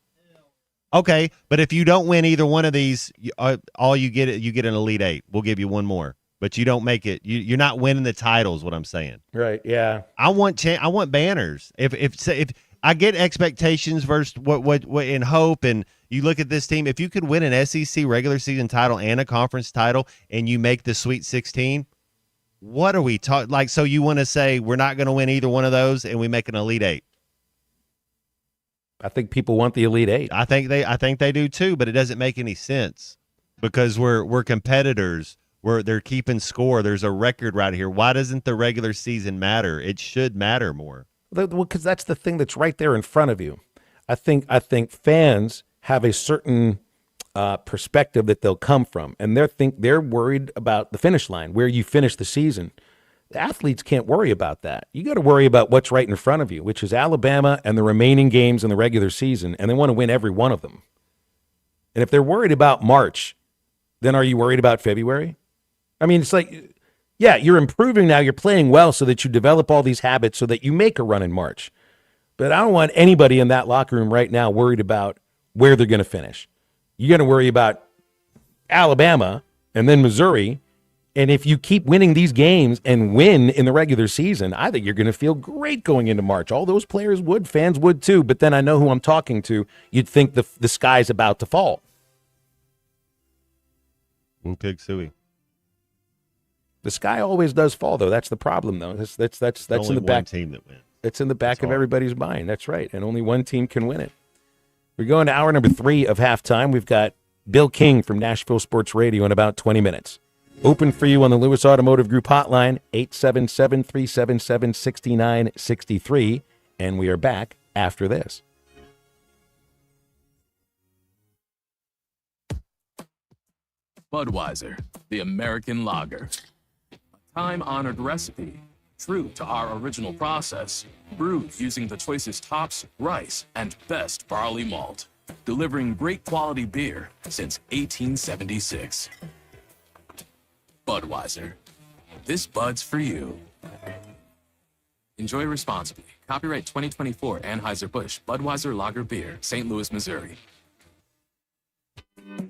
Okay, but if you don't win either one of these, you get an Elite 8. We'll give you one more. But you don't make it. You're not winning the titles. What I'm saying, right? Yeah. I want banners. If I get expectations versus what in hope, and you look at this team. If you could win an SEC regular season title and a conference title, and you make the Sweet 16, what are we talking? Like, so you want to say we're not going to win either one of those, and we make an Elite 8? I think people want the Elite 8. I think they do too, but it doesn't make any sense because we're competitors. They're keeping score. There's a record right here. Why doesn't the regular season matter? It should matter more. Well, because that's the thing that's right there in front of you. I think fans have a certain perspective that they'll come from, and they're worried about the finish line, where you finish the season. The athletes can't worry about that. You got to worry about what's right in front of you, which is Alabama and the remaining games in the regular season, and they want to win every one of them. And if they're worried about March, then are you worried about February? I mean, it's like, yeah, you're improving now. You're playing well so that you develop all these habits so that you make a run in March. But I don't want anybody in that locker room right now worried about where they're going to finish. You're going to worry about Alabama and then Missouri. And if you keep winning these games and win in the regular season, I think you're going to feel great going into March. All those players would, fans would too. But then I know who I'm talking to. You'd think the sky's about to fall. Pig Suey. The sky always does fall, though. That's the problem, though. That's in the back. Team that wins. It's in the back of everybody's mind. That's right, and only one team can win it. We're going to hour number 3 of halftime. We've got Bill King from Nashville Sports Radio in about 20 minutes. Open for you on the Lewis Automotive Group hotline, 877-377-6963, and we are back after this. Budweiser, the American lager. Time-honored recipe, true to our original process, brewed using the choicest hops, rice, and best barley malt, delivering great quality beer since 1876. Budweiser. This Bud's for you. Enjoy responsibly. Copyright 2024 Anheuser-Busch Budweiser Lager Beer, St. Louis, Missouri.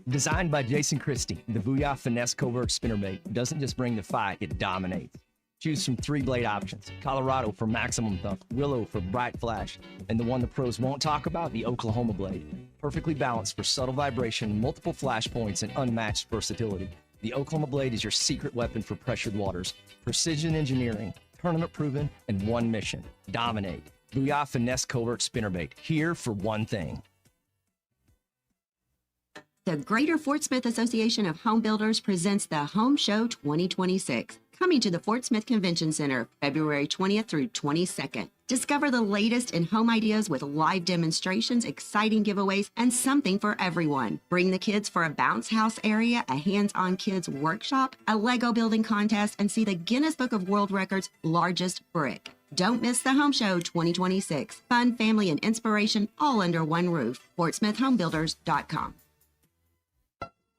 Designed by Jason Christie, the Booyah Finesse Covert Spinnerbait doesn't just bring the fight, it dominates. Choose from 3 blade options: Colorado for maximum thump, Willow for bright flash, and the one the pros won't talk about, the Oklahoma blade. Perfectly balanced for subtle vibration, multiple flash points, and unmatched versatility. The Oklahoma Blade is your secret weapon for pressured waters. Precision engineering, tournament proven, and one mission: dominate. Booyah Finesse Covert Spinnerbait, here for one thing. The Greater Fort Smith Association of Home Builders presents the Home Show 2026, coming to the Fort Smith Convention Center February 20th through 22nd. Discover the latest in home ideas with live demonstrations, exciting giveaways, and something for everyone. Bring the kids for a bounce house area, a hands-on kids workshop, a Lego building contest, and see the Guinness Book of World Records largest brick. Don't miss the Home Show 2026. Fun, family, and inspiration all under one roof. FortSmithHomebuilders.com.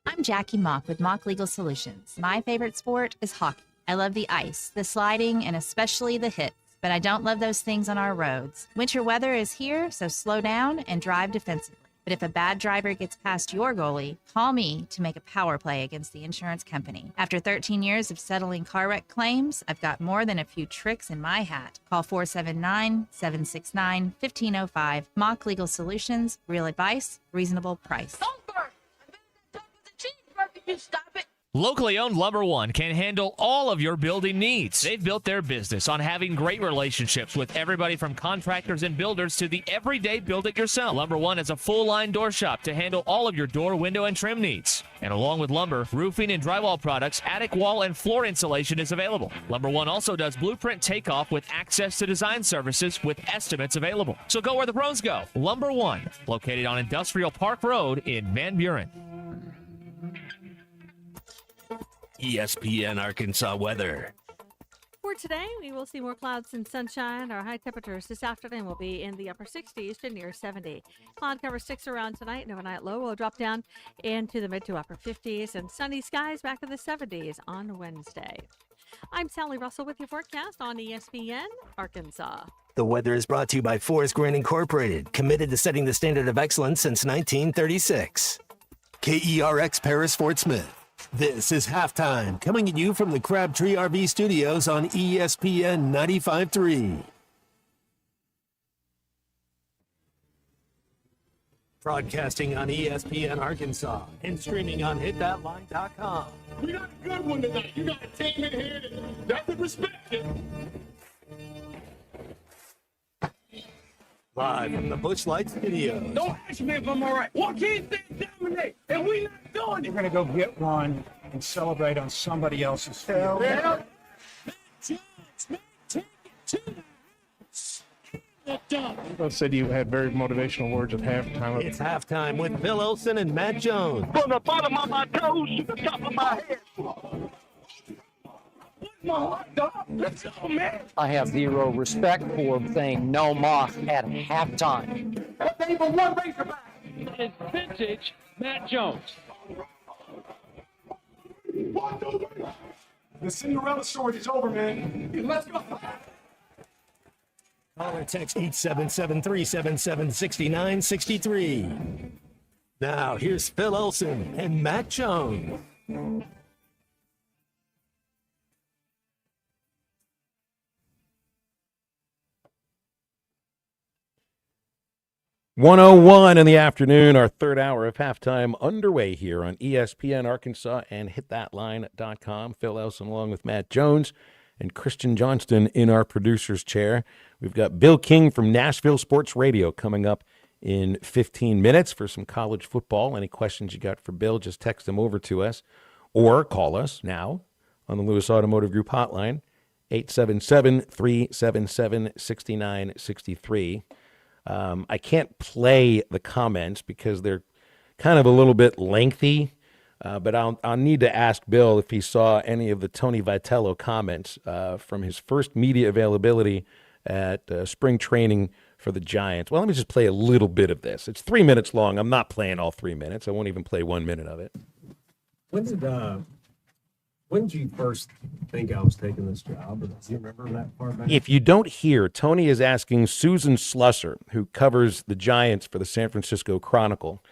I'm Jackie Mock with Mock Legal Solutions. My favorite sport is hockey. I love the ice, the sliding, and especially the hits, but I don't love those things on our roads. Winter weather is here, so slow down and drive defensively. But if a bad driver gets past your goalie, call me to make a power play against the insurance company. After 13 years of settling car wreck claims, I've got more than a few tricks in my hat. Call 479-769-1505. Mock Legal Solutions, real advice, reasonable price. Locally owned Lumber One can handle all of your building needs. They've built their business on having great relationships with everybody from contractors and builders to the everyday build-it-yourself. Lumber One is a full-line door shop to handle all of your door, window, and trim needs. And along with lumber, roofing and drywall products, attic wall and floor insulation is available. Lumber One also does blueprint takeoff with access to design services with estimates available. So go where the pros go. Lumber One, located on Industrial Park Road in Van Buren. ESPN Arkansas weather. For today, we will see more clouds and sunshine. Our high temperatures this afternoon will be in the upper 60s to near 70. Cloud cover sticks around tonight, and overnight low will drop down into the mid to upper 50s, and sunny skies back in the 70s on Wednesday. I'm Sally Russell with your forecast on ESPN Arkansas. The weather is brought to you by Forest Grant Incorporated, committed to setting the standard of excellence since 1936. KERX Paris Fort Smith. This is Halftime, coming at you from the Crabtree RV Studios on ESPN 95.3. Broadcasting on ESPN Arkansas and streaming on hitthatline.com. We got a good one tonight. You got a team in here that would respect you. Live from the Busch Light Studios. Don't ask me if I'm all right. Why can't they dominate? And we not doing it. You're going to go get one and celebrate on somebody else's field. Yeah. Both said you had very motivational words at halftime. It's Halftime with Bill Olson and Matt Jones. From the bottom of my toes to the top of my head. My hot dog. Let's go, man. I have zero respect for saying no mock at halftime. But they were one Razorback. It's vintage Matt Jones. The Cinderella story is over, man. Let's go. Call or text 877-377-6963. Now, here's Phil Olson and Matt Jones. 1:01 in the afternoon, our third hour of halftime underway here on ESPN Arkansas and hitthatline.com. Phil Elson along with Matt Jones and Christian Johnston in our producer's chair. We've got Bill King from Nashville Sports Radio coming up in 15 minutes for some college football. Any questions you got for Bill, just text them over to us or call us now on the Lewis Automotive Group hotline, 877-377-6963. I can't play the comments because they're kind of a little bit lengthy, but I'll need to ask Bill if he saw any of the Tony Vitello comments from his first media availability at spring training for the Giants. Well, let me just play a little bit of this. It's 3 minutes long. I'm not playing all 3 minutes. I won't even play 1 minute of it. When did you first think I was taking this job? Do you remember that far back? If you don't hear, Tony is asking Susan Slusser, who covers the Giants for the San Francisco Chronicle,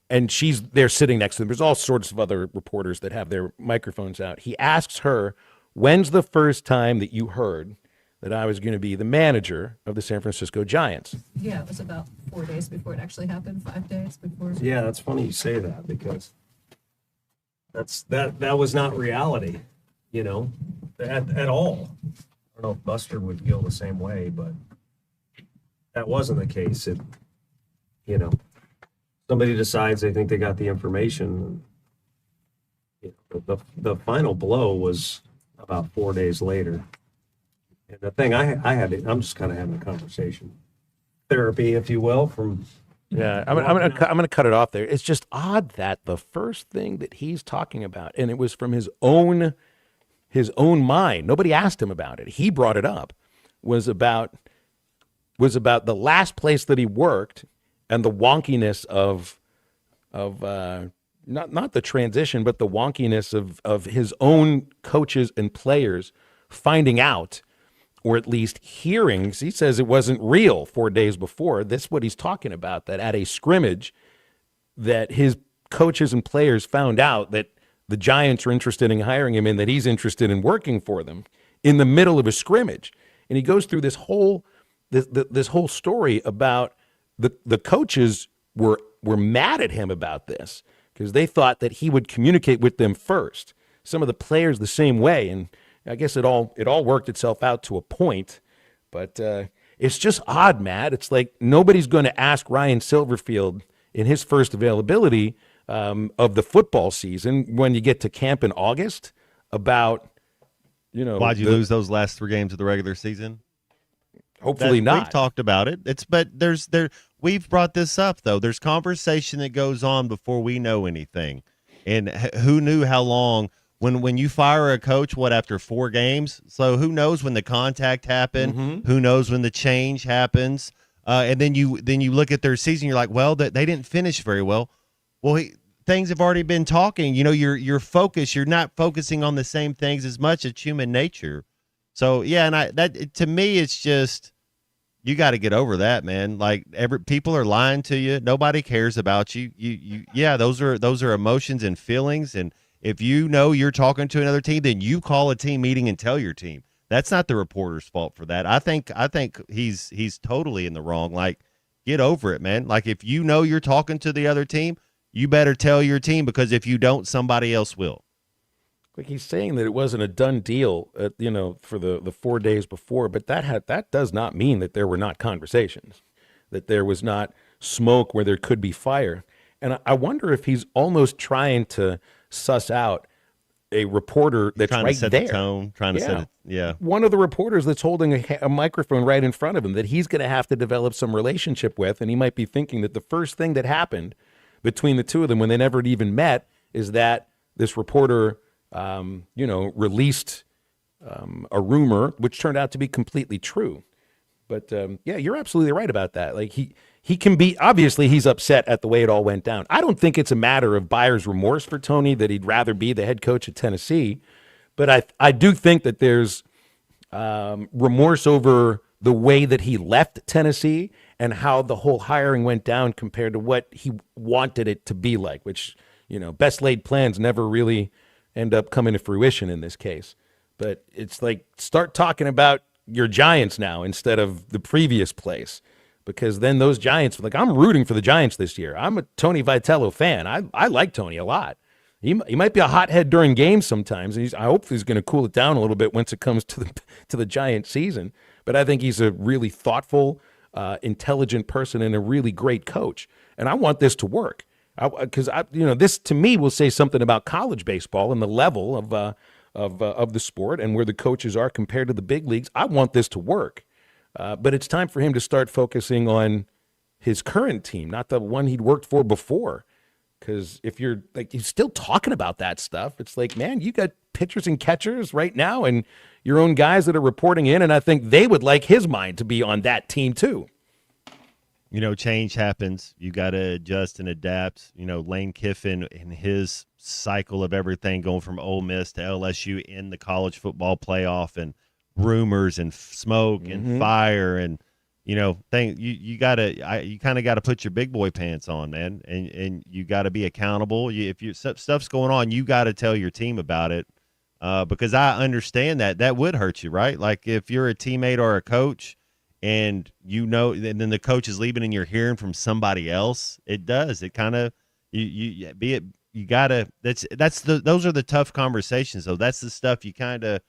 and she's there sitting next to them. There's all sorts of other reporters that have their microphones out. He asks her, when's the first time that you heard that I was going to be the manager of the San Francisco Giants? Yeah, it was about 4 days before it actually happened, 5 days before. Yeah, that's funny you say that because that was not reality, at all. I don't know if Buster would feel the same way, but that wasn't the case. Somebody decides they think they got the information. The final blow was about 4 days later. And the thing I'm just kind of having a conversation, therapy, if you will, from. Yeah, I'm gonna cut it off there. It's just odd that the first thing that he's talking about, and it was from his own mind. Nobody asked him about it. He brought it up. Was about the last place that he worked and the wonkiness of not the transition, but the wonkiness of his own coaches and players finding out, or at least hearing. He says it wasn't real 4 days before. That's what he's talking about, that at a scrimmage that his coaches and players found out that the Giants are interested in hiring him and that he's interested in working for them in the middle of a scrimmage. And he goes through this whole story about the coaches were mad at him about this because they thought that he would communicate with them first. Some of the players the same way, and I guess it all worked itself out to a point, but it's just odd, Matt. It's like nobody's going to ask Ryan Silverfield in his first availability of the football season when you get to camp in August about, why'd you lose those last 3 games of the regular season? Hopefully not. We've talked about it. We've brought this up though. There's conversation that goes on before we know anything, and who knew how long. When you fire a coach, after 4 games? So who knows when the contact happened? Mm-hmm. Who knows when the change happens? And then you look at their season. You're like, well, they didn't finish very well. Well, things have already been talking. You're focused. You're not focusing on the same things as much. It's human nature. So yeah, and to me, it's just you got to get over that, man. Like people are lying to you. Nobody cares about you. Yeah, those are emotions and feelings and. If you know you're talking to another team, then you call a team meeting and tell your team. That's not the reporter's fault for that. I think he's totally in the wrong. Like, get over it, man. Like, if you know you're talking to the other team, you better tell your team because if you don't, somebody else will. Like he's saying that it wasn't a done deal, for the 4 days before, but that does not mean that there were not conversations, that there was not smoke where there could be fire. And I wonder if he's almost trying to suss out a reporter that's trying right to set there. The tone, trying to set it. Yeah. One of the reporters that's holding a microphone right in front of him that he's going to have to develop some relationship with. And he might be thinking that the first thing that happened between the two of them when they never even met is that this reporter, released a rumor, which turned out to be completely true. But yeah, you're absolutely right about that. Like he can be, obviously he's upset at the way it all went down. I don't think it's a matter of buyer's remorse for Tony that he'd rather be the head coach at Tennessee. But I do think that there's remorse over the way that he left Tennessee and how the whole hiring went down compared to what he wanted it to be like, which, best laid plans never really end up coming to fruition in this case. But it's like, start talking about your Giants now instead of the previous place, because then those Giants, like, I'm rooting for the Giants this year. I'm a Tony Vitello fan. I like Tony a lot. He might be a hothead during games sometimes, and I hope he's going to cool it down a little bit once it comes to the Giant season. But I think he's a really thoughtful, intelligent person and a really great coach. And I want this to work because this to me will say something about college baseball and the level of the sport and where the coaches are compared to the big leagues. I want this to work, but it's time for him to start focusing on his current team, not the one he'd worked for before. Because if you're like, he's still talking about that stuff. It's like, man, you got pitchers and catchers right now and your own guys that are reporting in. And I think they would like his mind to be on that team too. Change happens. You got to adjust and adapt. Lane Kiffin and his cycle of everything going from Ole Miss to LSU in the college football playoff and rumors and smoke and fire and, you kind of got to put your big boy pants on, man. And you got to be accountable. If stuff's going on, you got to tell your team about it. Because I understand that would hurt you, right? Like if you're a teammate or a coach and and then the coach is leaving and you're hearing from somebody else, it does. It kind of, you be it you gotta. Those are the tough conversations, though. That's the stuff you kind of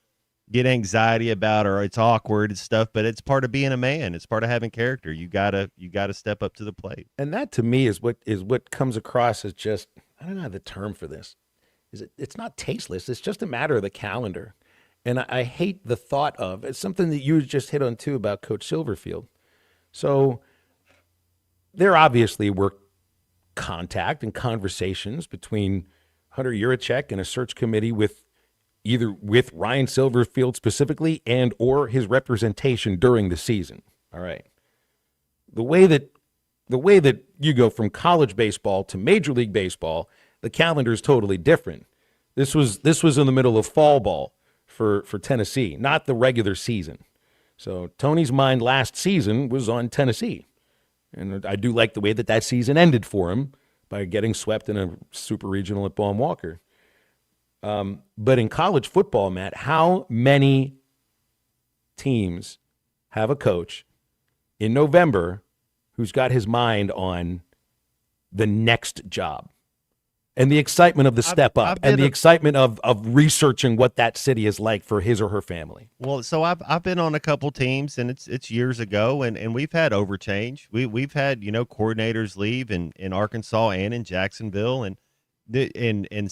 get anxiety about, or it's awkward and stuff. But it's part of being a man. It's part of having character. You gotta step up to the plate. And that to me is what comes across as just, I don't know the term for this. It's not tasteless. It's just a matter of the calendar. And I hate the thought of, it's something that you just hit on too about Coach Silverfield. So there obviously were contact and conversations between Hunter Yurachek and a search committee with Ryan Silverfield specifically and or his representation during the season. All right. The way that you go from college baseball to Major League Baseball, the calendar is totally different. This was in the middle of fall ball for Tennessee, not the regular season. So Tony's mind last season was on Tennessee. And I do like the way that season ended for him by getting swept in a super regional at Baum Walker. But in college football, Matt, how many teams have a coach in November who's got his mind on the next job and the excitement of the step up and the excitement of researching what that city is like for his or her family? Well, so I've been on a couple teams, and it's years ago, and we've had overchange. We've had coordinators leave in Arkansas and in Jacksonville, and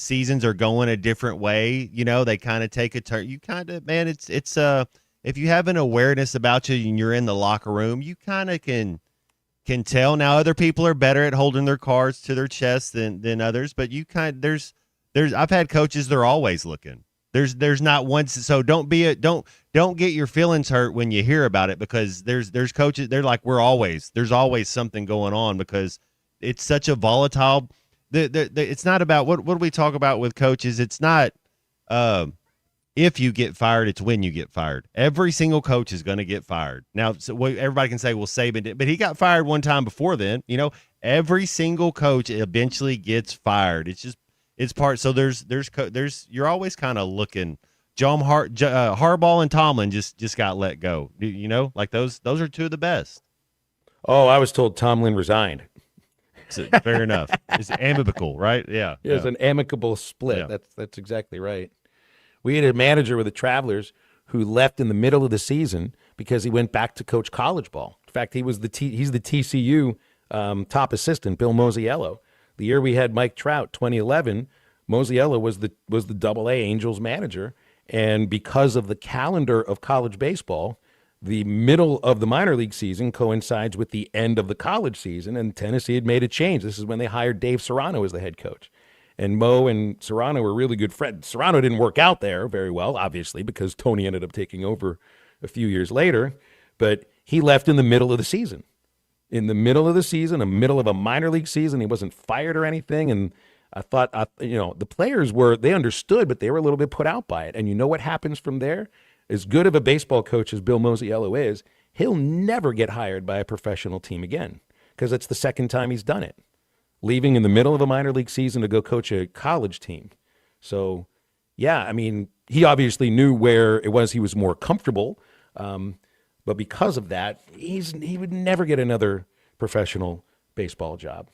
seasons are going a different way. They kind of take a turn. You kind of, man, it's if you have an awareness about you and you're in the locker room, you kind of can tell. Now other people are better at holding their cards to their chest than others, but there's I've had coaches, they're always looking. There's not one, so don't get your feelings hurt when you hear about it, because there's coaches, they're like, there's always something going on, because it's such a volatile. It's not about what do we talk about with coaches? It's not if you get fired, it's when you get fired. Every single coach is going to get fired. Now, everybody can say, well, Saban did, but he got fired one time before then. Every single coach eventually gets fired. It's part. So there's you're always kind of looking. Harbaugh and Tomlin just got let go. Like those are two of the best. Oh, I was told Tomlin resigned. Fair enough. It's amicable, right? Yeah. It was an amicable split. Yeah. That's exactly right. We had a manager with the Travelers who left in the middle of the season because he went back to coach college ball. In fact, he's the TCU top assistant, Bill Mosiello. The year we had Mike Trout, 2011, Mosiello was the Double-A Angels manager, and because of the calendar of college baseball, the middle of the minor league season coincides with the end of the college season, and Tennessee had made a change. This is when they hired Dave Serrano as the head coach. And Mo and Serrano were really good friends. Serrano didn't work out there very well, obviously, because Tony ended up taking over a few years later. But he left in the middle of the season. In the middle of the season, the middle of a minor league season, he wasn't fired or anything. And I thought, the players they understood, but they were a little bit put out by it. And you know what happens from there? As good of a baseball coach as Bill Mosiello is, he'll never get hired by a professional team again, because it's the second time he's done it, leaving in the middle of a minor league season to go coach a college team. So, yeah, I mean, he obviously knew where it was he was more comfortable, but because of that, he would never get another professional baseball job.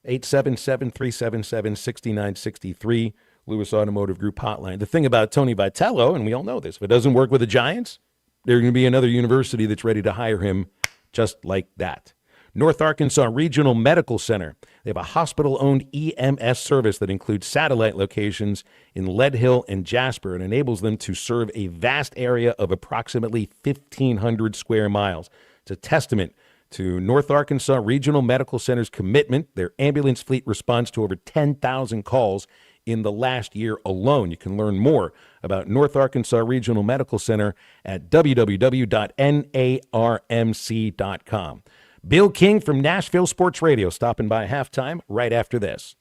877-377-6963, Lewis Automotive Group hotline. The thing about Tony Vitello, and we all know this, if it doesn't work with the Giants, there's going to be another university that's ready to hire him just like that. North Arkansas Regional Medical Center. They have a hospital-owned EMS service that includes satellite locations in Lead Hill and Jasper and enables them to serve a vast area of approximately 1,500 square miles. It's a testament to North Arkansas Regional Medical Center's commitment. Their ambulance fleet responds to over 10,000 calls in the last year alone. You can learn more about North Arkansas Regional Medical Center at www.narmc.com. Bill King from Nashville Sports Radio stopping by halftime right after this.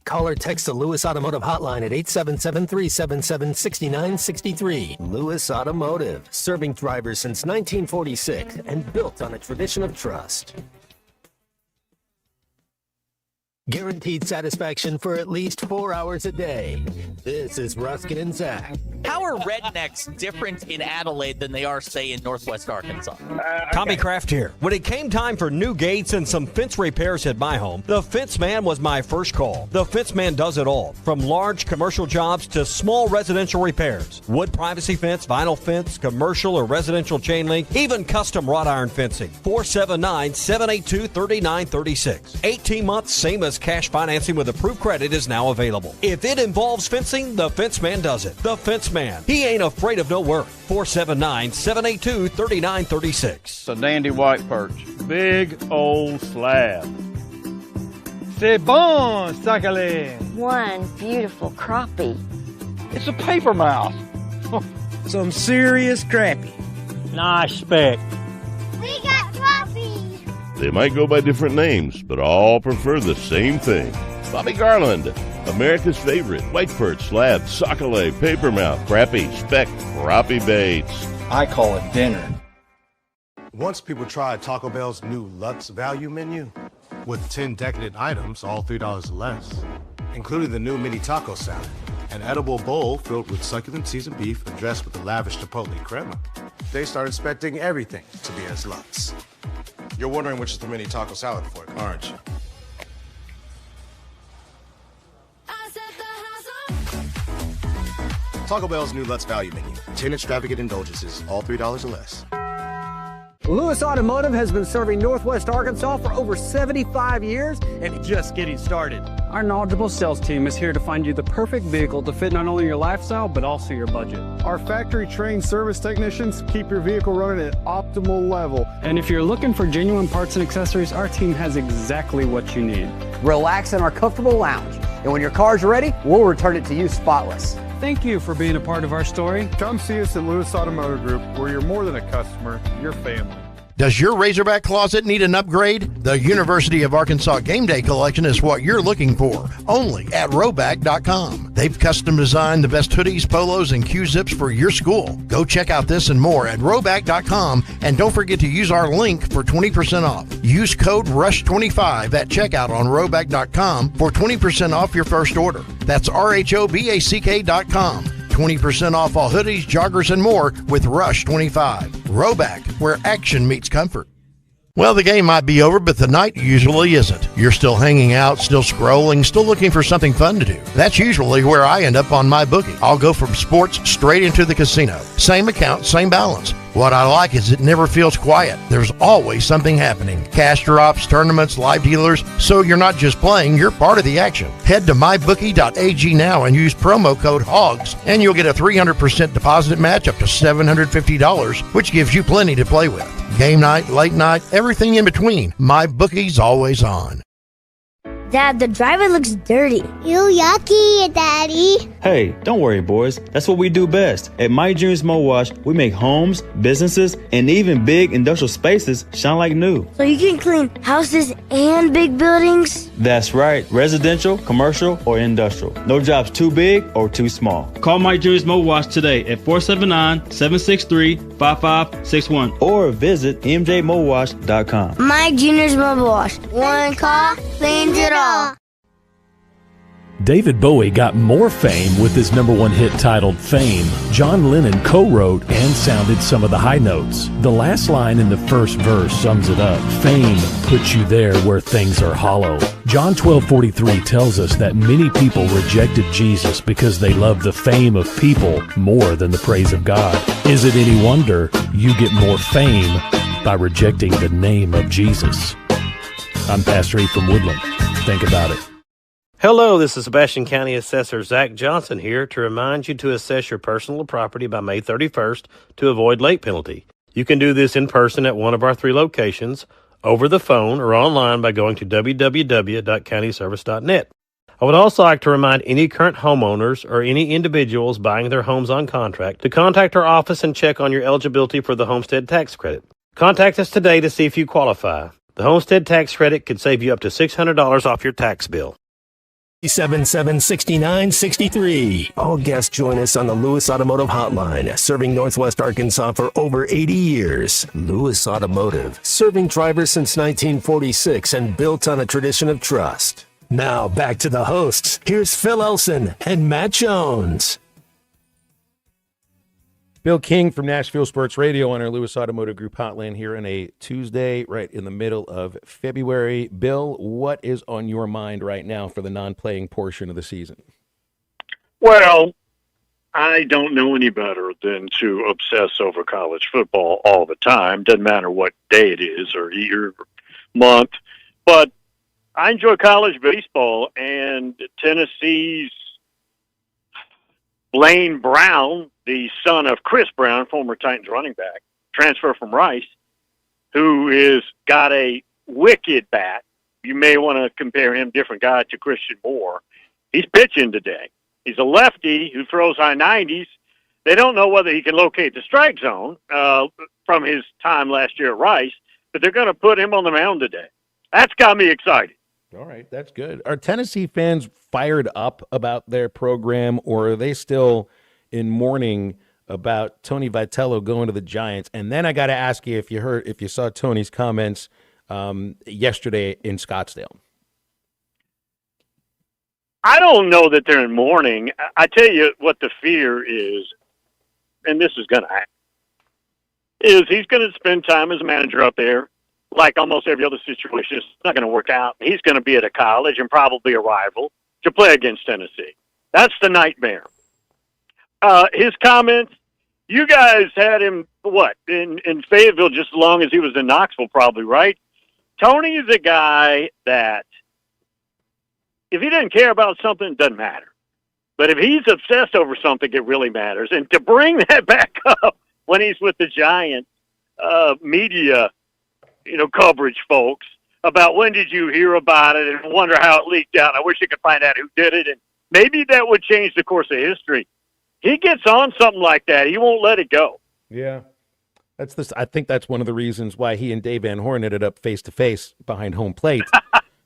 Call or text the Lewis Automotive hotline at 877-377-6963. Lewis Automotive, serving drivers since 1946 and built on a tradition of trust. Guaranteed satisfaction for at least 4 hours a day. This is Ruskin and Zach. How are are rednecks different in Adelaide than they are, say, in Northwest Arkansas? Tommy Kraft here. When it came time for new gates and some fence repairs at my home, the Fence Man was my first call. The Fence Man does it all, from large commercial jobs to small residential repairs. Wood privacy fence, vinyl fence, commercial or residential chain link, even custom wrought iron fencing. 479-782-3936. 18 months, same as cash financing with approved credit is now available. If it involves fencing, the Fence Man does it. The Fence Man. He ain't afraid of no work. 479-782-3936. It's a dandy white perch. Big old slab. C'est bon, sacale. One beautiful crappie. It's a paper mouse. Some serious crappie. Nice speck. We got crappie. They might go by different names, but all prefer the same thing. Bobby Garland, America's favorite white perch, slab, sockeye, papermouth, crappie, speck, crappie baits. I call it dinner. Once people tried Taco Bell's new Lutz value menu with 10 decadent items, all $3 or less, including the new mini taco salad, an edible bowl filled with succulent seasoned beef and dressed with a lavish chipotle crema, they started expecting everything to be as Lutz. You're wondering which is the mini taco salad for, aren't you? Taco Bell's new Lutz value menu, 10 extravagant indulgences, all $3 or less. Lewis Automotive has been serving Northwest Arkansas for over 75 years and just getting started. Our knowledgeable sales team is here to find you the perfect vehicle to fit not only your lifestyle, but also your budget. Our factory-trained service technicians keep your vehicle running at optimal level. And if you're looking for genuine parts and accessories, our team has exactly what you need. Relax in our comfortable lounge, and when your car's ready, we'll return it to you spotless. Thank you for being a part of our story. Come see us at Lewis Automotive Group, where you're more than a customer, you're family. Does your Razorback closet need an upgrade? The University of Arkansas Game Day Collection is what you're looking for, only at Roback.com. They've custom designed the best hoodies, polos, and Q-zips for your school. Go check out this and more at Roback.com, and don't forget to use our link for 20% off. Use code RUSH25 at checkout on Roback.com for 20% off your first order. That's RHOBACK.com. 20% off all hoodies, joggers, and more with Rush 25. Roback, where action meets comfort. Well, the game might be over, but the night usually isn't. You're still hanging out, still scrolling, still looking for something fun to do. That's usually where I end up on my bookie. I'll go from sports straight into the casino. Same account, same balance. What I like is it never feels quiet. There's always something happening. Cash drops, tournaments, live dealers. So you're not just playing, you're part of the action. Head to mybookie.ag now and use promo code HOGS, and you'll get a 300% deposit match up to $750, which gives you plenty to play with. Game night, late night, everything in between. MyBookie's always on. Dad, the driver looks dirty. You yucky, Daddy. Hey, don't worry, boys. That's what we do best. At My Dreams Mo Wash, we make homes, businesses, and even big industrial spaces shine like new. So you can clean houses and big buildings? That's right. Residential, commercial, or industrial. No job's too big or too small. Call My Dreams Mo Wash today at 479-763-5561 or visit mjmowash.com. My Junior's Mobile Wash. One call cleans it all. David Bowie got more fame with his #1 hit titled Fame. John Lennon co-wrote and sounded some of the high notes. The last line in the first verse sums it up. Fame puts you there where things are hollow. John 12:43 tells us that many people rejected Jesus because they loved the fame of people more than the praise of God. Is it any wonder you get more fame by rejecting the name of Jesus? I'm Pastor E from Woodland. Think about it. Hello, this is Sebastian County Assessor Zach Johnson here to remind you to assess your personal property by May 31st to avoid late penalty. You can do this in person at one of our 3 locations, over the phone, or online by going to www.countyservice.net. I would also like to remind any current homeowners or any individuals buying their homes on contract to contact our office and check on your eligibility for the homestead tax credit. Contact us today to see if you qualify. The homestead tax credit could save you up to $600 off your tax bill. 776963. All guests join us on the Lewis Automotive Hotline, serving Northwest Arkansas for over 80 years. Lewis Automotive, serving drivers since 1946 and built on a tradition of trust. Now back to the hosts. Here's Phil Elson and Matt Jones. Bill King from Nashville Sports Radio on our Lewis Automotive Group hotline here on a Tuesday, right in the middle of February. Bill, what is on your mind right now for the non-playing portion of the season? Well, I don't know any better than to obsess over college football all the time. Doesn't matter what day it is or year or month. But I enjoy college baseball, and Tennessee's Blaine Brown, the son of Chris Brown, former Titans running back, transfer from Rice, who is got a wicked bat. You may want to compare him, different guy, to Christian Moore. He's pitching today. He's a lefty who throws high 90s. They don't know whether he can locate the strike zone from his time last year at Rice, but they're going to put him on the mound today. That's got me excited. All right, that's good. Are Tennessee fans fired up about their program, or are they still in mourning about Tony Vitello going to the Giants? And then I got to ask you if you saw Tony's comments yesterday in Scottsdale. I don't know that they're in mourning. I tell you what the fear is, and this is going to happen, is he's going to spend time as a manager up there. Like almost every other situation, it's not going to work out. He's going to be at a college and probably a rival to play against Tennessee. That's the nightmare. His comments, you guys had him, in Fayetteville just as long as he was in Knoxville probably, right? Tony is a guy that if he doesn't care about something, it doesn't matter. But if he's obsessed over something, it really matters. And to bring that back up when he's with the Giants media coverage folks about when did you hear about it and wonder how it leaked out. I wish I could find out who did it, and maybe that would change the course of history. He gets on something like that, he won't let it go. Yeah. I think that's one of the reasons why he and Dave Van Horn ended up face to face behind home plate,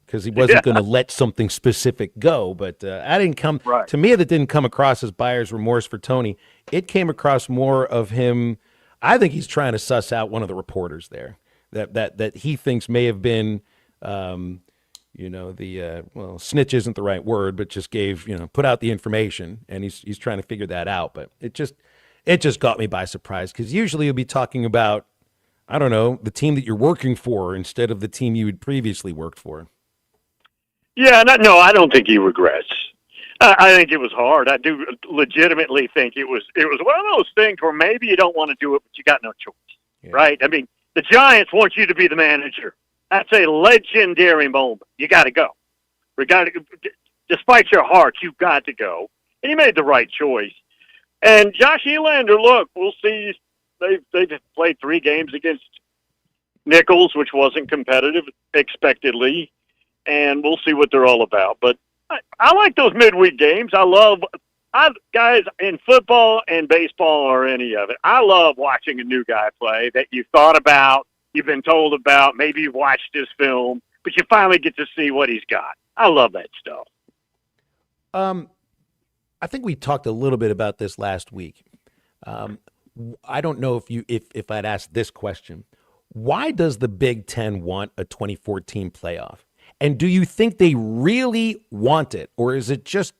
because he wasn't going to let something specific go. But to me, that didn't come across as buyer's remorse for Tony. It came across more of him. I think he's trying to suss out one of the reporters there. That he thinks may have been, snitch isn't the right word, but just put out the information, and he's trying to figure that out. But it just got me by surprise, because usually you'll be talking about, I don't know, the team that you're working for instead of the team you had previously worked for. Yeah, no, I don't think he regrets. I think it was hard. I do legitimately think it was one of those things where maybe you don't want to do it, but you got no choice, right? I mean, the Giants want you to be the manager. That's a legendary moment. You got to go. Despite your heart, you've got to go. And he made the right choice. And Josh Elander, look, we'll see. They've played 3 games against Nichols, which wasn't competitive, expectedly. And we'll see what they're all about. But I like those midweek games. Guys, in football and baseball or any of it, I love watching a new guy play that you've thought about, you've been told about, maybe you've watched his film, but you finally get to see what he's got. I love that stuff. I think we talked a little bit about this last week. I don't know if I'd asked this question. Why does the Big Ten want a 2014 playoff? And do you think they really want it, or is it just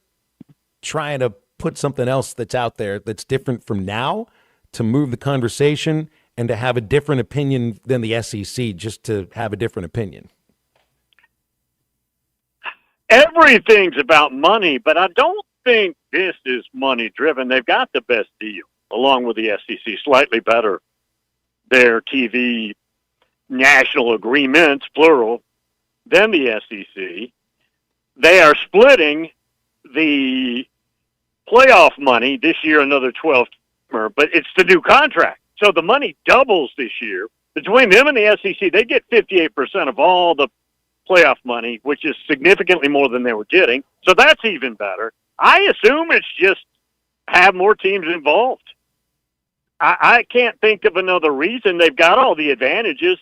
trying to put something else that's out there that's different from now to move the conversation and to have a different opinion than the SEC, just to have a different opinion? Everything's about money, but I don't think this is money driven. They've got the best deal, along with the SEC, slightly better. Their TV national agreements, plural, than the SEC. They are splitting the playoff money this year, another 12, but it's the new contract. So the money doubles this year. Between them and the SEC, they get 58% of all the playoff money, which is significantly more than they were getting. So that's even better. I assume it's just have more teams involved. I can't think of another reason. They've got all the advantages,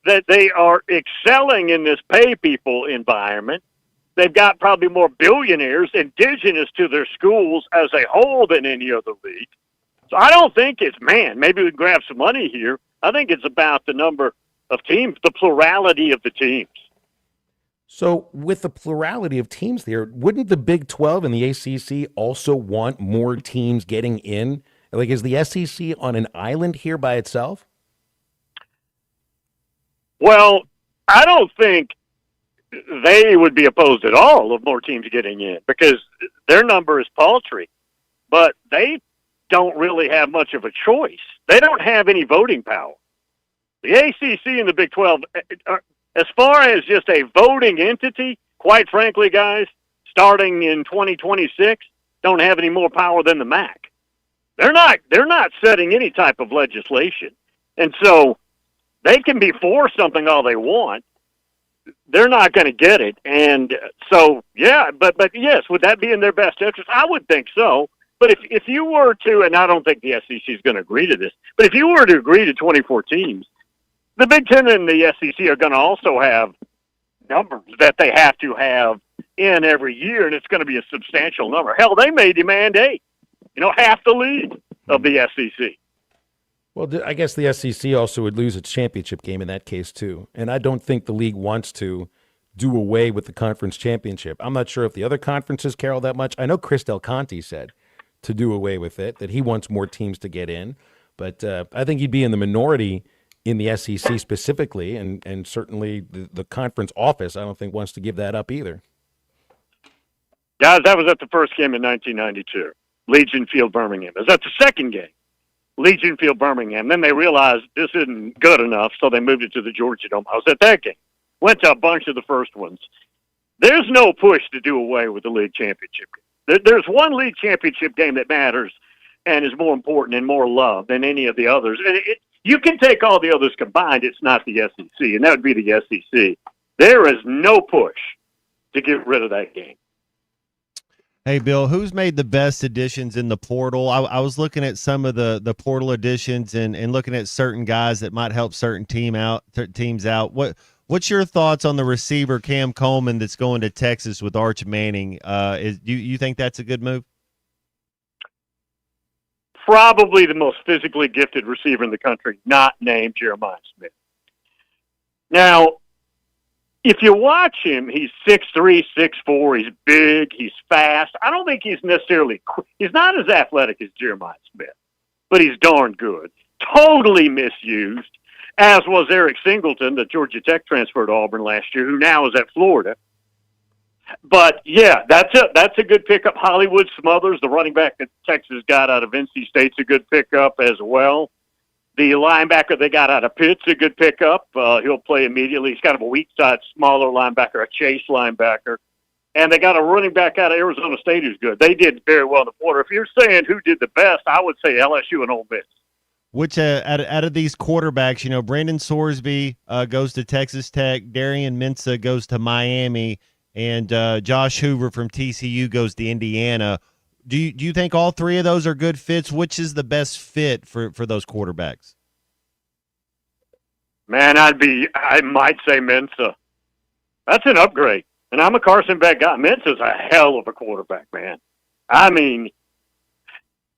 that they are excelling in this pay people environment. They've got probably more billionaires indigenous to their schools as a whole than any other league. So I don't think it's, maybe we can grab some money here. I think it's about the number of teams, the plurality of the teams. So with the plurality of teams there, wouldn't the Big 12 and the ACC also want more teams getting in Like, is the SEC on an island here by itself? Well, I don't think they would be opposed at all of more teams getting in because their number is paltry, but they don't really have much of a choice. They don't have any voting power. The ACC and the Big 12, as far as just a voting entity, quite frankly, guys, starting in 2026, don't have any more power than the MAC. They're not setting any type of legislation. And so they can be for something all they want. They're not going to get it. And so, yeah, but yes, would that be in their best interest? I would think so. But if you were to, and I don't think the SEC is going to agree to this, but if you were to agree to 24 teams, the Big Ten and the SEC are going to also have numbers that they have to have in every year, and it's going to be a substantial number. Hell, they may demand 8, half the league of the SEC. Well, I guess the SEC also would lose its championship game in that case, too. And I don't think the league wants to do away with the conference championship. I'm not sure if the other conferences care all that much. I know Chris Del Conte said to do away with it, that he wants more teams to get in. But I think he'd be in the minority in the SEC specifically, and certainly the conference office, I don't think, wants to give that up either. Guys, that was at the first game in 1992, Legion Field, Birmingham. It was at the second game, Legion Field, Birmingham. Then they realized this isn't good enough, so they moved it to the Georgia Dome. I was at that game. Went to a bunch of the first ones. There's no push to do away with the league championship game. There's one league championship game that matters and is more important and more loved than any of the others. You can take all the others combined. It's not the SEC, and that would be the SEC. There is no push to get rid of that game. Hey, Bill, who's made the best additions in the portal? I was looking at some of the portal additions and looking at certain guys that might help certain teams out. What's your thoughts on the receiver Cam Coleman that's going to Texas with Arch Manning? You think that's a good move? Probably the most physically gifted receiver in the country, not named Jeremiah Smith. Now, if you watch him, he's 6'3", 6'4", he's big, he's fast. I don't think he's necessarily – he's not as athletic as Jeremiah Smith, but he's darn good. Totally misused, as was Eric Singleton, the Georgia Tech transfer to Auburn last year, who now is at Florida. But, yeah, that's a good pickup. Hollywood Smothers, the running back that Texas got out of NC State's a good pickup as well. The linebacker they got out of Pitt's a good pickup. He'll play immediately. He's kind of a weak side, smaller linebacker, a chase linebacker. And they got a running back out of Arizona State who's good. They did very well in the quarter. If you're saying who did the best, I would say LSU and Ole Miss. Which out of these quarterbacks, Brandon Sorsby goes to Texas Tech, Darian Mensah goes to Miami, and Josh Hoover from TCU goes to Indiana. Do you think all three of those are good fits? Which is the best fit for those quarterbacks? Man, I might say Mensah. That's an upgrade. And I'm a Carson Beck guy. Mensah's a hell of a quarterback, man. I mean,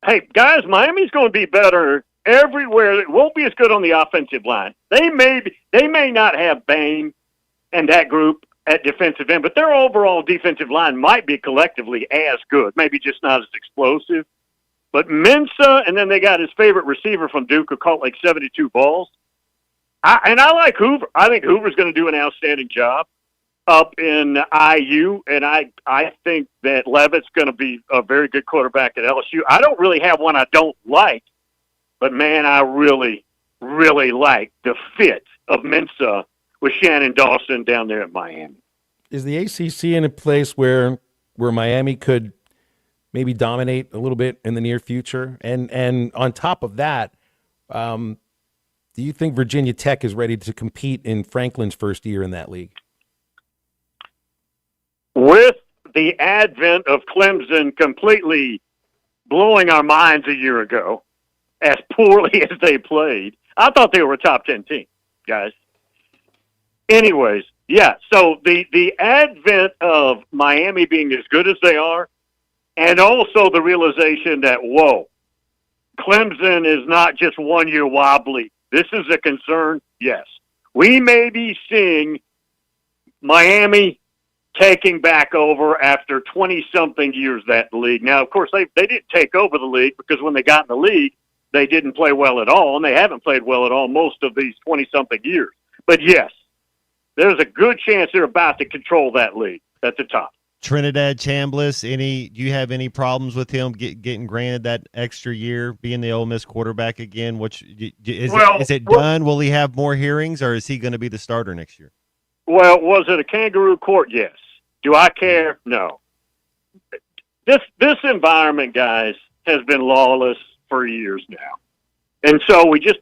hey, guys, Miami's going to be better everywhere. It won't be as good on the offensive line. They may not have Bain and that group at defensive end, but their overall defensive line might be collectively as good, maybe just not as explosive. But Mensah, and then they got his favorite receiver from Duke who caught like 72 balls. I like Hoover. I think Hoover's going to do an outstanding job up in IU, and I think that Levitt's going to be a very good quarterback at LSU. I don't really have one I don't like, but, man, I really, really like the fit of Mensah with Shannon Dawson down there at Miami. Is the ACC in a place where Miami could maybe dominate a little bit in the near future? And on top of that, do you think Virginia Tech is ready to compete in Franklin's first year in that league? With the advent of Clemson completely blowing our minds a year ago, as poorly as they played, I thought they were a top 10 team, guys. Anyways, yeah, so the advent of Miami being as good as they are, and also the realization that, whoa, Clemson is not just 1 year wobbly. This is a concern, yes. We may be seeing Miami taking back over after 20-something years that league. Now, of course, they didn't take over the league because when they got in the league, they didn't play well at all, and they haven't played well at all most of these 20-something years. But, yes, there's a good chance they're about to control that league at the top. Trinidad Chambliss, do you have any problems with him getting granted that extra year, being the Ole Miss quarterback again? Is it done? Will he have more hearings, or is he going to be the starter next year? Well, was it a kangaroo court? Yes. Do I care? No. This environment, guys, has been lawless for years now. And so we just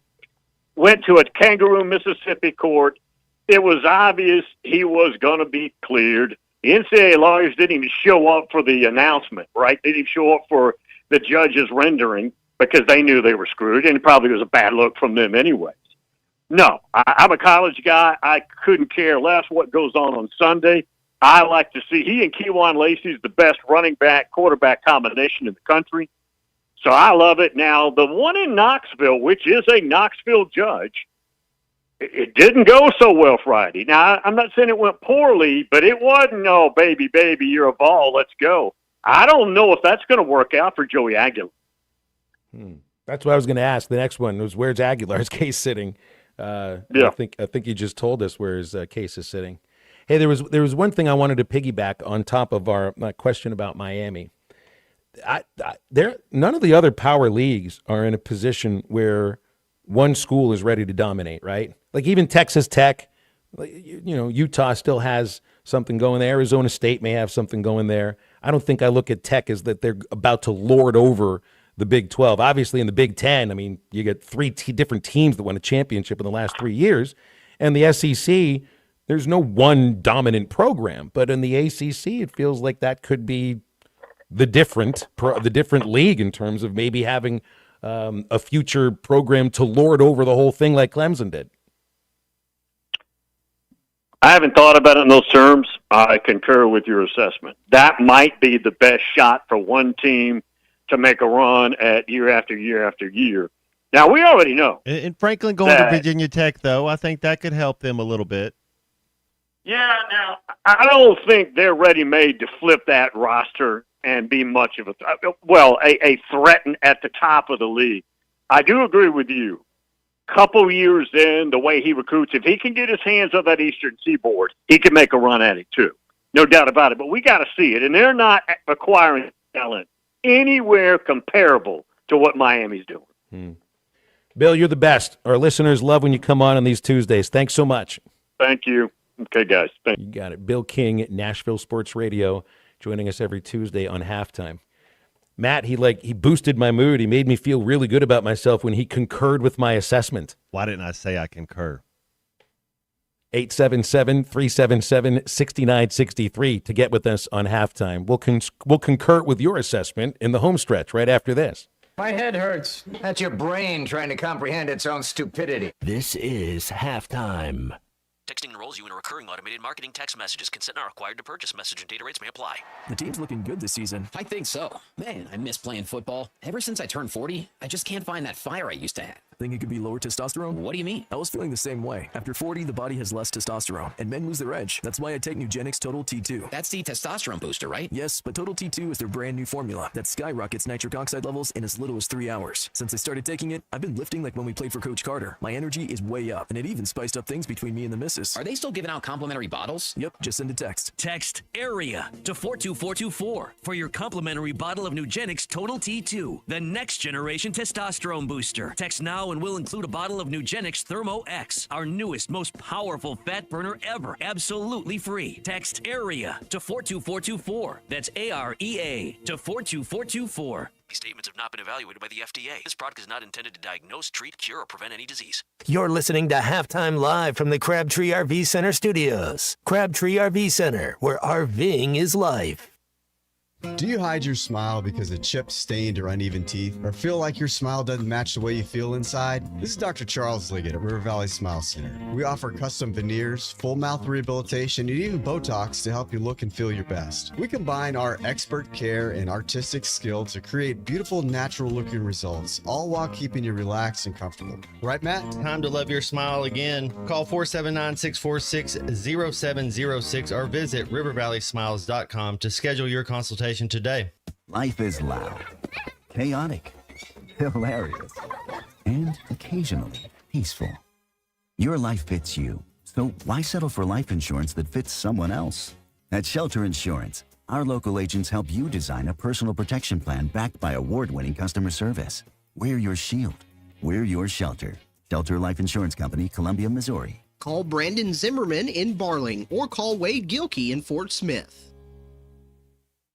went to a kangaroo Mississippi court. It was obvious he was going to be cleared. The NCAA lawyers didn't even show up for the announcement, right? They didn't show up for the judge's rendering because they knew they were screwed, and it probably was a bad look from them anyways. No, I'm a college guy. I couldn't care less what goes on Sunday. I like to see he and Kejuan Lacey is the best running back quarterback combination in the country. So I love it. Now, the one in Knoxville, which is a Knoxville judge, it didn't go so well Friday. Now, I'm not saying it went poorly, but it wasn't, oh, baby, you're a ball, let's go. I don't know if that's going to work out for Joey Aguilar. That's what I was going to ask. The next one was, where's Aguilar's case sitting? Yeah. I think you just told us where his case is sitting. Hey, there was one thing I wanted to piggyback on top of our question about Miami. None of the other power leagues are in a position where one school is ready to dominate, right? Like even Texas Tech, Utah still has something going there. Arizona State may have something going there. I don't think I look at Tech as that they're about to lord over the Big 12. Obviously, in the Big 10, I mean, you get three different teams that won a championship in the last 3 years. And the SEC, there's no one dominant program. But in the ACC, it feels like that could be the different league in terms of maybe having a future program to lord over the whole thing like Clemson did. I haven't thought about it in those terms. I concur with your assessment. That might be the best shot for one team to make a run at year after year after year. Now, we already know. And Franklin going to Virginia Tech, though, I think that could help them a little bit. Yeah, now, I don't think they're ready-made to flip that roster and be much of a threat at the top of the league. I do agree with you. Couple years in, the way he recruits, if he can get his hands on that Eastern Seaboard, he can make a run at it, too. No doubt about it. But we got to see it. And they're not acquiring talent anywhere comparable to what Miami's doing. Bill, you're the best. Our listeners love when you come on these Tuesdays. Thanks so much. Thank you. Okay, guys. Thank you. You got it. Bill King, Nashville Sports Radio, joining us every Tuesday on Halftime. Matt, he boosted my mood. He made me feel really good about myself when he concurred with my assessment. Why didn't I say I concur? 877-377-6963 to get with us on Halftime. We'll concur with your assessment in the home stretch right after this. My head hurts. That's your brain trying to comprehend its own stupidity. This is Halftime. Texting enrolls you in a recurring automated marketing text messages. Consent not required to purchase. Message and data rates may apply. The team's looking good this season. I think so. Man, I miss playing football. Ever since I turned 40, I just can't find that fire I used to have. Think it could be lower testosterone? What do you mean? I was feeling the same way. After 40, the body has less testosterone, and men lose their edge. That's why I take Nugenix Total T2. That's the testosterone booster, right? Yes, but Total T2 is their brand new formula that skyrockets nitric oxide levels in as little as 3 hours. Since I started taking it, I've been lifting like when we played for Coach Carter. My energy is way up, and it even spiced up things between me and the missus. Are they still giving out complimentary bottles? Yep, just send a text. Text AREA to 42424 for your complimentary bottle of Nugenix Total T2, the next generation testosterone booster. Text now and we'll include a bottle of Nugenix Thermo X, our newest, most powerful fat burner ever, absolutely free. Text AREA to 42424. That's AREA to 42424. These statements have not been evaluated by the FDA. This product is not intended to diagnose, treat, cure, or prevent any disease. You're listening to Halftime Live from the Crabtree RV Center studios. Crabtree RV Center, where RVing is life. Do you hide your smile because of chipped, stained, or uneven teeth? Or feel like your smile doesn't match the way you feel inside? This is Dr. Charles Liggett at River Valley Smile Center. We offer custom veneers, full mouth rehabilitation, and even Botox to help you look and feel your best. We combine our expert care and artistic skill to create beautiful, natural-looking results, all while keeping you relaxed and comfortable. Right, Matt? Time to love your smile again. Call 479-646-0706 or visit rivervalleysmiles.com to schedule your consultation today. Life is loud, chaotic, hilarious, and occasionally peaceful. Your life fits you, so why settle for life insurance that fits someone else? At Shelter Insurance, our local agents help you design a personal protection plan backed by award-winning customer service. We're your shield. We're your shelter. Shelter Life Insurance Company, Columbia, Missouri. Call Brandon Zimmerman in Barling or call Wade Gilkey in Fort Smith.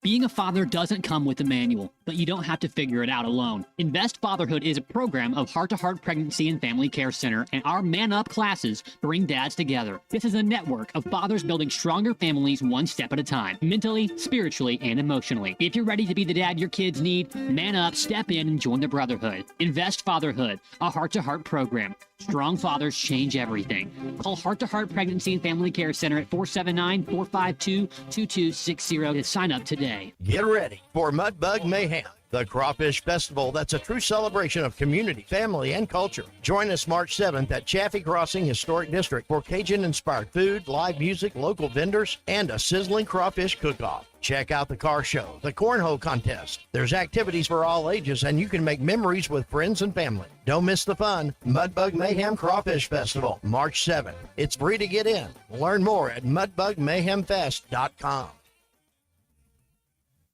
Being a father doesn't come with a manual, but you don't have to figure it out alone. Invest Fatherhood is a program of Heart-to-Heart Pregnancy and Family Care Center, and our Man Up classes bring dads together. This is a network of fathers building stronger families one step at a time, mentally, spiritually, and emotionally. If you're ready to be the dad your kids need, man up, step in, and join the brotherhood. Invest Fatherhood, a Heart-to-Heart program. Strong fathers change everything. Call Heart-to-Heart Pregnancy and Family Care Center at 479-452-2260 to sign up today. Get ready for Mudbug Mayhem, the Crawfish Festival that's a true celebration of community, family, and culture. Join us March 7th at Chaffee Crossing Historic District for Cajun-inspired food, live music, local vendors, and a sizzling crawfish cook-off. Check out the car show, the cornhole contest. There's activities for all ages, and you can make memories with friends and family. Don't miss the fun. Mudbug Mayhem Crawfish Festival, March 7th. It's free to get in. Learn more at mudbugmayhemfest.com.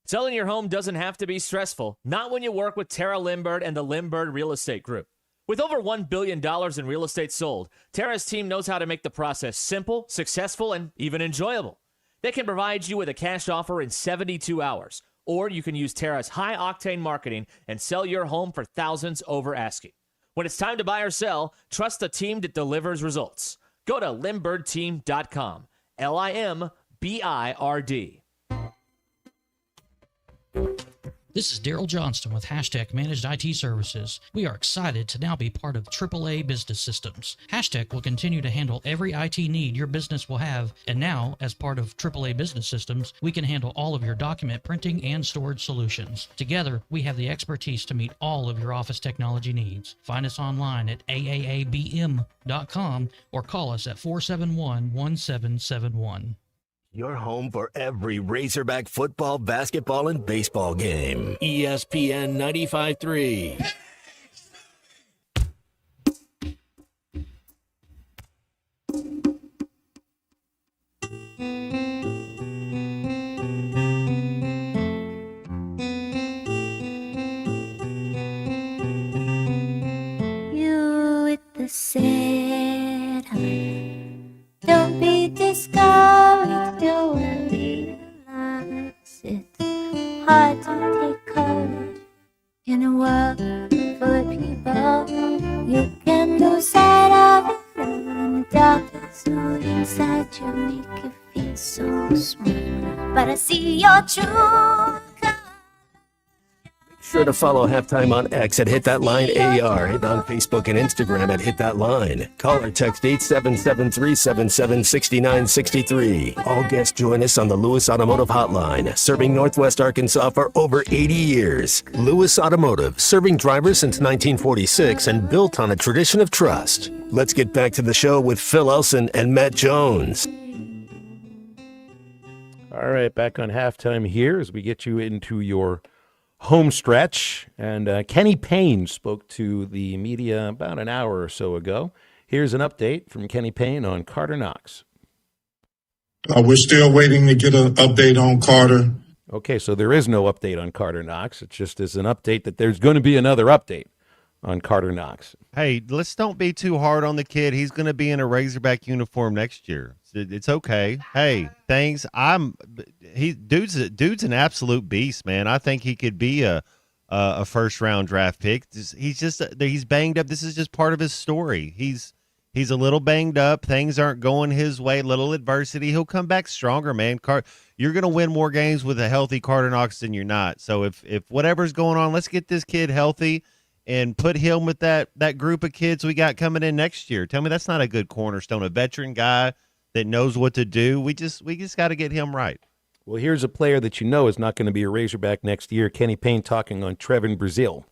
Selling your home doesn't have to be stressful, not when you work with Tara Lindbergh and the Lindbergh Real Estate Group. With over $1 billion in real estate sold, Tara's team knows how to make the process simple, successful, and even enjoyable. They can provide you with a cash offer in 72 hours, or you can use Tara's high-octane marketing and sell your home for thousands over asking. When it's time to buy or sell, trust the team that delivers results. Go to LindberghTeam.com, LIMBIRD. This is Daryl Johnston with Hashtag Managed IT Services. We are excited to now be part of AAA Business Systems. Hashtag will continue to handle every IT need your business will have, and now, as part of AAA Business Systems, we can handle all of your document printing and storage solutions. Together, we have the expertise to meet all of your office technology needs. Find us online at aaabm.com or call us at 471-1771. Your home for every Razorback football, basketball, and baseball game. ESPN 95.3. You with the sad heart. Don't be discouraged, don't realize it's hard to take courage in a world full of people. You can lose sight of it, and the darkness inside you make you feel so small. But I see your true. Sure to follow Halftime on X at Hit That Line AR and on Facebook and Instagram at Hit That Line. Call or text 877-377-6963. All guests join us on the Lewis Automotive Hotline, serving Northwest Arkansas for over 80 years. Lewis Automotive, serving drivers since 1946 and built on a tradition of trust. Let's get back to the show with Phil Elson and Matt Jones. All right, back on Halftime here as we get you into your home stretch, and Kenny Payne spoke to the media about an hour or so ago. Here's an update from Kenny Payne on Carter Knox. We're still waiting to get an update on Carter. Okay, so there is no update on Carter Knox. It just is an update that there's going to be another update on Carter Knox. Hey, let's don't be too hard on the kid. He's going to be in a Razorback uniform next year. It's okay. Hey, dude's an absolute beast, man. I think he could be a first round draft pick. He's banged up. This is just part of his story. He's He's a little banged up. Things aren't going his way. Little adversity. He'll come back stronger, man. You're going to win more games with a healthy Carter Knox than you're not. So if whatever's going on, let's get this kid healthy and put him with that group of kids we got coming in next year. Tell me that's not a good cornerstone, a veteran guy that knows what to do. We just got to get him right. Well, here's a player that you know is not going to be a Razorback next year. Kenny Payne talking on Trevin Brazile.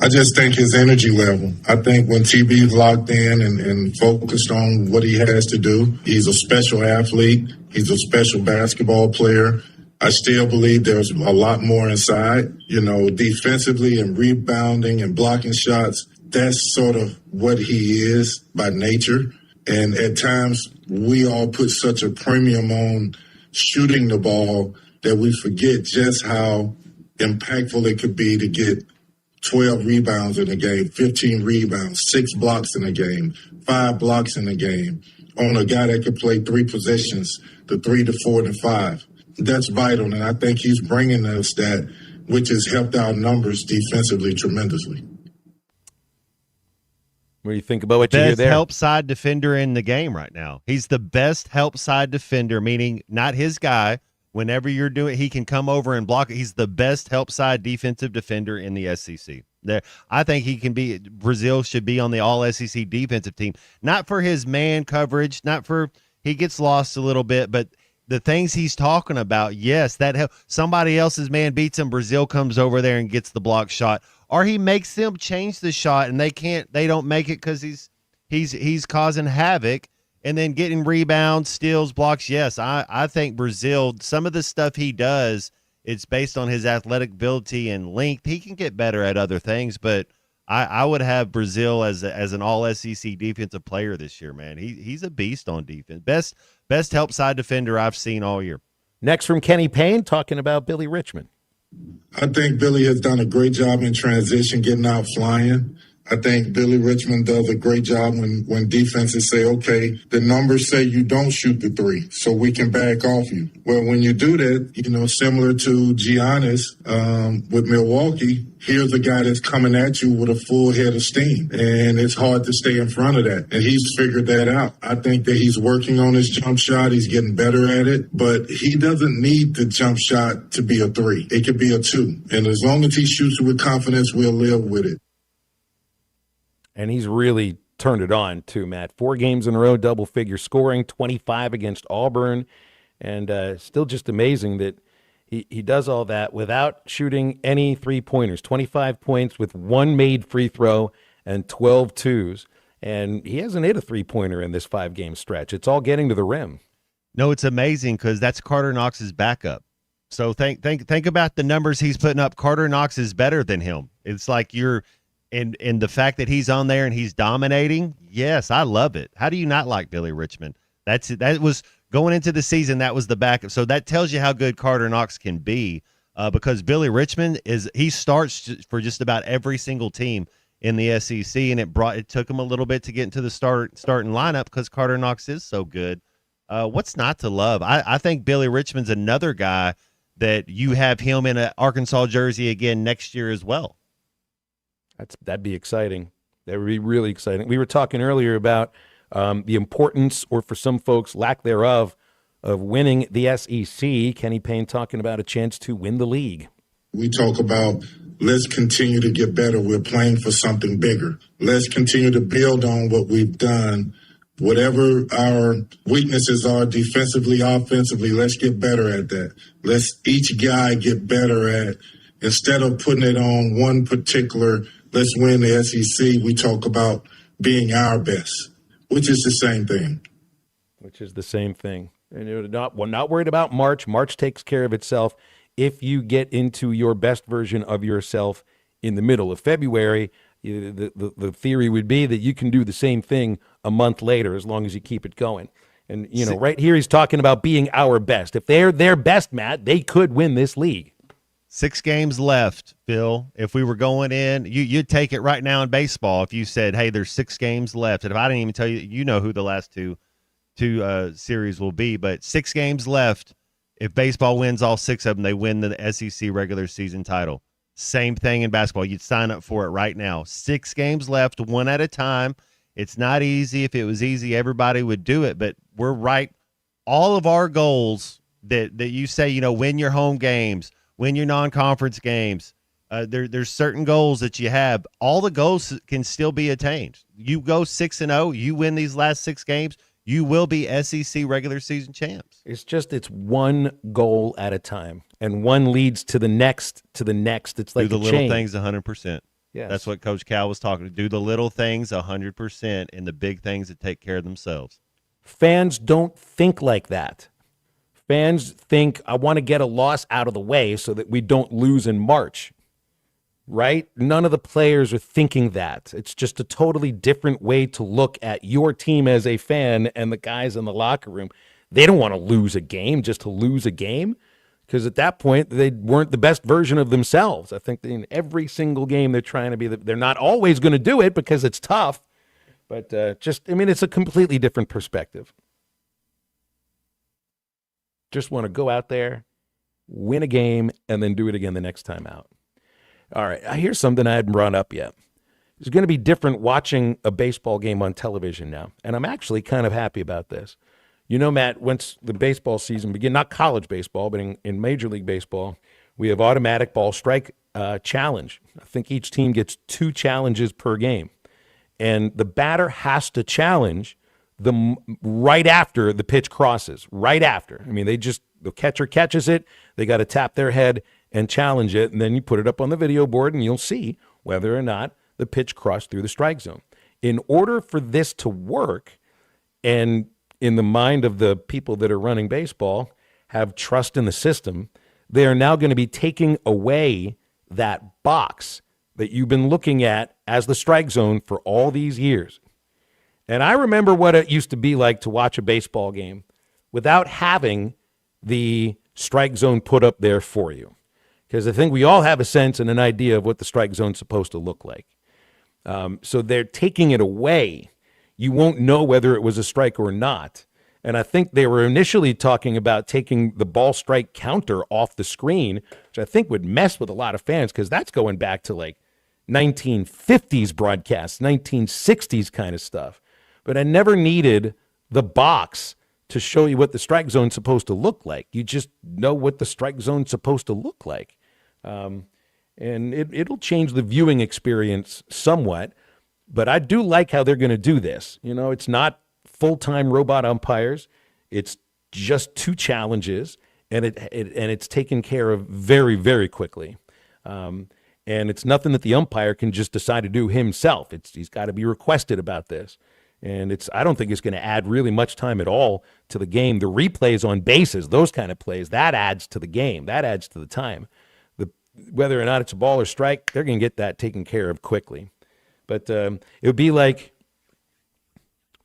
I just think his energy level. I think when TB's locked in and focused on what he has to do, he's a special athlete. He's a special basketball player. I still believe there's a lot more inside, defensively and rebounding and blocking shots. That's sort of what he is by nature. And at times, we all put such a premium on shooting the ball that we forget just how impactful it could be to get 12 rebounds in a game, 15 rebounds, 6 blocks in a game, 5 blocks in a game on a guy that could play 3 possessions, the 3 to 4 to 5. That's vital, and I think he's bringing us that, which has helped our numbers defensively tremendously. What do you think about what you hear Best there? help side defender in the game right now. He's the best help side defender, meaning not his guy. Whenever you're doing, he can come over and block it. He's the best help side defensive defender in the SEC. I think he can be. Brazile should be on the All SEC defensive team, not for his man coverage, not for he gets lost a little bit, but the things he's talking about. Yes, that somebody else's man beats him. Brazile comes over there and gets the block shot, or he makes them change the shot and they don't make it because he's causing havoc. And then getting rebounds, steals, blocks. Yes, I think Brazile, some of the stuff he does, it's based on his athletic ability and length. He can get better at other things, but I would have Brazile as an all-SEC defensive player this year, man. He's a beast on defense. Best help side defender I've seen all year. Next from Kenny Payne, talking about Billy Richmond. I think Billy has done a great job in transition, getting out flying. I think Billy Richmond does a great job when defenses say, okay, the numbers say you don't shoot the 3, so we can back off you. Well, when you do that, similar to Giannis with Milwaukee, here's a guy that's coming at you with a full head of steam, and it's hard to stay in front of that. And he's figured that out. I think that he's working on his jump shot. He's getting better at it, but he doesn't need the jump shot to be a 3. It could be a 2. And as long as he shoots it with confidence, we'll live with it. And he's really turned it on, too, Matt. 4 games in a row, double-figure scoring, 25 against Auburn. And still just amazing that he does all that without shooting any three-pointers. 25 points with 1 made free throw and 12 twos. And he hasn't hit a three-pointer in this 5-game stretch. It's all getting to the rim. No, it's amazing because that's Carter Knox's backup. So think about the numbers he's putting up. Carter Knox is better than him. It's like and the fact that he's on there and he's dominating, yes, I love it. How do you not like Billy Richmond? That was going into the season. That was the backup. So that tells you how good Carter Knox can be because Billy Richmond he starts for just about every single team in the SEC, and it took him a little bit to get into the starting lineup because Carter Knox is so good. What's not to love? I think Billy Richmond's another guy that you have him in an Arkansas jersey again next year as well. That'd be exciting. That would be really exciting. We were talking earlier about the importance, or for some folks, lack thereof, of winning the SEC. Kenny Payne talking about a chance to win the league. We talk about let's continue to get better. We're playing for something bigger. Let's continue to build on what we've done. Whatever our weaknesses are defensively, offensively, let's get better at that. Let's each guy get better at, instead of putting it on one particular, let's win the SEC, we talk about being our best, which is the same thing. And you're not worried about March. March takes care of itself. If you get into your best version of yourself in the middle of February, the theory would be that you can do the same thing a month later as long as you keep it going. And, right here he's talking about being our best. If they're their best, Matt, they could win this league. 6 games left, Phil. If we were going in, you'd take it right now in baseball if you said, hey, there's 6 games left. And if I didn't even tell you, you know who the last two series will be. But 6 games left. If baseball wins all 6 of them, they win the SEC regular season title. Same thing in basketball. You'd sign up for it right now. 6 games left, one at a time. It's not easy. If it was easy, everybody would do it. But we're right. All of our goals that you say, win your home games, win your non-conference games. There's certain goals that you have. All the goals can still be attained. You go 6-0, you win these last 6 games, you will be SEC regular season champs. It's one goal at a time, and one leads to the next, It's like do the a little chain. things 100%. Yes. That's what Coach Cal was talking to. Do the little things 100% and the big things that take care of themselves. Fans don't think like that. Fans think, I want to get a loss out of the way so that we don't lose in March. Right? None of the players are thinking that. It's just a totally different way to look at your team as a fan and the guys in the locker room. They don't want to lose a game just to lose a game, because at that point they weren't the best version of themselves. I think in every single game they're trying to be they're not always going to do it because it's tough, but it's a completely different perspective. Just want to go out there, win a game, and then do it again the next time out. All right, here's something I hadn't brought up yet. It's going to be different watching a baseball game on television now, and I'm actually kind of happy about this. Matt, once the baseball season begins, not college baseball, but in Major League Baseball, we have automatic ball strike challenge. I think each team gets 2 challenges per game, and the batter has to challenge right after the pitch crosses, right after. I mean, the catcher catches it, they got to tap their head and challenge it, and then you put it up on the video board, and you'll see whether or not the pitch crossed through the strike zone. In order for this to work, and in the mind of the people that are running baseball, have trust in the system, they are now going to be taking away that box that you've been looking at as the strike zone for all these years. And I remember what it used to be like to watch a baseball game without having the strike zone put up there for you. Because I think we all have a sense and an idea of what the strike zone's supposed to look like. So they're taking it away. You won't know whether it was a strike or not. And I think they were initially talking about taking the ball strike counter off the screen, which I think would mess with a lot of fans, because that's going back to like 1950s broadcasts, 1960s kind of stuff. But I never needed the box to show you what the strike zone's supposed to look like. You just know what the strike zone's supposed to look like. And it'll change the viewing experience somewhat. But I do like how they're going to do this. It's not full-time robot umpires. It's just 2 challenges, and it's taken care of very, very quickly. And it's nothing that the umpire can just decide to do himself. He's got to be requested about this. And I don't think it's going to add really much time at all to the game. The replays on bases, those kind of plays, that adds to the game. That adds to the time. Whether or not it's a ball or strike, they're going to get that taken care of quickly. But it would be like,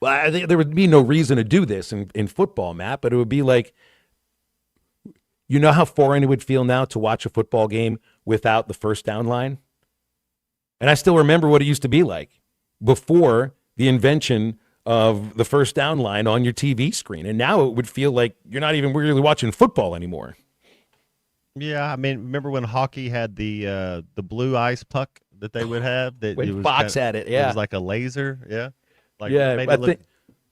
well, I think there would be no reason to do this in football, Matt, but it would be like, how foreign it would feel now to watch a football game without the first down line? And I still remember what it used to be like before the invention of the first down line on your TV screen. And now it would feel like you're not even really watching football anymore. Yeah, I mean, remember when hockey had the blue ice puck that they would have? That When Fox had it, yeah. It was like a laser, yeah.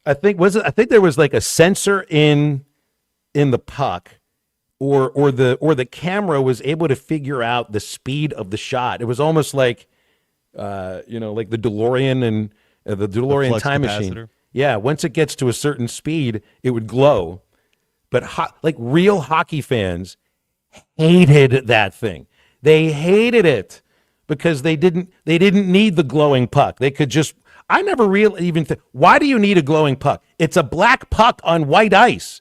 I think there was like a sensor in the puck, or the camera was able to figure out the speed of the shot. It was almost like like the DeLorean and the DeLorean time machine. Yeah, once it gets to a certain speed, it would glow. But real hockey fans hated that thing. They hated it because they didn't need the glowing puck. They could just. I never really even think, why do you need a glowing puck? It's a black puck on white ice.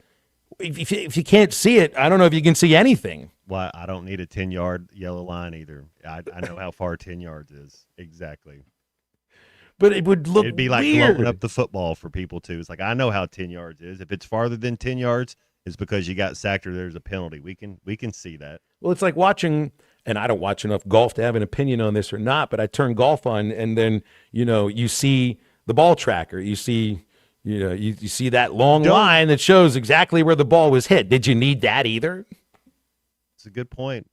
If you can't see it, I don't know if you can see anything. Well, I don't need a 10-yard yellow line either. I know how far 10 yards is. Exactly. But it would look It'd be like weird. blowing up the football for people, too. It's like, I know how 10 yards is. If it's farther than 10 yards, it's because you got sacked or there's a penalty. We can see that. Well, it's like watching, and I don't watch enough golf to have an opinion on this or not, but I turn golf on, and then, you see the ball tracker. You see, you see that long line that shows exactly where the ball was hit. Did you need that either? It's a good point.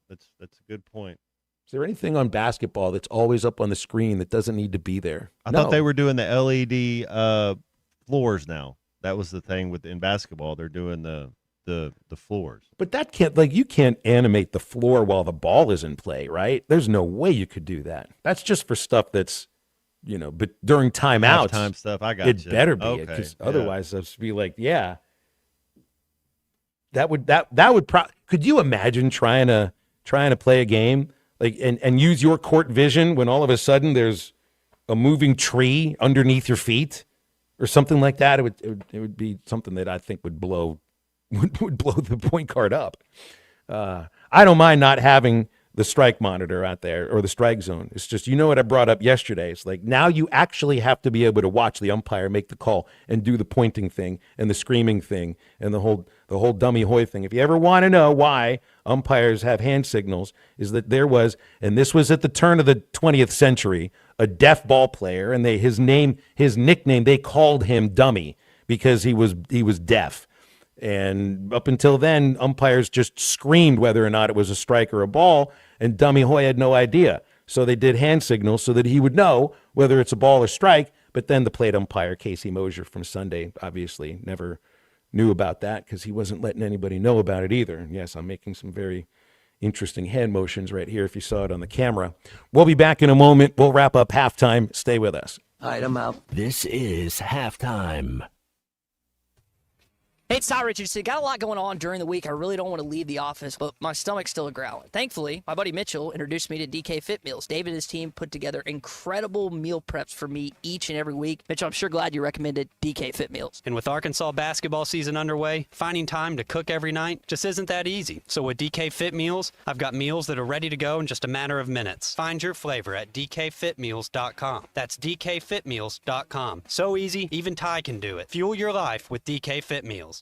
That's a good point. Is there anything on basketball that's always up on the screen that doesn't need to be there? I thought they were doing the LED floors now. That was the thing in basketball. They're doing the floors. But that can't, you can't animate the floor while the ball is in play, right? There's no way you could do that. That's just for stuff that's, but during timeouts. Halftime stuff, I got it you. better be, Okay, because yeah. otherwise I'd just be like, yeah. That would could you imagine trying to play a game and use your court vision when all of a sudden there's a moving tree underneath your feet or something like that? It would be something that I think would blow the point guard up. I don't mind not having the strike monitor out there or the strike zone. It's just, what I brought up yesterday. It's like now you actually have to be able to watch the umpire make the call and do the pointing thing and the screaming thing and the whole dummy hoy thing. If you ever want to know why umpires have hand signals, is that there was, and this was at the turn of the 20th century, a deaf ball player, and his nickname, they called him Dummy because he was deaf. And up until then, umpires just screamed whether or not it was a strike or a ball, and Dummy Hoy had no idea. So they did hand signals so that he would know whether it's a ball or strike, but then the plate umpire, Casey Mosier from Sunday, obviously never knew about that because he wasn't letting anybody know about it either. And yes, I'm making some very interesting hand motions right here if you saw it on the camera. We'll be back in a moment. We'll wrap up halftime. Stay with us. All right, I'm out. This is halftime. Hey, it's Ty Richardson. Got a lot going on during the week. I really don't want to leave the office, but my stomach's still growling. Thankfully, my buddy Mitchell introduced me to DK Fit Meals. David and his team put together incredible meal preps for me each and every week. Mitchell, I'm sure glad you recommended DK Fit Meals. And with Arkansas basketball season underway, finding time to cook every night just isn't that easy. So with DK Fit Meals, I've got meals that are ready to go in just a matter of minutes. Find your flavor at dkfitmeals.com. That's dkfitmeals.com. So easy, even Ty can do it. Fuel your life with DK Fit Meals.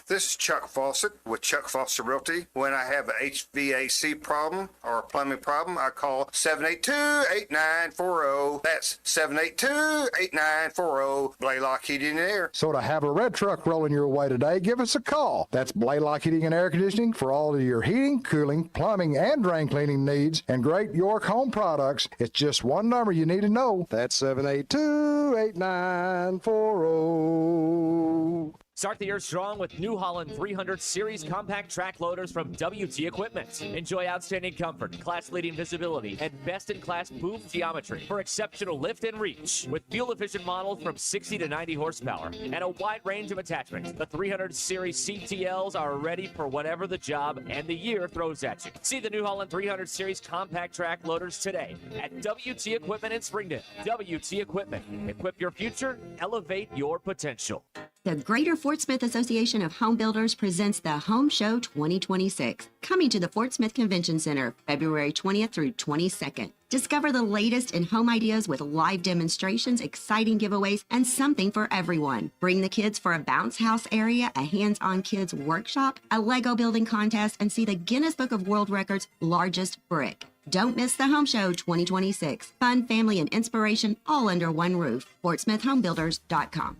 This is Chuck Fawcett with Chuck Fawcett Realty. When I have an HVAC problem or a plumbing problem, I call 782-8940. That's 782-8940. Blaylock Heating and Air. So to have a red truck rolling your way today, give us a call. That's Blaylock Heating and Air Conditioning for all of your heating, cooling, plumbing, and drain cleaning needs and great York Home products. It's just one number you need to know. That's 782-8940. Start the year strong with New Holland 300 Series compact track loaders from WT Equipment. Enjoy outstanding comfort, class-leading visibility, and best-in-class boom geometry for exceptional lift and reach. With fuel-efficient models from 60 to 90 horsepower and a wide range of attachments, the 300 Series CTLs are ready for whatever the job and the year throws at you. See the New Holland 300 Series compact track loaders today at WT Equipment in Springdale. WT Equipment. Equip your future, elevate your potential. The Greater Fort Smith Association of Home Builders presents the Home Show 2026, coming to the Fort Smith Convention Center February 20th through 22nd. Discover the latest in home ideas with live demonstrations, exciting giveaways, and something for everyone. Bring the kids for a bounce house area, a hands-on kids workshop, a Lego building contest, and see the Guinness Book of World Records largest brick. Don't miss the Home Show 2026. Fun, family, and inspiration all under one roof. FortSmithHomebuilders.com.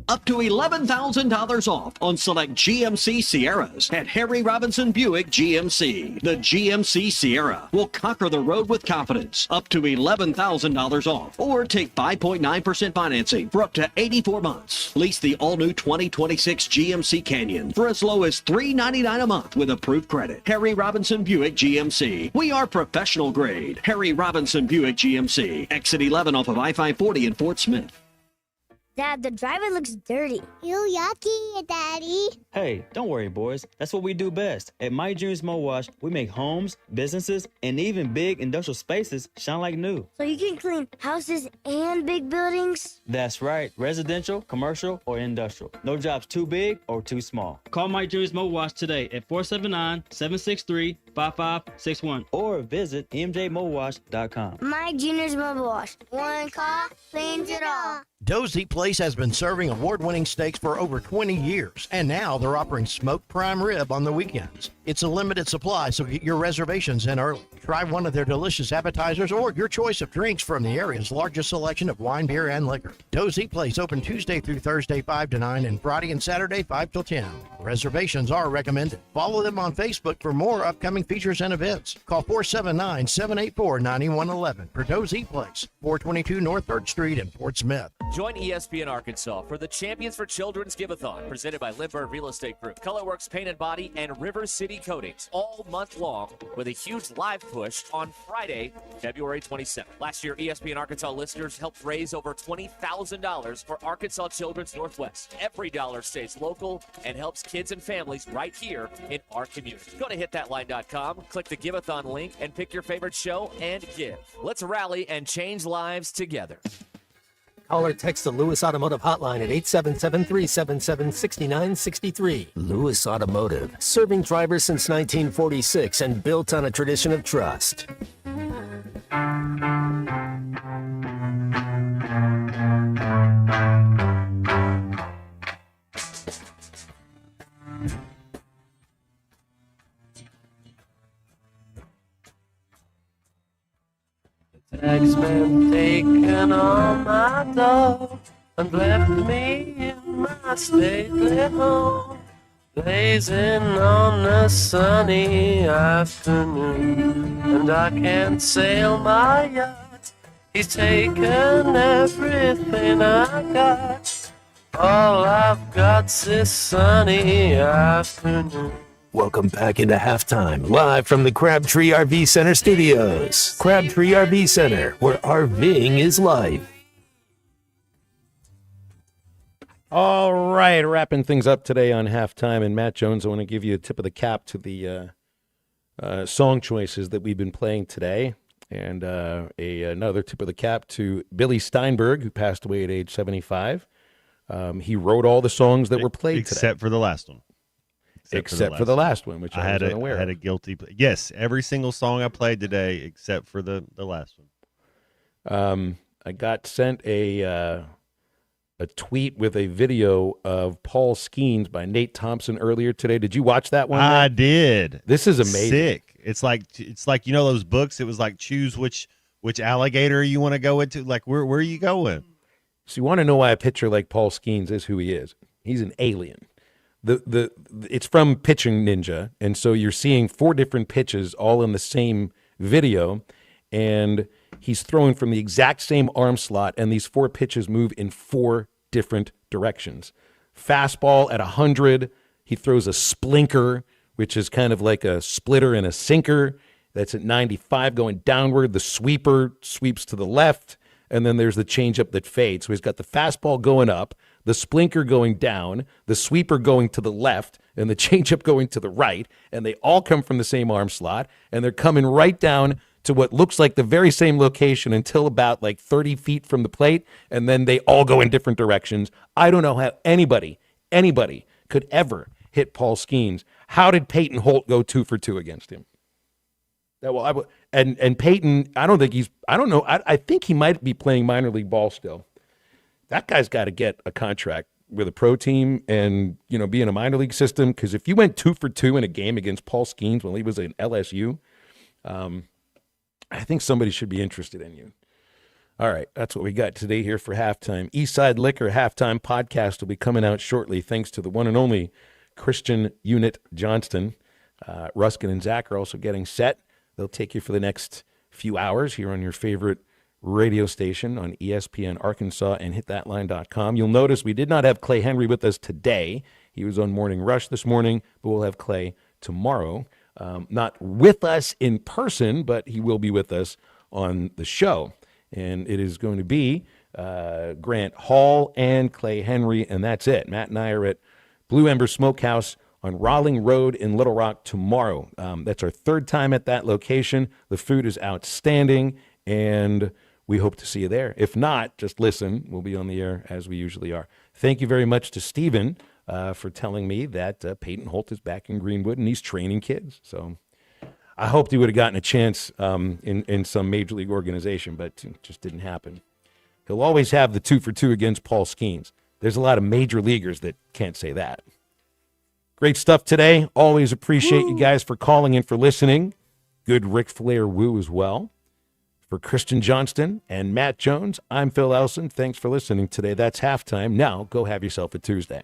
Up to $11,000 off on select GMC Sierras at Harry Robinson Buick GMC. The GMC Sierra will conquer the road with confidence. Up to $11,000 off. Or take 5.9% financing for up to 84 months. Lease the all-new 2026 GMC Canyon for as low as $399 a month with approved credit. Harry Robinson Buick GMC. We are professional grade. Harry Robinson Buick GMC. Exit 11 off of I-540 in Fort Smith. Dad, the driver looks dirty. Ew, yucky, Daddy. Hey, don't worry, boys. That's what we do best. At My Dreams Mo Wash, we make homes, businesses, and even big industrial spaces shine like new. So you can clean houses and big buildings? That's right. Residential, commercial, or industrial. No job's too big or too small. Call My Dreams Mo Wash today at 479-763-5561 or visit mjmowash.com. My Junior's Mobile Wash. One call cleans it all. Dozy Place has been serving award-winning steaks for over 20 years, and now they're offering smoked prime rib on the weekends. It's a limited supply, so get your reservations in early. Try one of their delicious appetizers or your choice of drinks from the area's largest selection of wine, beer, and liquor. Dozy Place open Tuesday through Thursday 5 to 9 and Friday and Saturday 5 till 10. Reservations are recommended. Follow them on Facebook for more upcoming features and events. Call 479-784-9111 for Dozy Place, 422 North 3rd Street in Fort Smith. Join ESPN Arkansas for the Champions for Children's Give-a-thon, presented by Lindbergh Real Estate Group, Colorworks Paint and Body, and River City Coatings, all month long, with a huge live push on Friday, February 27th. Last year, ESPN Arkansas listeners helped raise over $20,000 for Arkansas Children's Northwest. Every dollar stays local and helps kids and families right here in our community. Go to hitthatline.com, click the Give-a-thon link, and pick your favorite show and give. Let's rally and change lives together. Call or text the Lewis Automotive Hotline at 877-377-6963. Lewis Automotive, serving drivers since 1946 and built on a tradition of trust. Taxman taken all my dough and left me in my stately home, blazing on a sunny afternoon. And I can't sail my yacht, he's taken everything I got. All I've got's this sunny afternoon. Welcome back into halftime, live from the Crabtree RV Center studios. Crabtree RV Center, where RVing is life. All right, wrapping things up today on halftime. And Matt Jones, I want to give you a tip of the cap to the song choices that we've been playing today. And another tip of the cap to Billy Steinberg, who passed away at age 75. He wrote all the songs that were played today. Except for the last one. Except for the last one, which I was unaware of. I had a guilty plea. Yes, every single song I played today except for the last one. I got sent a tweet with a video of Paul Skeens by Nate Thompson earlier today. Did you watch that one? I did. This is amazing. Sick. It's like you know those books. It was like choose which alligator you want to go into. Like where are you going? So you want to know why a pitcher like Paul Skeens is who he is? He's an alien. It's from Pitching Ninja, and so you're seeing 4 different pitches all in the same video, and he's throwing from the exact same arm slot, and these 4 pitches move in 4 different directions. Fastball at 100, he throws a splinker, which is kind of like a splitter and a sinker. That's at 95 going downward. The sweeper sweeps to the left, and then there's the changeup that fades. So he's got the fastball going up, the splinker going down, the sweeper going to the left, and the changeup going to the right, and they all come from the same arm slot, and they're coming right down to what looks like the very same location until about like 30 feet from the plate, and then they all go in different directions. I don't know how anybody could ever hit Paul Skeens. How did Peyton Holt go 2 for 2 against him? And Peyton, I don't know. I think he might be playing minor league ball still. That guy's got to get a contract with a pro team and, be in a minor league system. Because if you went 2 for 2 in a game against Paul Skeens when he was in LSU, I think somebody should be interested in you. All right, that's what we got today here for halftime. Eastside Liquor halftime podcast will be coming out shortly, thanks to the one and only Christian Unit Johnston. Ruskin and Zach are also getting set. They'll take you for the next few hours here on your favorite radio station on ESPN Arkansas and hitthatline.com. You'll notice we did not have Clay Henry with us today. He was on Morning Rush this morning, but we'll have Clay tomorrow. Not with us in person, but he will be with us on the show. And it is going to be Grant Hall and Clay Henry, and that's it. Matt and I are at Blue Ember Smokehouse on Rawling Road in Little Rock tomorrow. That's our 3rd time at that location. The food is outstanding, and we hope to see you there. If not, just listen. We'll be on the air as we usually are. Thank you very much to Steven for telling me that Peyton Holt is back in Greenwood and he's training kids. So I hoped he would have gotten a chance in some major league organization, but it just didn't happen. he'll always have the 2 for 2 against Paul Skeens. There's a lot of major leaguers that can't say that. Great stuff today. Always appreciate you guys for calling in, for listening. Good Ric Flair woo as well. For Christian Johnston and Matt Jones, I'm Phil Elson. Thanks for listening today. That's halftime. Now go have yourself a Tuesday.